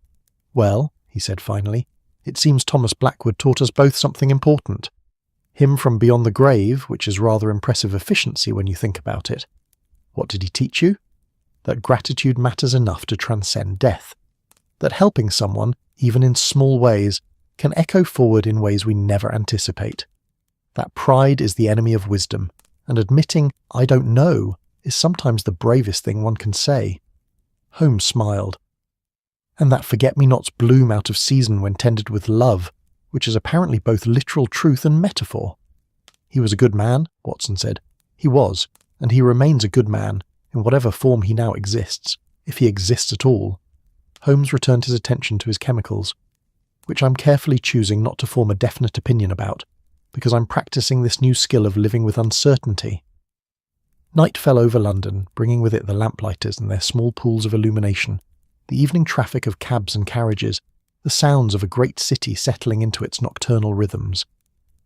Well, he said finally, it seems Thomas Blackwood taught us both something important. Him from beyond the grave, which is rather impressive efficiency when you think about it. What did he teach you? That gratitude matters enough to transcend death. That helping someone, even in small ways, can echo forward in ways we never anticipate. That pride is the enemy of wisdom, and admitting, I don't know, is sometimes the bravest thing one can say. Holmes smiled. And that forget-me-nots bloom out of season when tended with love, which is apparently both literal truth and metaphor. He was a good man, Watson said. He was, and he remains a good man, in whatever form he now exists, if he exists at all. Holmes returned his attention to his chemicals, which I'm carefully choosing not to form a definite opinion about, because I'm practicing this new skill of living with uncertainty. Night fell over London, bringing with it the lamplighters and their small pools of illumination, the evening traffic of cabs and carriages, the sounds of a great city settling into its nocturnal rhythms.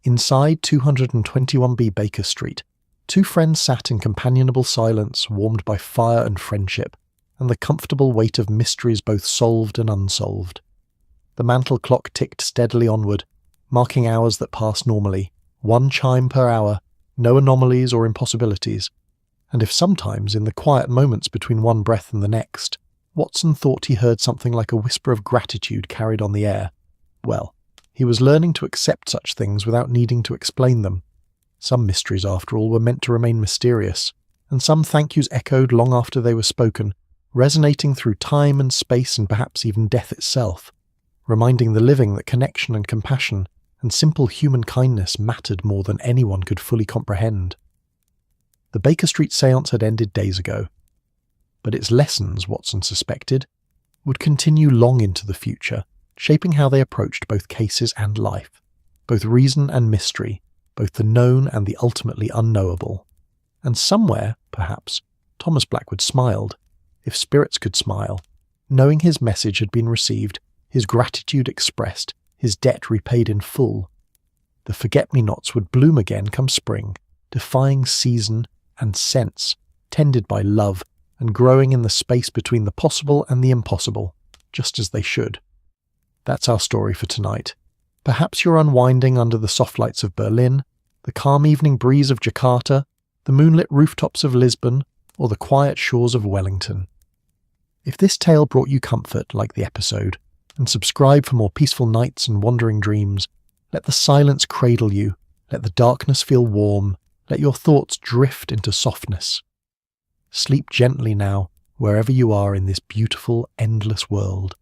Inside 221B Baker Street, two friends sat in companionable silence, warmed by fire and friendship, and the comfortable weight of mysteries both solved and unsolved. The mantel clock ticked steadily onward, marking hours that passed normally, one chime per hour, no anomalies or impossibilities. And if sometimes, in the quiet moments between one breath and the next, Watson thought he heard something like a whisper of gratitude carried on the air, well, he was learning to accept such things without needing to explain them. Some mysteries, after all, were meant to remain mysterious, and some thank yous echoed long after they were spoken, resonating through time and space and perhaps even death itself, reminding the living that connection and compassion and simple human kindness mattered more than anyone could fully comprehend. The Baker Street séance had ended days ago, but its lessons, Watson suspected, would continue long into the future, shaping how they approached both cases and life, both reason and mystery, both the known and the ultimately unknowable. And somewhere, perhaps, Thomas Blackwood smiled, if spirits could smile, knowing his message had been received, his gratitude expressed, his debt repaid in full. The forget-me-nots would bloom again come spring, defying season and sense, tended by love, and growing in the space between the possible and the impossible, just as they should. That's our story for tonight. Perhaps you're unwinding under the soft lights of Berlin, the calm evening breeze of Jakarta, the moonlit rooftops of Lisbon, or the quiet shores of Wellington. If this tale brought you comfort like the episode, and subscribe for more peaceful nights and wandering dreams, let the silence cradle you, let the darkness feel warm, let your thoughts drift into softness. Sleep gently now, wherever you are in this beautiful, endless world.